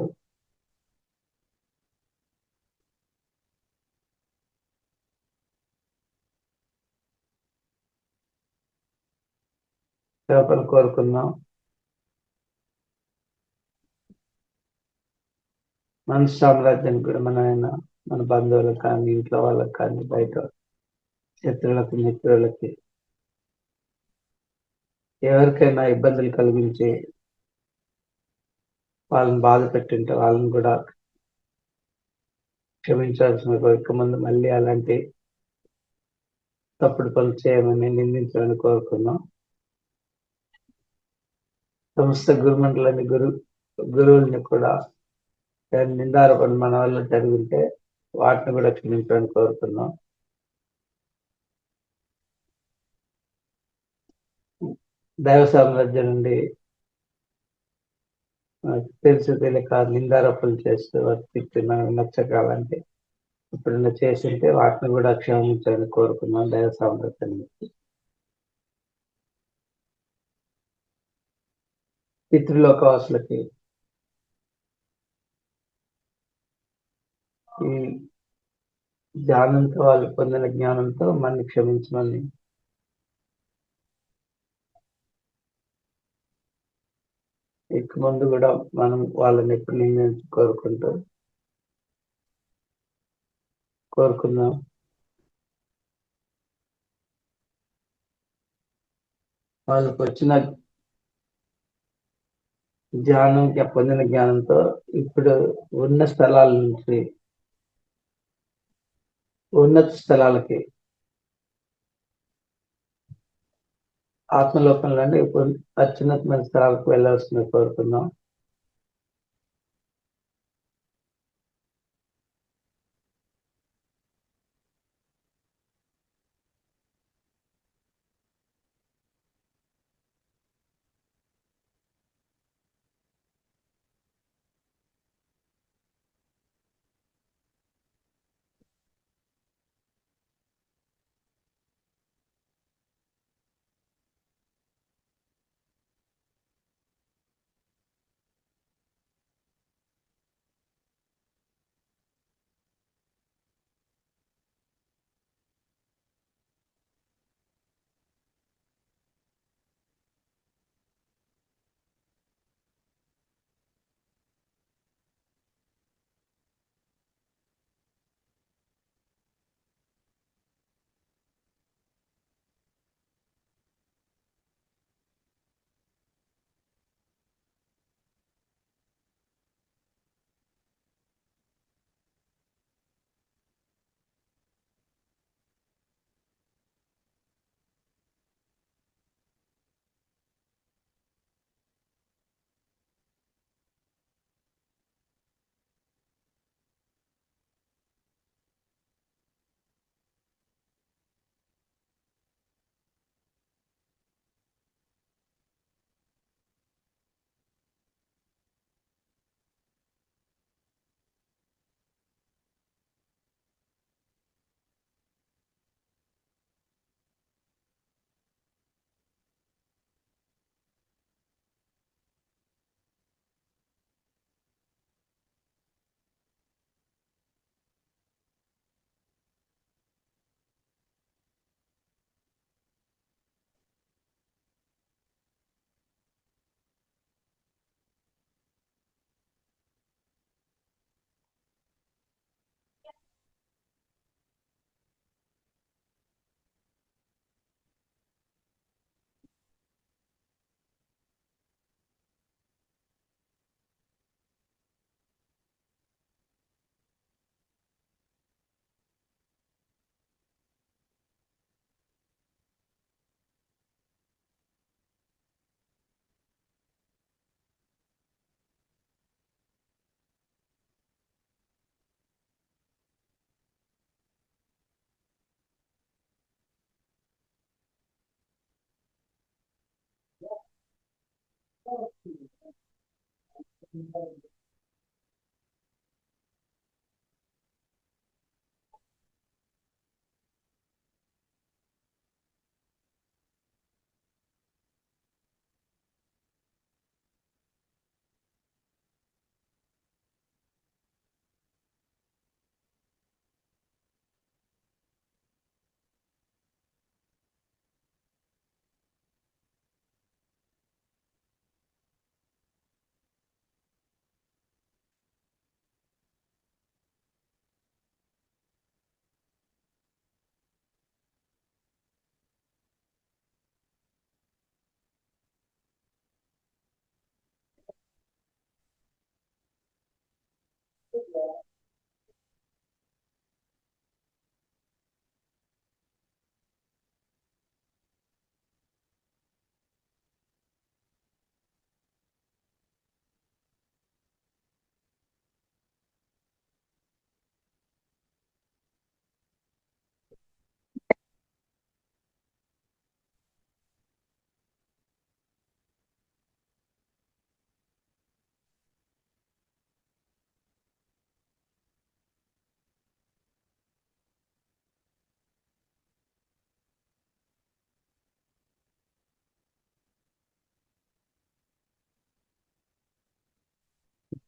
క్షమాపణ కోరుకుందాం. మన సామ్రాజ్యానికి కూడా మన బంధువులకు కానీ, ఇంట్లో వాళ్ళకి కానీ, బయట శత్రువులకు, మిత్రులకి ఎవరికైనా ఇబ్బందులు కలిగించి వాళ్ళని బాధ పెట్టింటే వాళ్ళని కూడా క్షమించాల్సిన కోరిక. ముందు మళ్ళీ అలాంటి తప్పుడు పనులు చేయమని నిందించాలని కోరుకున్నాం. సమస్త గురుమండలని గురువుల్ని కూడా నిందారోపణ మన వల్ల జరిగితే వాటిని కూడా క్షమించడానికి కోరుతున్నాం. దైవ సామ్రాజ్యం నుండి తెలుసు తెలియక నిందారోపణలు చేస్తూ వర్తిస్తున్న నచ్చకాలంటే ఇప్పుడున్న చేస్తుంటే వాటిని కూడా క్షమించాలని కోరుకున్నాం దైవ సామ్రాజ్యం నుంచి. పితృలోకవాసులకి ఈ జ్ఞానంతో వాళ్ళు పొందిన జ్ఞానంతో మనని క్షమించమని ఇక ముందు కూడా మనం వాళ్ళని ఎప్పుడు నిందించి కోరుకుందాం. వాళ్ళకి వచ్చిన పొందిన జ్ఞానంతో ఇప్పుడు ఉన్న స్థలాల నుంచి ఉన్నత స్థలాలకి ఆత్మలోకంలోనే అత్యున్నతమైన స్థలాలకు వెళ్ళవలసింది కోరుకుందాం.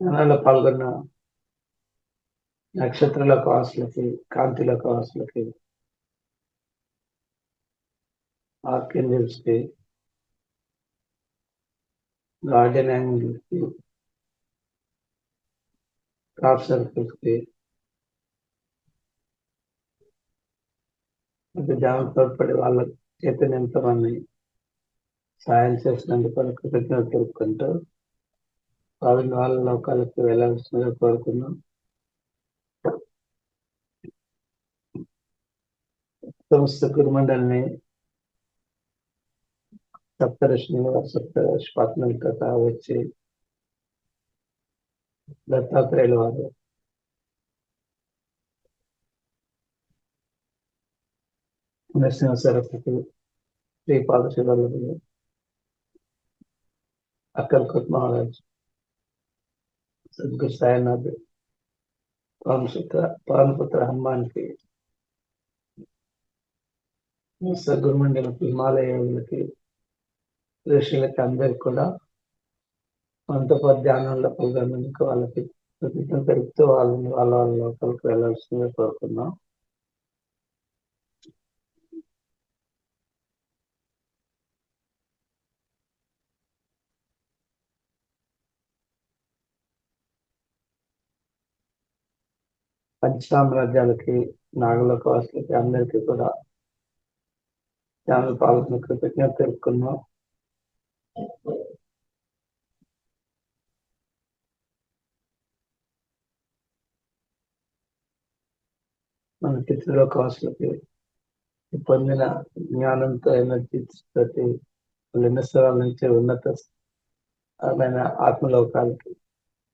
ధ్యానాల్లో పాల్గొన్న నక్షత్రాల వాసులకి, కాంతిల వాసులకి, ఆర్కేంజల్స్ కి, గార్డెన్ యాంగిల్స్ కి, క్రాప్ సర్కిల్స్ కి, ధ్యానం తోడ్పడి వాళ్ళ చైతన్యంతో మనని సాయం చేసినందుకు వాళ్ళ కృతజ్ఞత తెలుపుకుంటూ వాళ్ళ లోకాలకు వెళ్ళాల్సిందిగా కోరుకున్నాం. సమస్త గురుమండలిని సప్తఋషి పాత్మలతో వచ్చి దత్తాత్రేయుల వారు నరసింహ సరస్వతి, శ్రీపాద శివల్లులు, అక్కల్కోట్ మహారాజ్, సద్గురు సాయినాథ్, పవనపుత్ర హనుమాన్కి, గురుమండలకి, హిమాలయాలకి, ఋషులకి అందరికి కూడా మనతో పాటు ధ్యానంలో పాల్గొన్నందుకు వాళ్ళకి కృతజ్ఞత తెలుపుతూ వాళ్ళ లోపలికి వెళ్ళాల్సిందిగా కోరుకున్నాం. పంచసామ్రాజ్యాలకి, నాగలోక వాసులకి అందరికీ కూడా ధ్యానంలో పాల్గొన్న కృతజ్ఞత తెలుపుకున్నాం. మన పితృలోక వాసులకి పొందిన జ్ఞానంతో, ఎనర్జీ తోటి ఎన్నో స్థలాల నుంచి ఉన్నతమైన ఆత్మలోకాలకి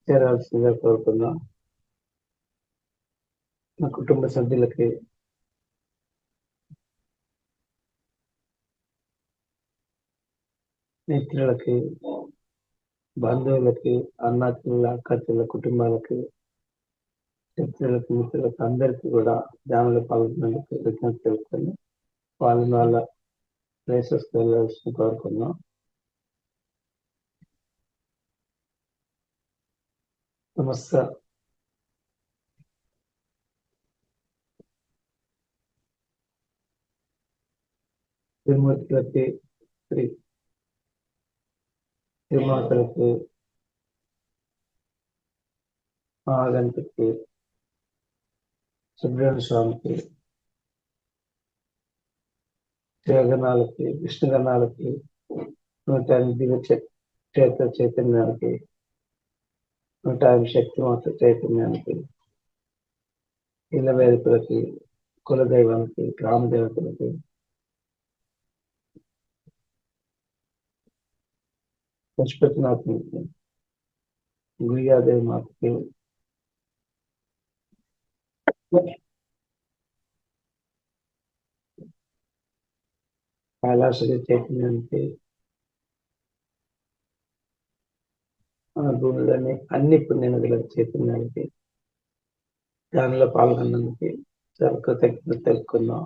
చేరాల్సిందిగా కోరుకున్నాం. నా కుటుంబ సభ్యులకి, మిత్రులకి, బంధువులకి, అన్నచెల్ల అక్కచెల్ల కుటుంబాలకి, శత్రువులకి, మిత్రులకి అందరికీ కూడా ధ్యానంలో పాల్గొన్నందుకు కృతజ్ఞత తెలుపుకొని వాళ్ళ ప్లేసెస్కి వెళ్ళాల్సిన కోరుకున్నాం. సమస్త త్రిమూర్తులకి, త్రిమాతలకి, మహాగణపతికి, సుబ్రహ్మణ్య స్వామికి, శివగణాలకి, విష్ణుగణాలకి, 108 దివ్య క్షేత్ర చైతన్యానికి, 108 శక్తిమాత చైతన్యానికి, ఇళ్ళ వేదికలకి, కులదైవానికి, గ్రామ దేవతలకి, పశుపతినాథునికి, గురియాదేవి మాతకి, కైలాస చైతన్యానికి, మన భూమిలోని అన్ని పుణ్యనదుల చైతన్యానికి దానిలో పాల్గొన్నందుకు చాలా కృతజ్ఞత తెలుపుకున్నాం.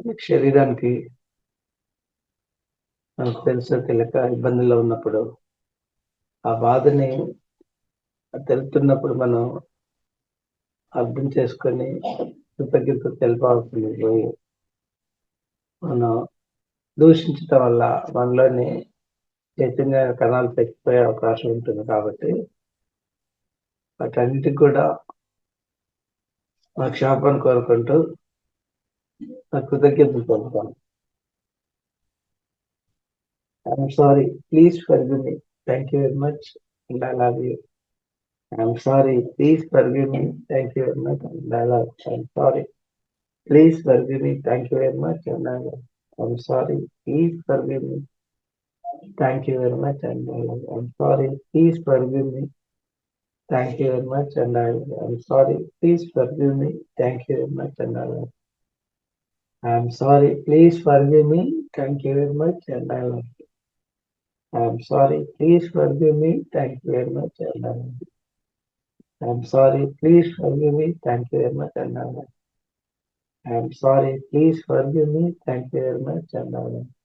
మనకి శరీరానికి మనకు తెలుసో తెలియక ఇబ్బందుల్లో ఉన్నప్పుడు ఆ బాధని తెలుపుతున్నప్పుడు మనం అర్థం చేసుకొని కృతజ్ఞత తెలపాల్సింది పోయి మనం దూషించటం వల్ల మనలోని చైతన్య కణాలు తగ్గిపోయే అవకాశం ఉంటుంది. కాబట్టి వాటన్నిటికి కూడా మా క్షమాపణ కోరుకుంటూ నా కృతజ్ఞతలు తెలుపుతాను. I'm sorry, please forgive me, thank you very much and I love you. I'm sorry, please forgive me, thank you very much and I love. I'm sorry, please forgive me, thank you very much and I love. I'm sorry, please forgive me, thank you very much and I love. I'm sorry, please forgive me. Thank you very much and I love. I'm sorry, please forgive me. Thank you very much and I love. I'm sorry, please forgive me. Thank you very much and I love. I'm sorry, please forgive me. Thank you very much and I love. I'm sorry, please forgive me. Thank you very much and I love. I'm sorry, please forgive me. Thank you very much and I love.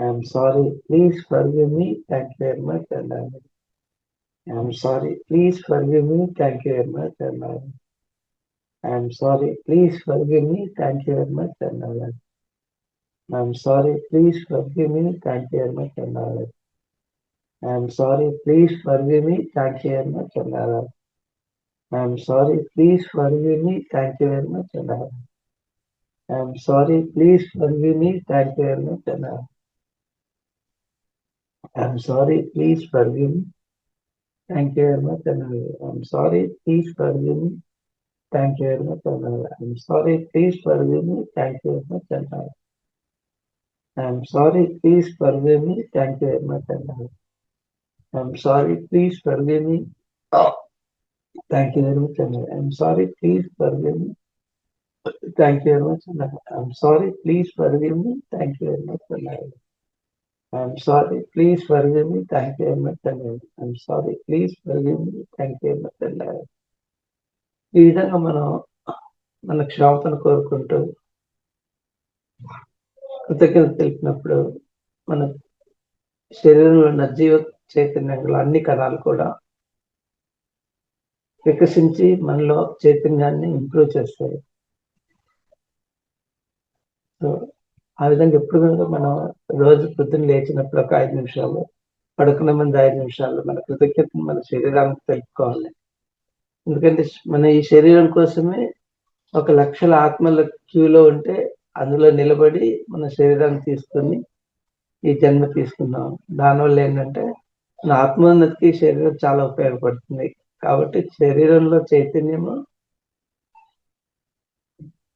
I'm sorry, please forgive me. Thank you very much and I love. I'm sorry, please forgive me. Thank you very much and I love. I'm sorry, please forgive me. Thank you very much and I love. I'm sorry, please forgive me. Thank you very much and I love. I'm sorry, please forgive me. Thank you very much and I love. I'm sorry, please forgive me. Thank you very much and I love. I'm sorry, please forgive me. Thank you very much and I love. I'm sorry, please forgive me. Thank you very much and I love. I'm sorry, please forgive me. Thank you very much and I love. I'm sorry, please forgive me. Thank you very much and I love. I'm sorry, please forgive me. Thank you very much and I love. I'm sorry, please forgive me. Thank you very much and I love. I'm sorry, please forgive me. Thank you very much and I love. I'm sorry, please forgive me. Thank you very much and I love. I'm sorry, please forgive me. Thank you very much and I love. I'm sorry, please forgive me. Thank you very much and I love. ఈ విధంగా మనం మన క్షమాపణ కోరుకుంటూ కృతజ్ఞత తెలిపినప్పుడు మన శరీరంలో ఉన్న జీవ చైతన్యంలో అన్ని కణాలు కూడా వికసించి మనలో చైతన్యాన్ని ఇంప్రూవ్ చేస్తాయి. సో ఆ విధంగా ఎప్పుడు కనుక మనం రోజు పొద్దున్న లేచినప్పుడు ఒక 5 నిమిషాలు, పడుకునే ముందు 5 నిమిషాలు మన కృతజ్ఞతను మన శరీరానికి తెలుపుకోవాలి. ఎందుకంటే మన ఈ శరీరం కోసమే 1,00,000 ఆత్మల క్యూలో ఉంటే అందులో నిలబడి మన శరీరాన్ని తీసుకుని ఈ జన్మ తీసుకున్నాం. దానివల్ల ఏంటంటే మన ఆత్మోన్నతికి శరీరం చాలా ఉపయోగపడుతుంది. కాబట్టి శరీరంలో చైతన్యము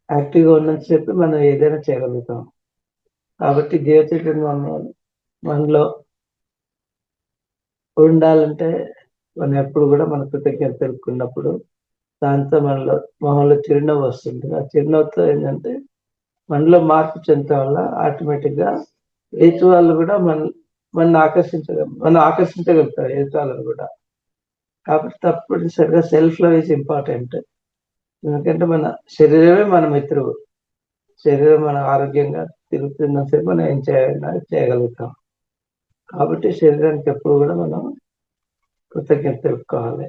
యాక్టివ్గా ఉన్నంతసేపు మనం ఏదైనా చేయగలుగుతాం. కాబట్టి జీవ చైతన్యం మనలో ఉండాలంటే మనం ఎప్పుడు కూడా మన కృతజ్ఞత తెలుపుకున్నప్పుడు దాంతో మొహంలో చిరునవ్వు వస్తుంది. ఆ చిరునవ్వుతో ఏంటంటే మనలో మార్పు చెందడం వల్ల ఆటోమేటిక్గా ఎదుటి వాళ్ళు కూడా మనం ఆకర్షించగలుగుతారు ఎదుటి వాళ్ళని కూడా. కాబట్టి తప్పనిసరిగా సెల్ఫ్ లవ్ ఈజ్ ఇంపార్టెంట్. ఎందుకంటే మన శరీరమే మన మిత్రువు. శరీరం మన ఆరోగ్యంగా తిరుగుతున్నసేపు మనం ఏం చేయగలుగుతాం. కాబట్టి శరీరానికి ఎప్పుడు కూడా మనం కృతజ్ఞత తెలుపుకోవాలి.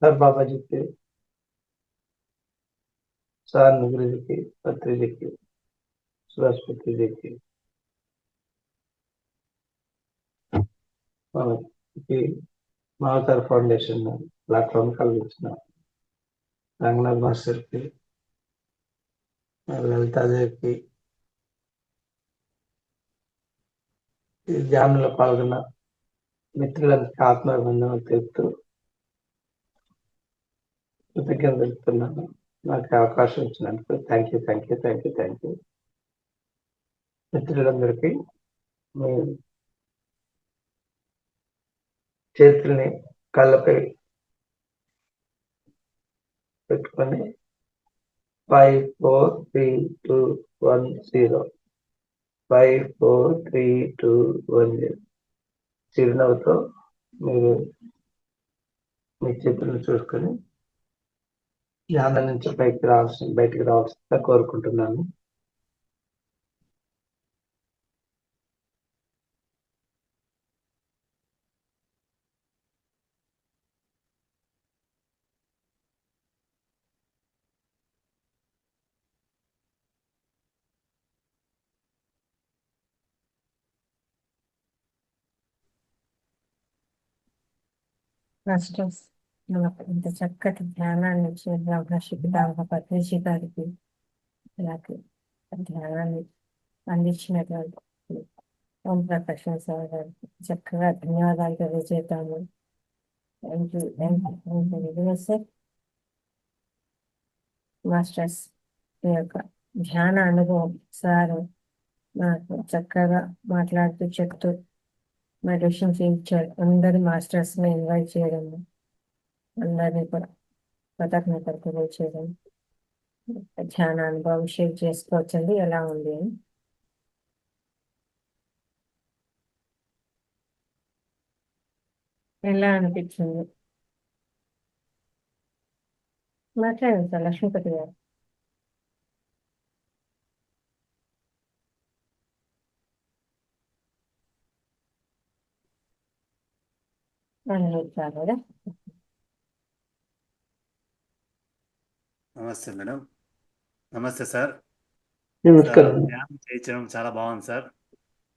సార్ బాబాజీకి, సార్ నగరికి, పత్రిజీకి, సురేష్పత్రిజీకి, మనకి మహాసార్ ఫౌండేషన్ ప్లాట్ఫామ్ కలిగించిన రంగనాథ్ మాస్టర్కి, లలితాదేవికి, ఈ ధ్యానంలో పాల్గొన్న మిత్రులందరికీ ఆత్మాభివందనం తెలుపుతూ కృతజ్ఞతలు తెలుపుతున్నాను. నాకు అవకాశం ఇచ్చినందుకు థ్యాంక్ యూ. మిత్రులందరికీ మీ చేతుల్ని కళ్ళపై పెట్టుకొని 5 4 3 2 1 0 5 4 3 2 1 0 చిరునవ్వుతో మీరు మీ చేతులను చూసుకొని ధ్యానం నుంచి బయటికి రావాల్సిందిగా కోరుకుంటున్నాను. మాస్టర్స్ మనకు ఇంత చక్కటి ధ్యానాన్ని ఇచ్చిన బ్రహ్మశిఖితాంగ పత్రిజీ గారికి అలాగే ధ్యానాన్ని అందించినటువంటి ఓం ప్రకాష్ సార్ గారికి చక్కగా ధన్యవాదాలు తెలియజేద్దాము. Thank you sir. మాస్టర్స్ ఈ యొక్క ధ్యాన అనుభవం సార్ నాకు చక్కగా మాట్లాడుతూ చెప్తూ మెడిటేషన్ చేయించారు. అందరి మాస్టర్స్ ని ఇన్వైట్ చేయడం, అందరినీ కూడా కృతజ్ఞతలు తెలియచేయడం, ధ్యాన అనుభవం షేర్ చేసుకోవచ్చండి ఎలా ఉంది అని. ఎలా అనిపించింది మాట్లాడండి సార్ లక్ష్మీపతి గారు. కదా నమస్తే మేడం. నమస్తే సార్. నమస్కారం. ధ్యానం చేయించడం చాలా బాగుంది సార్.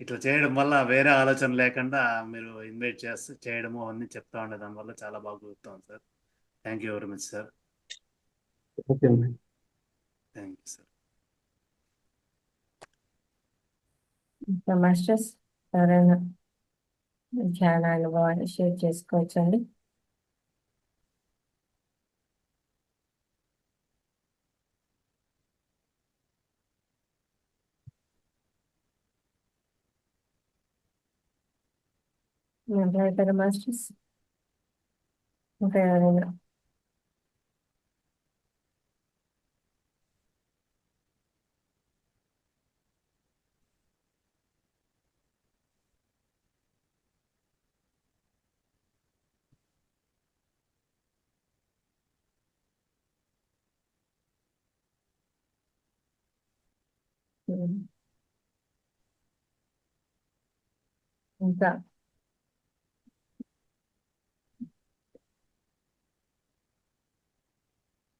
ఇట్లా చేయడం వల్ల వేరే ఆలోచన లేకుండా మీరు ఇన్వైట్ చేయడము అవన్నీ చెప్తా ఉండే దాని వల్ల చాలా బాగా గుర్తుంది sir. Thank you very much sir. Thank you sir. Masters ఎవరైనా ధ్యాన అనుభవాన్ని షేర్ చేసుకోవచ్చండి. మాట్లాడతారా మాస్టర్స్? ఇంకా ఎవరైనా? ఇంకా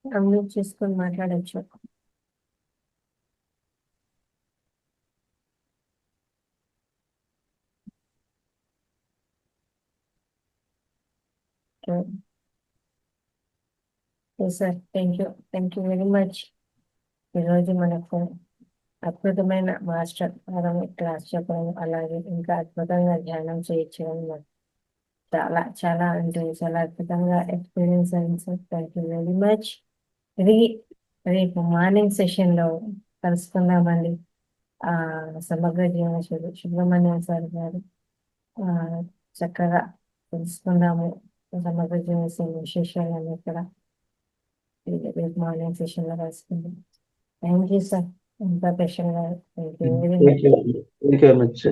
అన్మ్యూట్ చేసుకొని మాట్లాడచ్చు. Sir thank you very much. ఈరోజు మనకు అద్భుతమైన మాస్టర్ క్లాస్ చెప్పడం, అలాగే ఇంకా అద్భుతంగా ధ్యానం చేయించడం చాలా చాలా అంటే చాలా అద్భుతంగా ఎక్స్పీరియన్స్ అయింది sir. Thank you very much. రేపు మార్నింగ్ సెషన్ లో కలుసుకుందామండి. సమగ్ర జీవన సుబ్రహ్మణ్యం సార్ గారు చక్కగా తెలుసుకుందాము సమగ్ర జీవన విశేషాలన్నీ ఇక్కడ రేపు మార్నింగ్ సెషన్ లో కలుసుకుందాం. Thank you sir. ఇంకా ప్రశ్న గారు థ్యాంక్ యూ వెరీ మచ్.